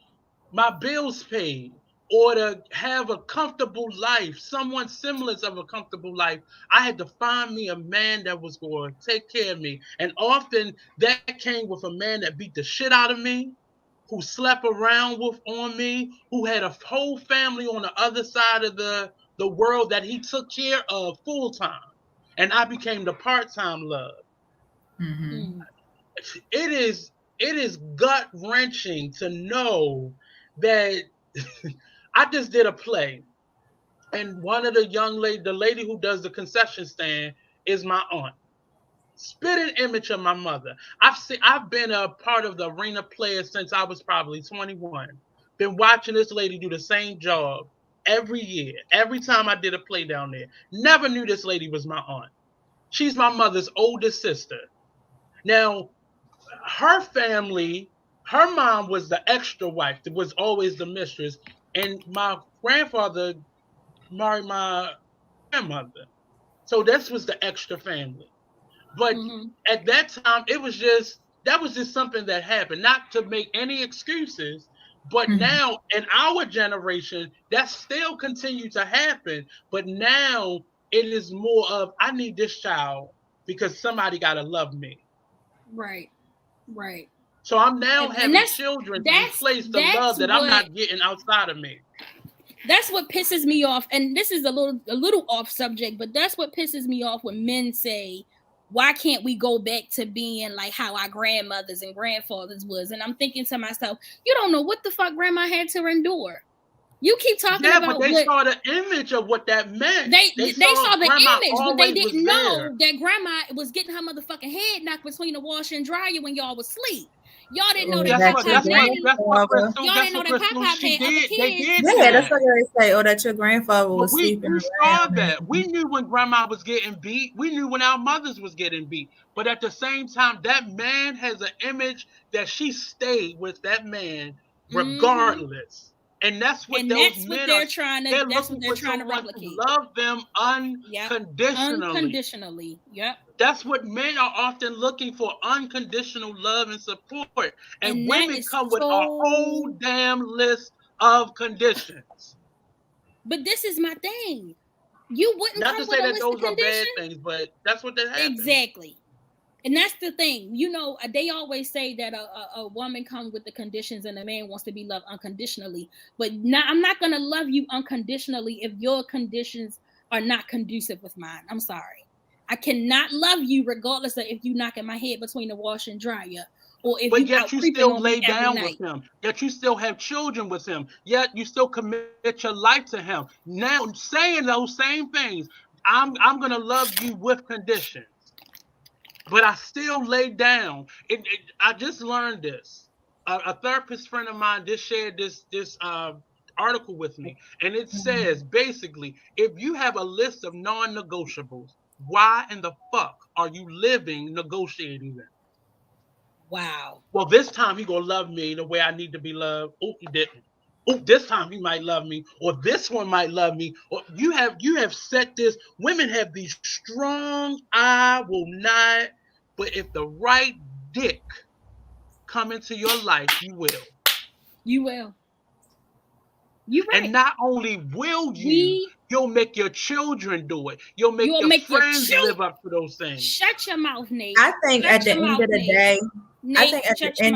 my bills paid or to have a comfortable life, someone semblance of a comfortable life, I had to find me a man that was going to take care of me. And often that came with a man that beat the shit out of me, who slept around on me, who had a whole family on the other side of the world that he took care of full time. And I became the part-time love. Mm-hmm. It is gut-wrenching to know that I just did a play, and one of the lady who does the concession stand is my aunt. Spitting image of my mother. I've been a part of the arena player since I was probably 21. Been watching this lady do the same job every year. Every time I did a play down there. Never knew this lady was my aunt. She's my mother's oldest sister. Now, her family, her mom was the extra wife, that was always the mistress, and my grandfather married my grandmother. So this was the extra family. But at that time, that was just something that happened, not to make any excuses. But now in our generation, that still continues to happen. But now it is more of, I need this child because somebody got to love me. Right. So I'm now having children to replace the love that I'm not getting outside of me. That's what pisses me off. And this is a little off subject, but that's what pisses me off when men say, why can't we go back to being like how our grandmothers and grandfathers was? And I'm thinking to myself, you don't know what the fuck grandma had to endure. You keep talking about, but they saw the image of what that meant. They saw the image, but they didn't know that grandma was getting her motherfucking head knocked between the washer and dryer when y'all was asleep. Y'all didn't know that Pop Pop had other kids. Yeah, that's what they say. Oh, that your grandfather was sleeping. We saw that. We knew when grandma was getting beat. We knew when our mothers was getting beat. But at the same time, that man has an image that she stayed with that man regardless. And that's what they're trying to replicate. Love them unconditionally. Unconditionally. Yep. That's what men are often looking for, unconditional love and support. And women come with a whole damn list of conditions. But this is my thing. You wouldn't not come to say with that those are bad things, but that's what that happens. Exactly. And that's the thing. You know, they always say that a woman comes with the conditions and a man wants to be loved unconditionally. But I'm not going to love you unconditionally if your conditions are not conducive with mine. I'm sorry. I cannot love you regardless of if you knocking my head between the washer and dryer. Or if yet you still lay down with him. Yet you still have children with him. Yet you still commit your life to him. Now, saying those same things, I'm going to love you with conditions. but I still lay down. I just learned this. A therapist friend of mine just shared this article with me, and it says basically, if you have a list of non-negotiables, why in the fuck are you living negotiating them? Wow. Well, this time he gonna love me the way I need to be loved. Oh, he didn't. Oh, this time he might love me, or this one might love me. Or you have set this. Women have these strong, I will not. But if the right dick come into your life, you will. You will. You right. And not only will you, you'll make your children do it. You'll make your friends live up to those things. Shut your mouth, Nate. I think at the end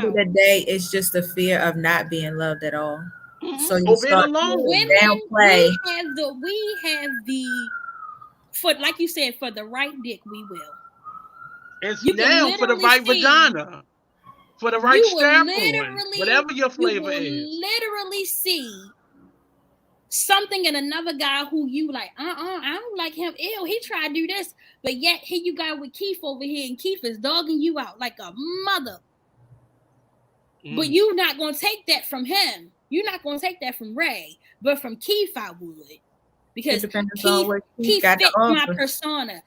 of the day, it's just the fear of not being loved at all. Mm-hmm. So you start downplay. We have the for, like you said, for the right dick, we will. It's now for the right vagina. For the right standpoint, whatever your flavor is. You will literally see something in another guy who you like, I don't like him. Ew, he tried to do this. But yet here you got with Keith over here, and Keith is dogging you out like a mother. But you're not going to take that from him. You're not going to take that from Ray. But from Keith, I would. Because Keith fit my persona.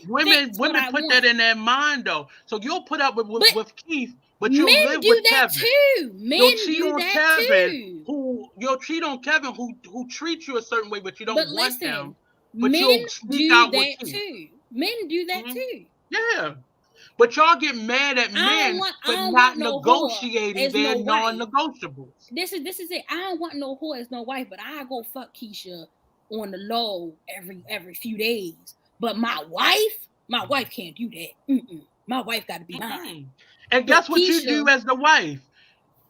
Women put that in their mind, though. So you'll put up with Keith, but you'll live with Kevin. Too. Men do that too. You'll cheat on Kevin, who treats you a certain way, but you don't want him. But men do that too. Men do that too. Yeah. But y'all get mad at men for not negotiating their non-negotiables. This is it. I don't want no whore as no wife, but I go fuck Keisha on the low every few days. But my wife can't do that. My wife got to be mine. And that's what you do as the wife.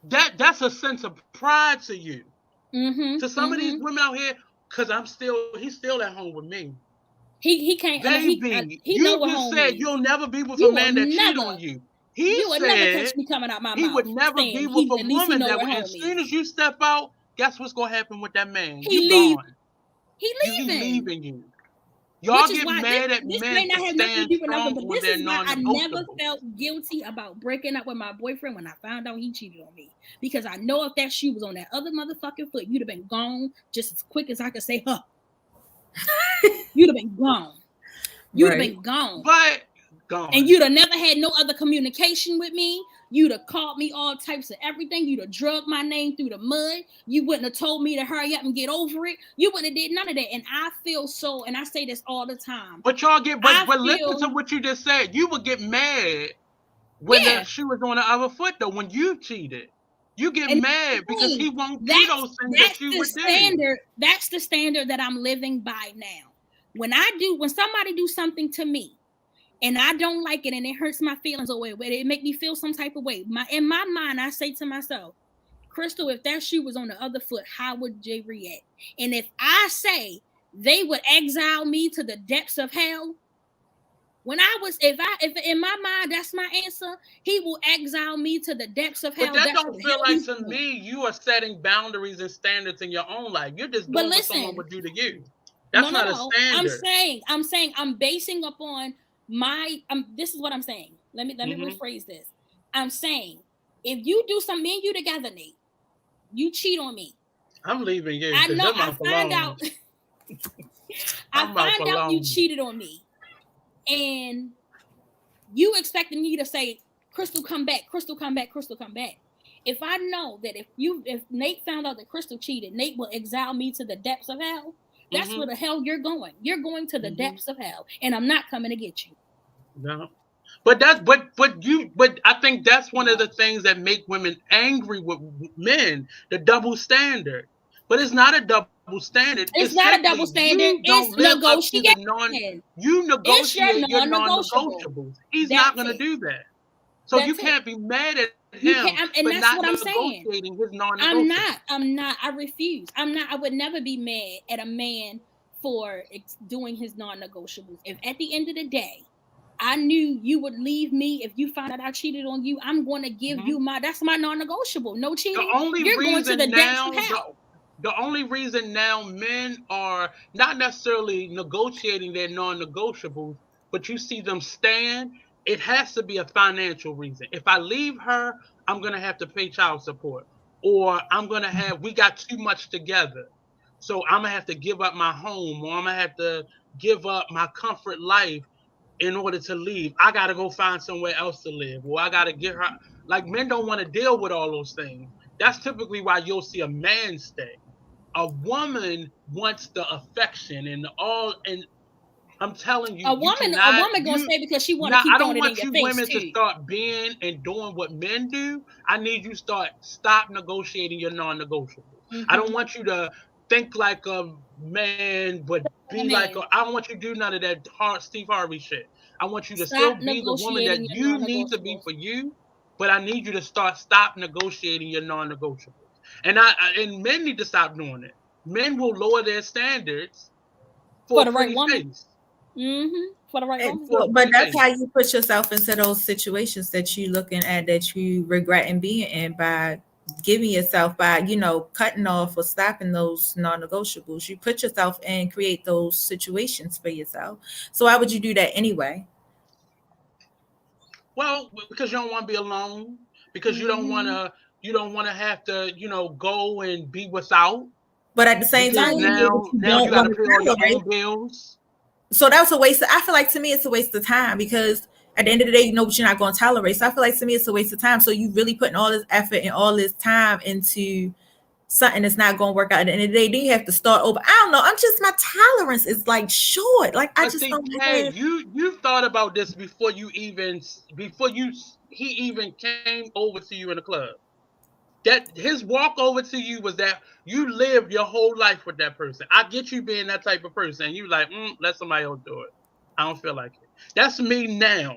That's a sense of pride to you. To some of these women out here, because he's still at home with me. He can't. Baby, you just said you'll never be with a man that cheat on you. He would never catch me coming out my mouth. He would never be with a woman that as soon as you step out, guess what's gonna happen with that man? He gone. He leaving you. Y'all get mad at men for stand strong with their non-negotiables. I never felt guilty about breaking up with my boyfriend when I found out he cheated on me. Because I know if that shoe was on that other motherfucking foot, you'd have been gone just as quick as I could say, huh. You'd have been gone. You'd have been gone. But gone. And you'd have never had no other communication with me. You'd have called me all types of everything. You'd have drugged my name through the mud. You wouldn't have told me to hurry up and get over it. You wouldn't have did none of that. And I feel so, and I say this all the time. But y'all but listen to what you just said. You would get mad when the shoe was on the other foot, though, when you cheated. You get mad because he won't do those things that you would do. That's the standard that I'm living by now. When somebody do something to me and I don't like it and it hurts my feelings or it make me feel some type of way. In my mind, I say to myself, Crystal, if that shoe was on the other foot, how would Jay react? And if I say they would exile me to the depths of hell, if in my mind that's my answer, he will exile me to the depths of hell. But that don't feel like to me you are setting boundaries and standards in your own life. You're just doing what someone would do to you. That's not a standard. I'm saying I'm basing upon this is what I'm saying. Let me rephrase this. I'm saying if you do something, me and you together, Nate, you cheat on me. I'm leaving you. I know. I find out. I find out you cheated on me. And you expecting me to say, Crystal, come back, Crystal, come back, Crystal, come back. If I know that if Nate found out that Crystal cheated, Nate will exile me to the depths of hell. That's where the hell you're going. You're going to the depths of hell, and I'm not coming to get you. No. But I think that's one of the things that make women angry with men, the double standard. But it's not a double standard. It's not a double standard. It's negotiation. You negotiate your non-negotiables. He's not going to do that. So you can't be mad at him for not negotiating his non-negotiables. I'm not. I refuse. I would never be mad at a man for doing his non-negotiables. If at the end of the day, I knew you would leave me if you found out I cheated on you, I'm going to give you that's my non-negotiable. No cheating. You're going to the depths of hell. The only reason now men are not necessarily negotiating their non-negotiables, but you see them stand, it has to be a financial reason. If I leave her, I'm going to have to pay child support, or we got too much together. So I'm going to have to give up my home, or I'm going to have to give up my comfort life in order to leave. I got to go find somewhere else to live, or I got to get her. Like, men don't want to deal with all those things. That's typically why you'll see a man stay. A woman wants the affection and I'm telling you, a woman gonna stay because she want to keep throwing it in your face. I don't want you women to start being and doing what men do. I need you to stop negotiating your non-negotiables. Mm-hmm. I don't want you to think like a man, but be like I don't want you to do none of that Steve Harvey shit. I want you to still be the woman that you need to be for you, but I need you to stop negotiating your non-negotiables. And men need to stop doing it. Men will lower their standards for the right woman. Mm-hmm. For the right woman. But that's how you put yourself into those situations that you're looking at, that you regret being in, by giving yourself, by cutting off or stopping those non-negotiables. You put yourself in, create those situations for yourself. So why would you do that anyway? Well, because you don't want to be alone, because you don't want to have to go and be without. But at the same time, now you got to pay all your own bills. So that was a waste. I feel like, to me, it's a waste of time, because at the end of the day, you know what you're not going to tolerate. So I feel like, to me, it's a waste of time. So you really putting all this effort and all this time into something that's not going to work out. At the end of the day, then you have to start over. I don't know. My tolerance is like short. Like, I just don't know. You thought about this before he even came over to you in the club. That his walk over to you was that you lived your whole life with that person. I get you being that type of person. You like, let somebody else do it. I don't feel like it. That's me now.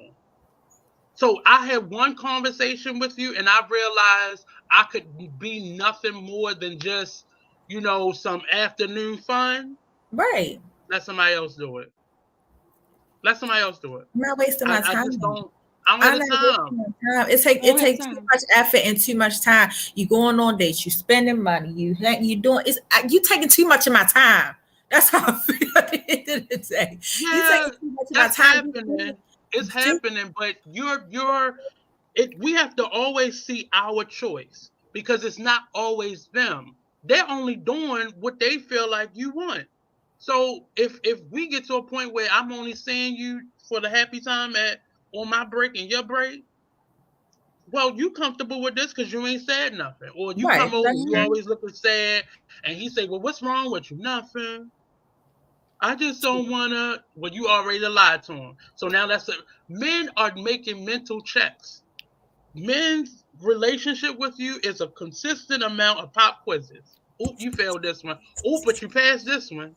So I had one conversation with you, and I realized I could be nothing more than just, some afternoon fun. Right. Let somebody else do it. I'm not wasting my time. I just don't. I'm time. It takes too much effort and too much time. You going on dates, you spending money, you taking too much of my time. That's how I feel at the end of the day. Yeah, you taking too much of my time. Happening. It's happening, but we have to always see our choice, because it's not always them. They're only doing what they feel like you want. So if we get to a point where I'm only seeing you for the happy time on my break and your break, well, you comfortable with this because you ain't said nothing. Or you come over, you always looking sad, and he say, well, what's wrong with you? Nothing. I just don't want to. Well, you already lied to him. So now men are making mental checks. Men's relationship with you is a consistent amount of pop quizzes. Oop, you failed this one. Oop, but you passed this one.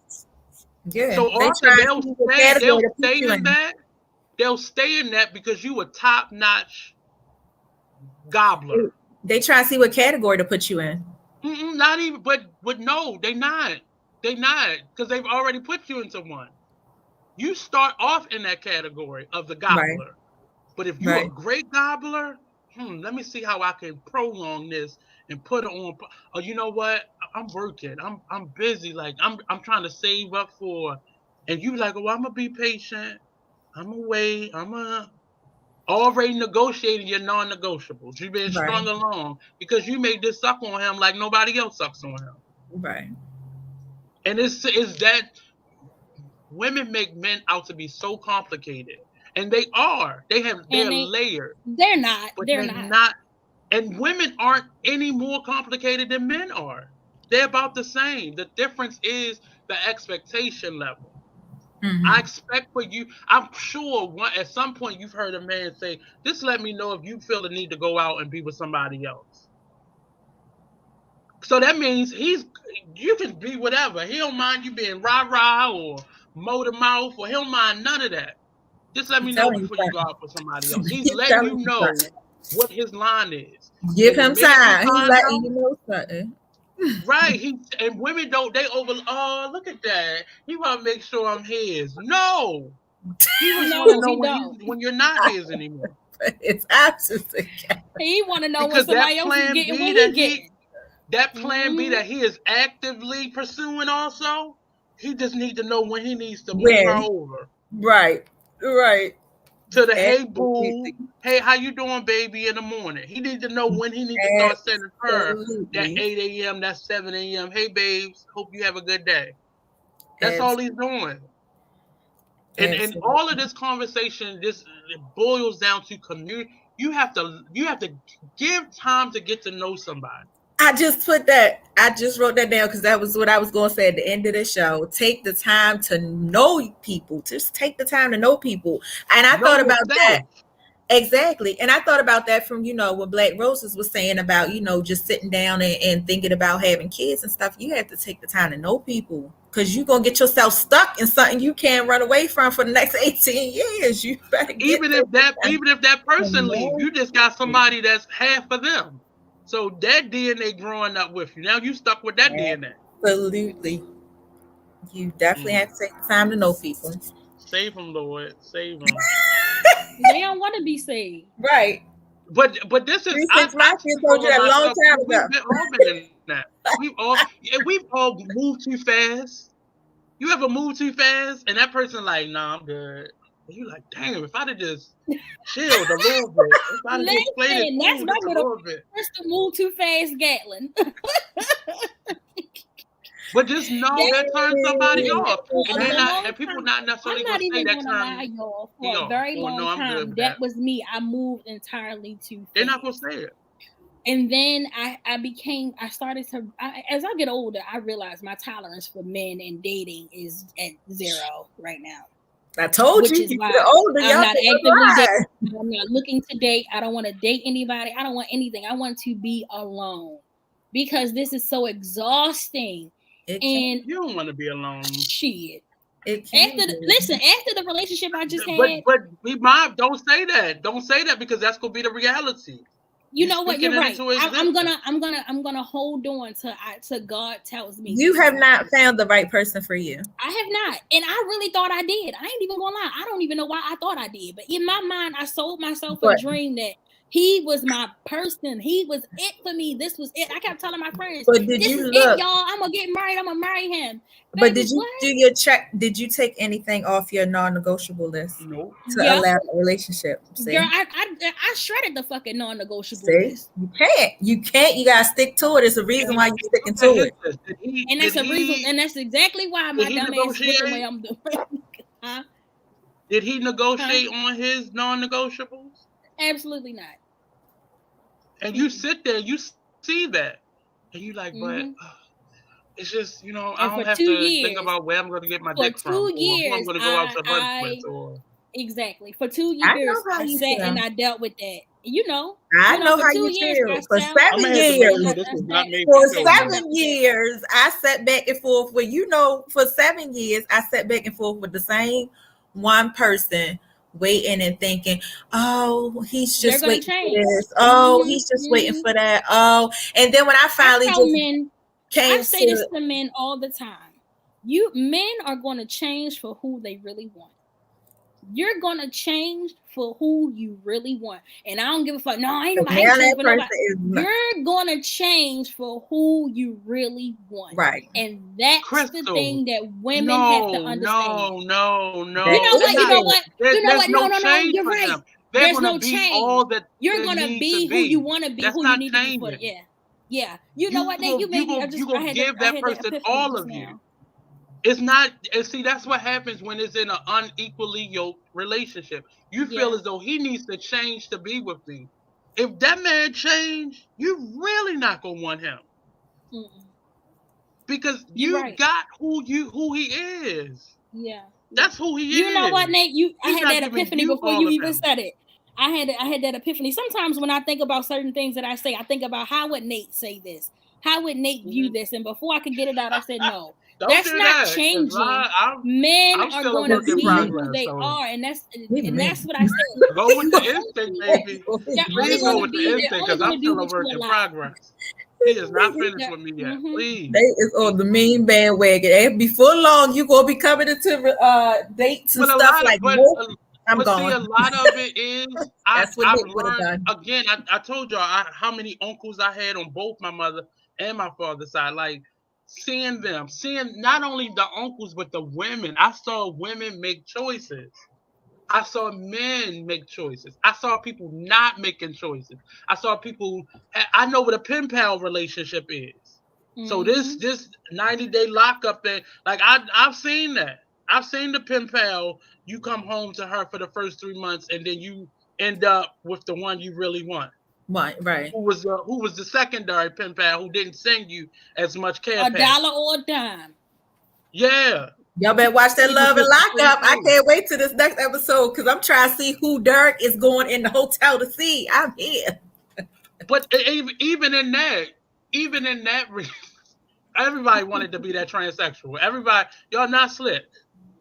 Yeah. So they'll stay in that because you a top-notch gobbler. They try to see what category to put you in. Not even, but no, they not. They not, because they've already put you into one. You start off in that category of the gobbler. Right. But if you're a great gobbler, let me see how I can prolong this and put it on. Oh, you know what? I'm working. I'm busy. Like I'm trying to save up for. And you like, oh, I'm gonna be patient. I'm gonna wait. Already negotiating your non-negotiables. You've been strung along because you made this suck on him like nobody else sucks on him. Right. And it's that women make men out to be so complicated. And they are. They're layered. They're not. But they're not. And women aren't any more complicated than men are. They're about the same. The difference is the expectation level. Mm-hmm. I expect for you. I'm sure at some point you've heard a man say, just let me know if you feel the need to go out and be with somebody else. So that means you can be whatever. He don't mind you being rah-rah or motor mouth, or he'll mind none of that. Just let me know before you go out with somebody else. He's letting you know what his line is. Give him time. He's letting you know something. Right. And women don't, look at that. He want to make sure I'm his. No. He want to know when you're not his anymore. It's absolutely. He want to know when somebody else is getting what he gets. That plan B that he is actively pursuing also, he just need to know when he needs to move her over. Right. Right. To the hey boo, hey, how you doing, baby, in the morning. He needs to know when he needs to start sending her that 8 a.m., that 7 a.m. Hey babes, hope you have a good day. That's all he's doing. And all of this conversation, it boils down to community. You have to give time to get to know somebody. I just wrote that down because that was what I was going to say at the end of the show. Take the time to know people. Just take the time to know people. And I thought about that. Exactly. And I thought about that from, what BlackRoses was saying about, just sitting down and thinking about having kids and stuff. You have to take the time to know people because you're going to get yourself stuck in something you can't run away from for the next 18 years. You better get even if that person leaves, you just got somebody that's half of them. So that DNA growing up with you. Now you stuck with that DNA. Absolutely. You definitely have to take the time to know people. Save them, Lord. Save them. They don't want to be saved. Right. But this is I told you that a long time ago. We've all moved too fast. You ever move too fast and that person like, nah, I'm good. And you like, damn, if I'd have just chilled a little bit, if I'd have just played it cool just a little bit. First to move too fast, Gatlin. But just know that turns somebody off. And people not necessarily going to say that turn y'all for a very long time. That was me. I moved entirely too fast. They're not going to say it. And then I started to, as I get older, I realized my tolerance for men and dating is at 0 right now. I told you, you get older, I'm not looking to date. I don't want to date anybody. I don't want anything. I want to be alone because this is so exhausting. And you don't want to be alone. Shit. After the relationship I just had. But Mom, don't say that. Don't say that because that's gonna be the reality. You know what? You're right. I'm gonna hold on to God tells me. You have not found the right person for you. I have not, and I really thought I did. I ain't even gonna lie. I don't even know why I thought I did, but in my mind, I sold myself a dream that he was my person. He was it for me. This was it. I kept telling my friends, but did this you is look, it, y'all. I'm gonna get married. I'm gonna marry him. But did you do your check? Did you take anything off your non-negotiable list to allow a relationship? See? Girl, I shredded the fucking non-negotiable list. You can't. You gotta stick to it. It's a reason why you're sticking to it. And that's a reason. And that's exactly why my dumb ass looking the way I'm doing. Huh? Did he negotiate on his non-negotiables? Absolutely not. And you sit there, you see that, and you like, but it's just, I don't have to think about where I'm going to get my dick from, or who I'm going to go out to lunch with, or exactly. For 2 years, I sat and I dealt with that. I know how you feel. For 7 years, I sat back and forth with, for 7 years, I sat back and forth with the same one person, waiting and thinking, oh, he's just waiting for this. Oh, he's just waiting for that. Oh, and then when I finally I say this to men all the time. Men are going to change for who they really want. You're going to change for who you really want. And I don't give a fuck. No, I ain't nobody. You're going to change for who you really want. Right. And that's the thing that women have to understand. No. You know what? No. You're right. There's no change. You're going to be who you want to be, who you need to be for. Yeah. You know what, Nate? You going to give that person all of you. It's not, and see, that's what happens when it's in an unequally yoked relationship. You feel as though he needs to change to be with me. If that man changed, you really not gonna want him. Because you got who he is. Yeah. That's who he is. You know what, Nate? I had that epiphany before you even said it. I had that epiphany. Sometimes when I think about certain things that I say, I think about how would Nate say this? How would Nate view this? And before I could get it out, I said no. That's not changing. Men are going to be who they are, and that's what I said. Go with the instinct, baby. Please go with the instinct, because I'm still a work in progress. He is not finished with me yet. Please. They is on the mean bandwagon. And before long, you gonna be coming into dates and stuff like that. I'm going. See, a lot of it is I've learned. Again, I told y'all how many uncles I had on both my mother and my father's side. Like, seeing not only the uncles but the women. I saw women make choices. I saw men make choices. I saw people not making choices. I saw people. I know what a pen pal relationship is. So this 90-day lockup thing, like I've seen that. I've seen the pen pal. You come home to her for the first 3 months, and then you end up with the one you really want. Right. Who was the secondary pen pal who didn't send you as much care? $1 or a dime. Yeah. Y'all better watch that Love and Lockup. I can't wait to this next episode because I'm trying to see who Derek is going in the hotel to see. I'm here. But even in that, everybody wanted to be that transsexual. Everybody, y'all not slick.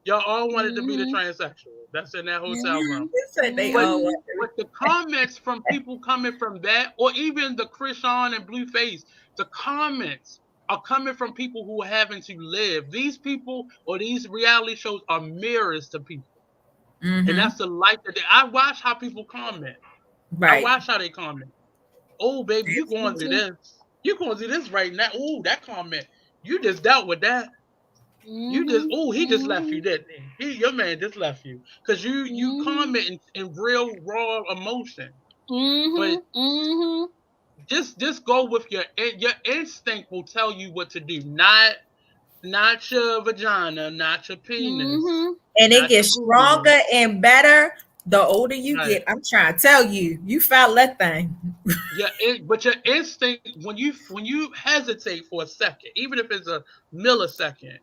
Y'all all wanted to be the transsexual. That's in that hotel room. But the comments from people coming from that, or even the Krishan and Blueface, the comments are coming from people who are having to live. These people or these reality shows are mirrors to people. And that's the life that I watch how people comment. Right. I watch how they comment. Oh, baby, you going through this. You going through this right now. Oh, that comment. You just dealt with that. You just, he just left you, didn't he? Your man just left you. Because you comment in real, raw emotion. But just go with your instinct will tell you what to do. Not your vagina, not your penis. And it gets stronger and better the older you get. I'm trying to tell you, you found that thing. But your instinct, when you hesitate for a second, even if it's a millisecond,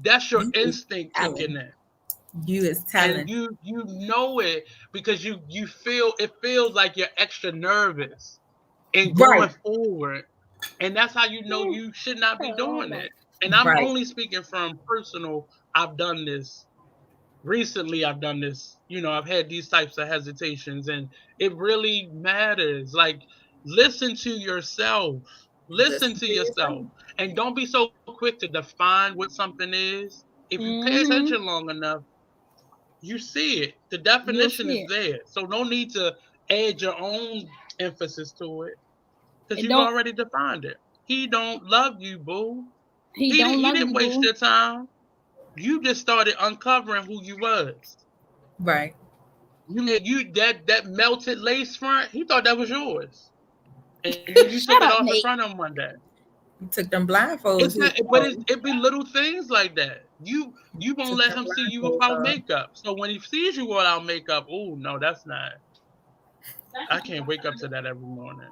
that's your instinct kicking in. You is telling. And you know it because you feel it feels like you're extra nervous and going forward. And that's how you know you should not be doing it. And I'm only speaking from personal. I've done this recently. I've done this. I've had these types of hesitations, and it really matters. Like, listen to yourself. Listen to yourself. And don't be so quick to define what something is. If you pay attention long enough, you see it. The definition is there. So no need to add your own emphasis to it. Because you've already defined it. He don't love you, boo. He didn't waste your time. You just started uncovering who you was. Right. You that melted lace front, he thought that was yours. And then you took it off in front of him one day. You took them blindfolds. It be little things like that. You won't let him see you without makeup. So when he sees you without makeup, oh no, that's not. I can't wake up to that every morning.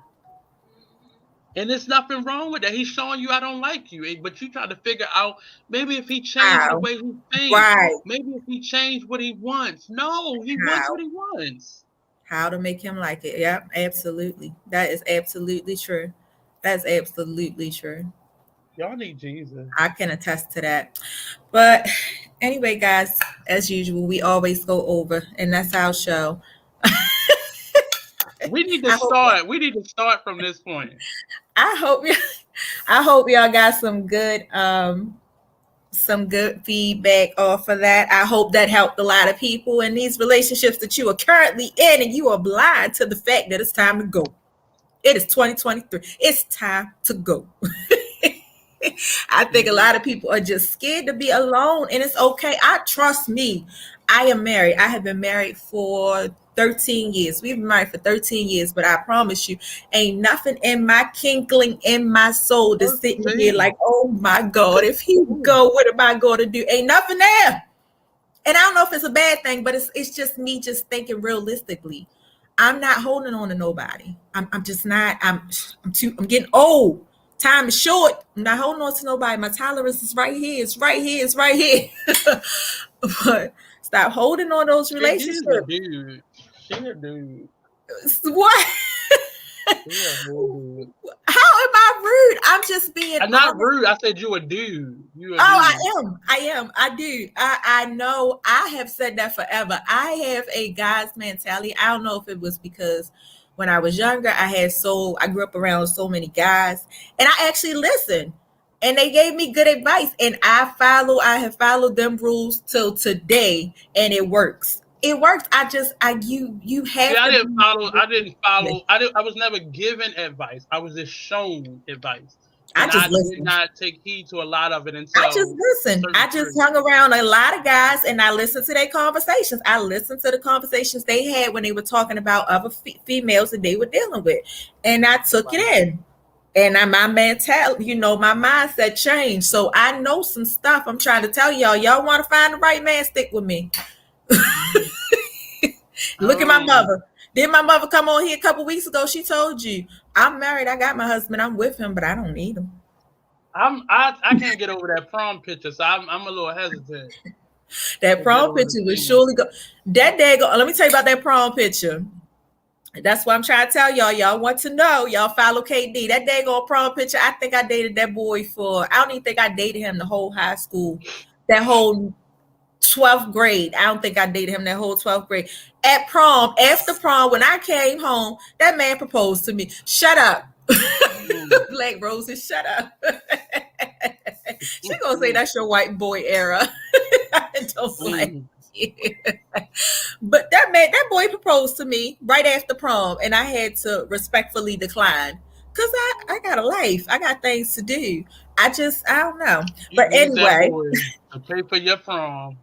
And there's nothing wrong with that. He's showing you I don't like you. But you try to figure out maybe if he changed the way he thinks. Maybe if he changed what he wants. No, he wants what he wants. How to make him like it. Yep, absolutely. That is absolutely true. That's absolutely true. Y'all need Jesus. I can attest to that. But anyway, guys, as usual, we always go over, and that's our show. We need to start. We need to start from this point. I hope y'all got some good feedback off of that. I hope that helped a lot of people in these relationships that you are currently in, and you are blind to the fact that it's time to go. It is 2023. It's time to go. I think a lot of people are just scared to be alone, and it's okay. Trust me. I am married. I have been married for 13 years. We've been married for 13 years, but I promise you, ain't nothing in my kinkling in my soul to sit here like, oh my God, if he go, what am I going to do? Ain't nothing there. And I don't know if it's a bad thing, but it's just me just thinking realistically. I'm not holding on to nobody. I'm just not. I'm getting old. Time is short. I'm not holding on to nobody. My tolerance is right here. It's right here. It's right here. But stop holding on those relationships. Dude. She a dude. What? How am I rude? I'm just being. I'm not rude. I said you a dude. You a dude. I am. I do. I know. I have said that forever. I have a guy's mentality. I don't know if it was because when I was younger, I grew up around so many guys, and I actually listened, and they gave me good advice, and I have followed them rules till today, and it works. It works. I didn't follow. I was never given advice. I was just shown advice. And just I did listened. not take heed to a lot of it until I just listened. I just hung around a lot of guys and I listened to their conversations. I listened to the conversations they had when they were talking about other females that they were dealing with. And I took it in. And my mentality, my mindset changed. So I know some stuff. I'm trying to tell y'all. Y'all want to find the right man, stick with me. Look at my mother. Did my mother come on here a couple weeks ago? She told you, I'm married. I got my husband. I'm with him, but I don't need him. I can't get over that prom picture, so I'm a little hesitant. That prom picture was surely go. That day go. Let me tell you about that prom picture. That's what I'm trying to tell y'all. Y'all want to know. Y'all follow KD. That day go prom picture. I think I dated that boy I don't even think I dated him the whole high school. That whole 12th grade. I don't think I dated him that whole 12th grade. At prom, after prom, when I came home, that man proposed to me. Shut up. BlackRoses, shut up. She gonna say that's your white boy era. I don't like it. But that boy proposed to me right after prom, and I had to respectfully decline because I got a life. I got things to do. I don't know. But anyway, to pay for your prom.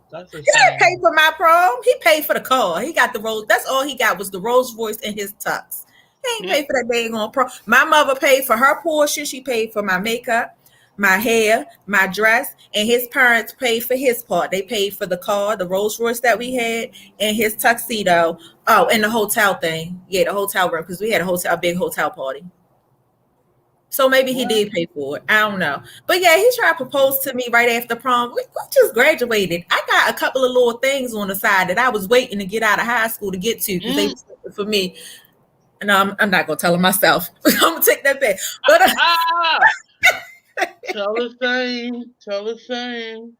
That's a he didn't pay for my prom. He paid for the car. He got the Rolls. That's all he got was the Rolls Royce and his tux. He ain't paid for that dang on prom. My mother paid for her portion. She paid for my makeup, my hair, my dress, and his parents paid for his part. They paid for the car, the Rolls Royce that we had, and his tuxedo. Oh, and the hotel thing. Yeah, the hotel room, because we had a big hotel party. So maybe he did pay for it. I don't know. But yeah, he tried to propose to me right after prom. We just graduated. I got a couple of little things on the side that I was waiting to get out of high school to get to because they was looking for me. And I'm not going to tell him myself. I'm going to take that back. But tell the same.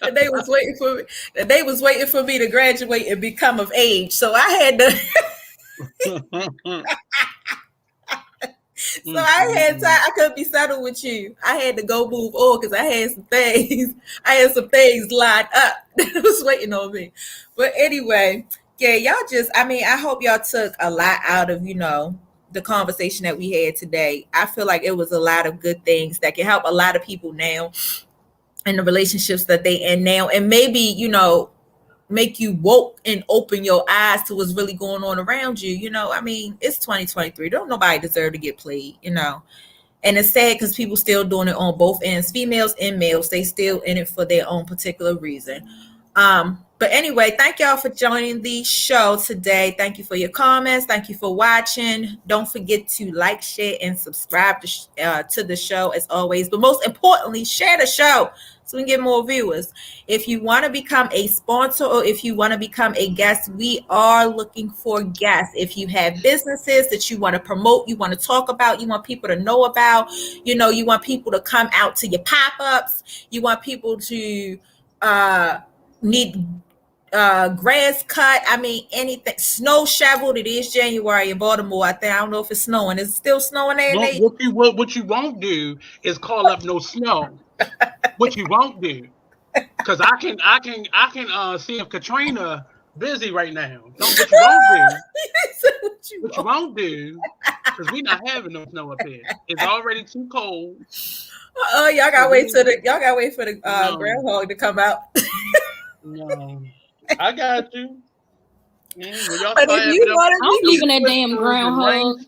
And they was waiting for me to graduate and become of age. So I had to I had time. I couldn't be settled with you. I had to go move on because I had some things. I had some things lined up that was waiting on me. But anyway, yeah, y'all I hope y'all took a lot out of, the conversation that we had today. I feel like it was a lot of good things that can help a lot of people now in the relationships that they in now. And maybe, make you woke and open your eyes to what's really going on around you. It's 2023. Don't nobody deserve to get played, And it's sad because people still doing it on both ends, females and males. They still in it for their own particular reason. But anyway, thank y'all for joining the show today. Thank you for your comments. Thank you for watching. Don't forget to like, share, and subscribe to the show as always. But most importantly, share the show so we can get more viewers. If you want to become a sponsor or if you want to become a guest, we are looking for guests. If you have businesses that you want to promote, you want to talk about, you want people to know about, you want people to come out to your pop-ups, you want people to need grass cut, anything, snow shoveled. It is January in Baltimore. I don't know if it's snowing. Is it still snowing there? What you won't do is call up no snow. What you won't do, because I can see if Katrina busy right now. What you won't do, because we not having no snow up here. It's already too cold. Oh, y'all gotta wait for the groundhog to come out. No, I got you. But if you want to, I don't believe in that damn groundhog.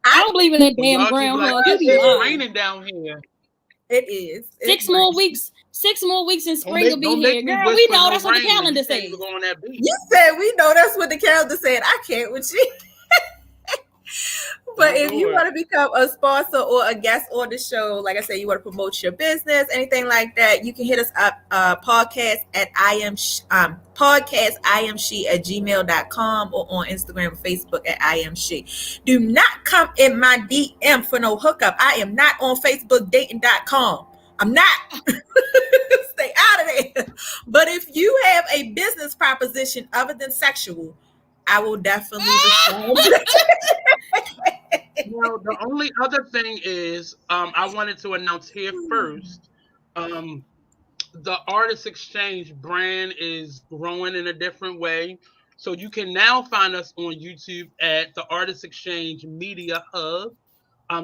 I don't believe in that damn groundhog. It's raining down here. It is. 6 more weeks. 6 more weeks and spring will be here. Girl, we know that's what the calendar says. You said we know that's what the calendar said. I can't with you. But if you want to become a sponsor or a guest on the show, like I said, you want to promote your business, anything like that, you can hit us up, PodcastIAmShe at gmail.com or on Instagram and Facebook at I.Am.She. Do not come in my DM for no hookup. I am not on Facebook dating.com. I'm not. Stay out of there. But if you have a business proposition other than sexual, I will definitely respond. The only other thing is, I wanted to announce here first, the Artist Exchange brand is growing in a different way. So you can now find us on YouTube at the Artist Echange Media Hub.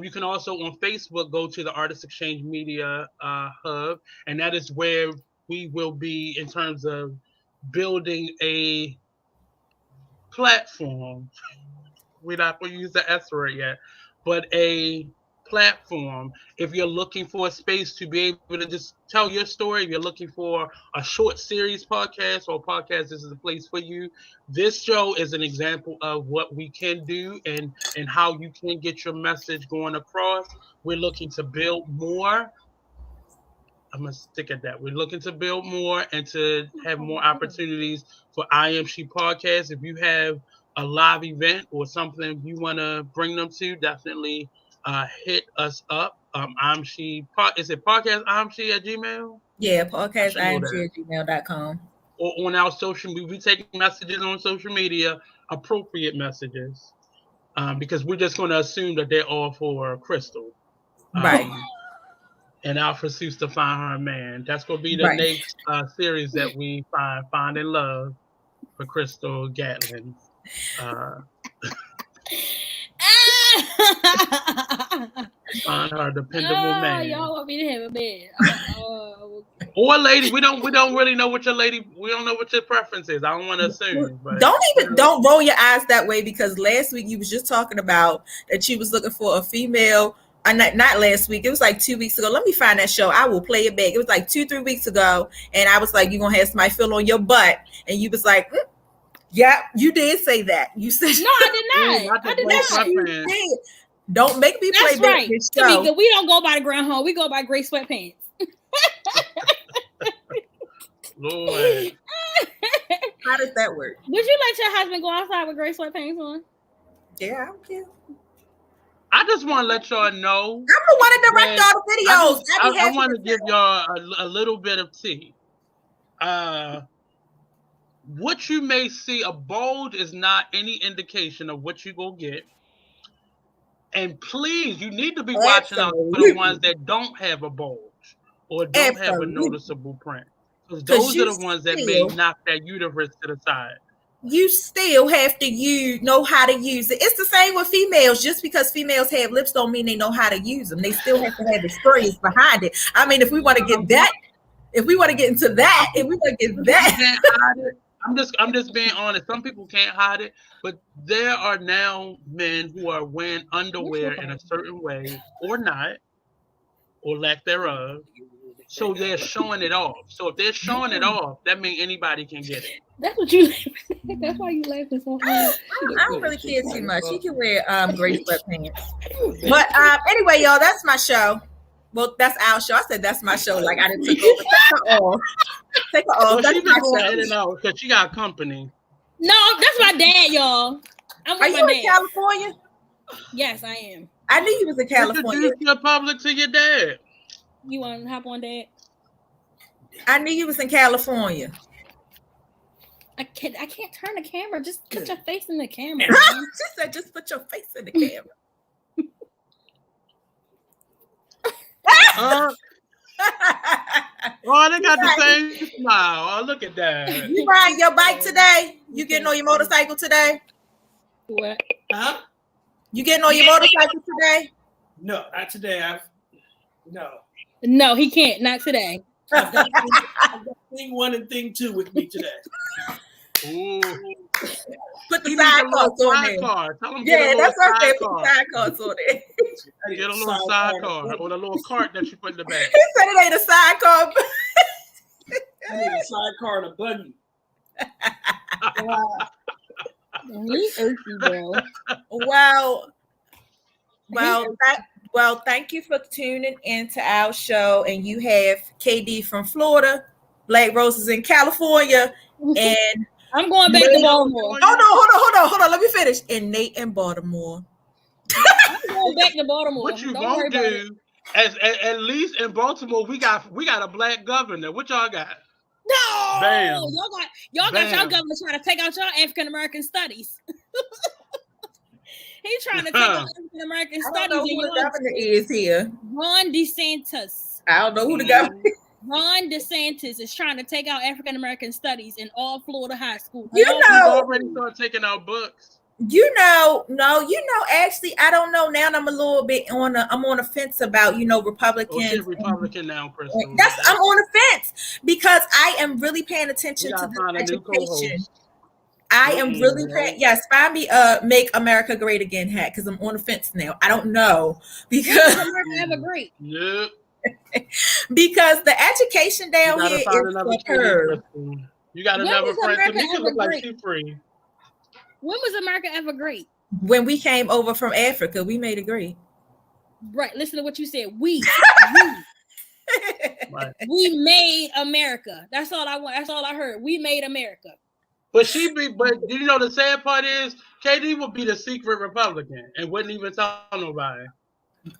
You can also on Facebook go to the Artist Echange Media Hub, and that is where we will be in terms of building a platform. We're not going to use the S word yet, but a platform. If you're looking for a space to be able to just tell your story, if you're looking for a short series podcast or podcast, this is the place for you. This show is an example of what we can do and how you can get your message going across. We're looking to build more. I'm going to stick at that. We're looking to build more and to have more opportunities for I.Am.She Podcast. If you have a live event or something you want to bring them to, definitely hit us up. I.Am.She, is it podcast I.Am.She at Gmail? Yeah, PodcastIAmShe at gmail.com. Or on our social media. We take messages on social media, appropriate messages, because we're just going to assume that they're all for Crystal. Right. And our pursuits to find her man. That's going to be the next series that we find in love for Crystal Gatlin. Find her dependable man. Y'all want me to have a man? Or a lady. We don't really know what your lady. We don't know what your preference is. I don't want to assume. But don't roll your eyes that way, because last week you was just talking about that you was looking for a female. Not last week. It was like 2 weeks ago. Let me find that show. I will play it back. It was like 2-3 weeks ago, and I was like, "You gonna have somebody feel on your butt?" And you was like, "Yeah, you did say that." You said, "No, I did not. I did not." You did. Don't make me play back this show. Tamika, we don't go by the groundhog. We go by gray sweatpants. Lord, how does that work? Would you let your husband go outside with gray sweatpants on? Yeah, I don't care. I just want to let y'all know. I'm the one to direct all the videos. I want to give y'all a little bit of tea. What you may see, a bulge is not any indication of what you go get. And please, you need to be watching out for the ones that don't have a bulge or don't have a noticeable print. Because those are the ones that may knock that uterus to the side. You still have to know how to use it. It's the same with females. Just because females have lips don't mean they know how to use them. They still have to have experience behind it. I mean, if we want to get that, if we want to get into that, if we want to get that. I'm just being honest. Some people can't hide it, but there are now men who are wearing underwear in a certain way, or not, or lack thereof. So they're showing it off. So if they're showing it off, that means anybody can get it. That's what you. That's why you laughing so hard. I don't really care too much. He can wear gray sweatpants. But anyway, y'all, that's my show. Well, that's our show. I said that's my show. Like I didn't take over. Take her off. Well, she's been going in and out because she got company. No, that's my dad, y'all. Are you in California? Yes, I am. I knew you was in California. Introduce your public to your dad. You want to hop on, Dad? I knew you was in California. I can't turn the camera. Just put your face in the camera. She said, "Just put your face in the camera." Oh, they got the same smile. Oh, look at that. You riding your bike today? You getting on your motorcycle today? What? Huh? You getting on your motorcycle today? No, not today. No, he can't. Not today. I've got thing 1 and thing 2 with me today. Ooh. Put the sidecars on there. Yeah, that's what I said. Put the sidecars on there. Get a little sidecar or a little cart that you put in the back. He said it ain't a sidecar. I need a sidecar and a buggy. Well, thank you for tuning into our show. And you have KD from Florida, BlackRoses in California, and I'm going back to Baltimore. Hold on. Let me finish. And Nate in Baltimore. I'm going back to Baltimore. What you gonna do? At least in Baltimore, we got a black governor. What y'all got? No, bam. Y'all got y'all governor trying to take out y'all African American studies. He's trying to take out African American studies. I don't know who the governor is here. Ron DeSantis. I don't know who the governor is. Ron DeSantis is trying to take out African American studies in all Florida high schools. He's already started taking out books. Actually, I don't know now. I'm a little bit I'm on the fence about, Republicans. Oh, she's Republican now, Crystal. I'm on the fence because I am really paying attention to the education. I am really paying. Yes, find me "Make America Great Again" hat because I'm on the fence now. I don't know because America ever great. Yep. Because the education down here is superb. You got another friend to make it look like she's free. When was America ever great? When we came over from Africa, we made it great. Right. Listen to what you said. We made America. That's all I want. That's all I heard. We made America. But the sad part is KD would be the secret Republican and wouldn't even tell nobody.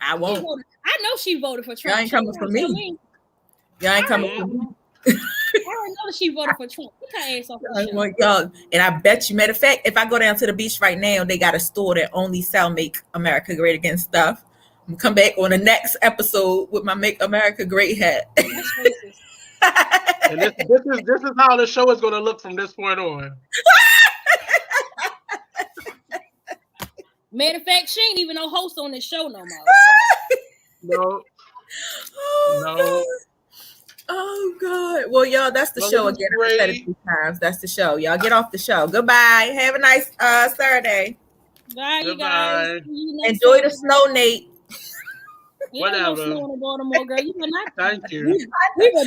I won't. I know she voted for Trump. Y'all ain't coming for me. Y'all ain't coming for me. I already know she voted for Trump. Look her ass off the show. Y'all, and I bet you, matter of fact, if I go down to the beach right now, they got a store that only sell Make America Great Again stuff. I'm gonna come back on the next episode with my Make America Great hat. That's racist. And this is how the show is gonna look from this point on. Matter of fact, she ain't even no host on this show no more. No. Oh God. Well, y'all, that's the show again. I said it 2 times. That's the show. Y'all get off the show. Goodbye. Have a nice Saturday. Bye, you guys. Enjoy the snow, Nate. Whatever. No snow in Baltimore, girl. You were not. Thank you. We were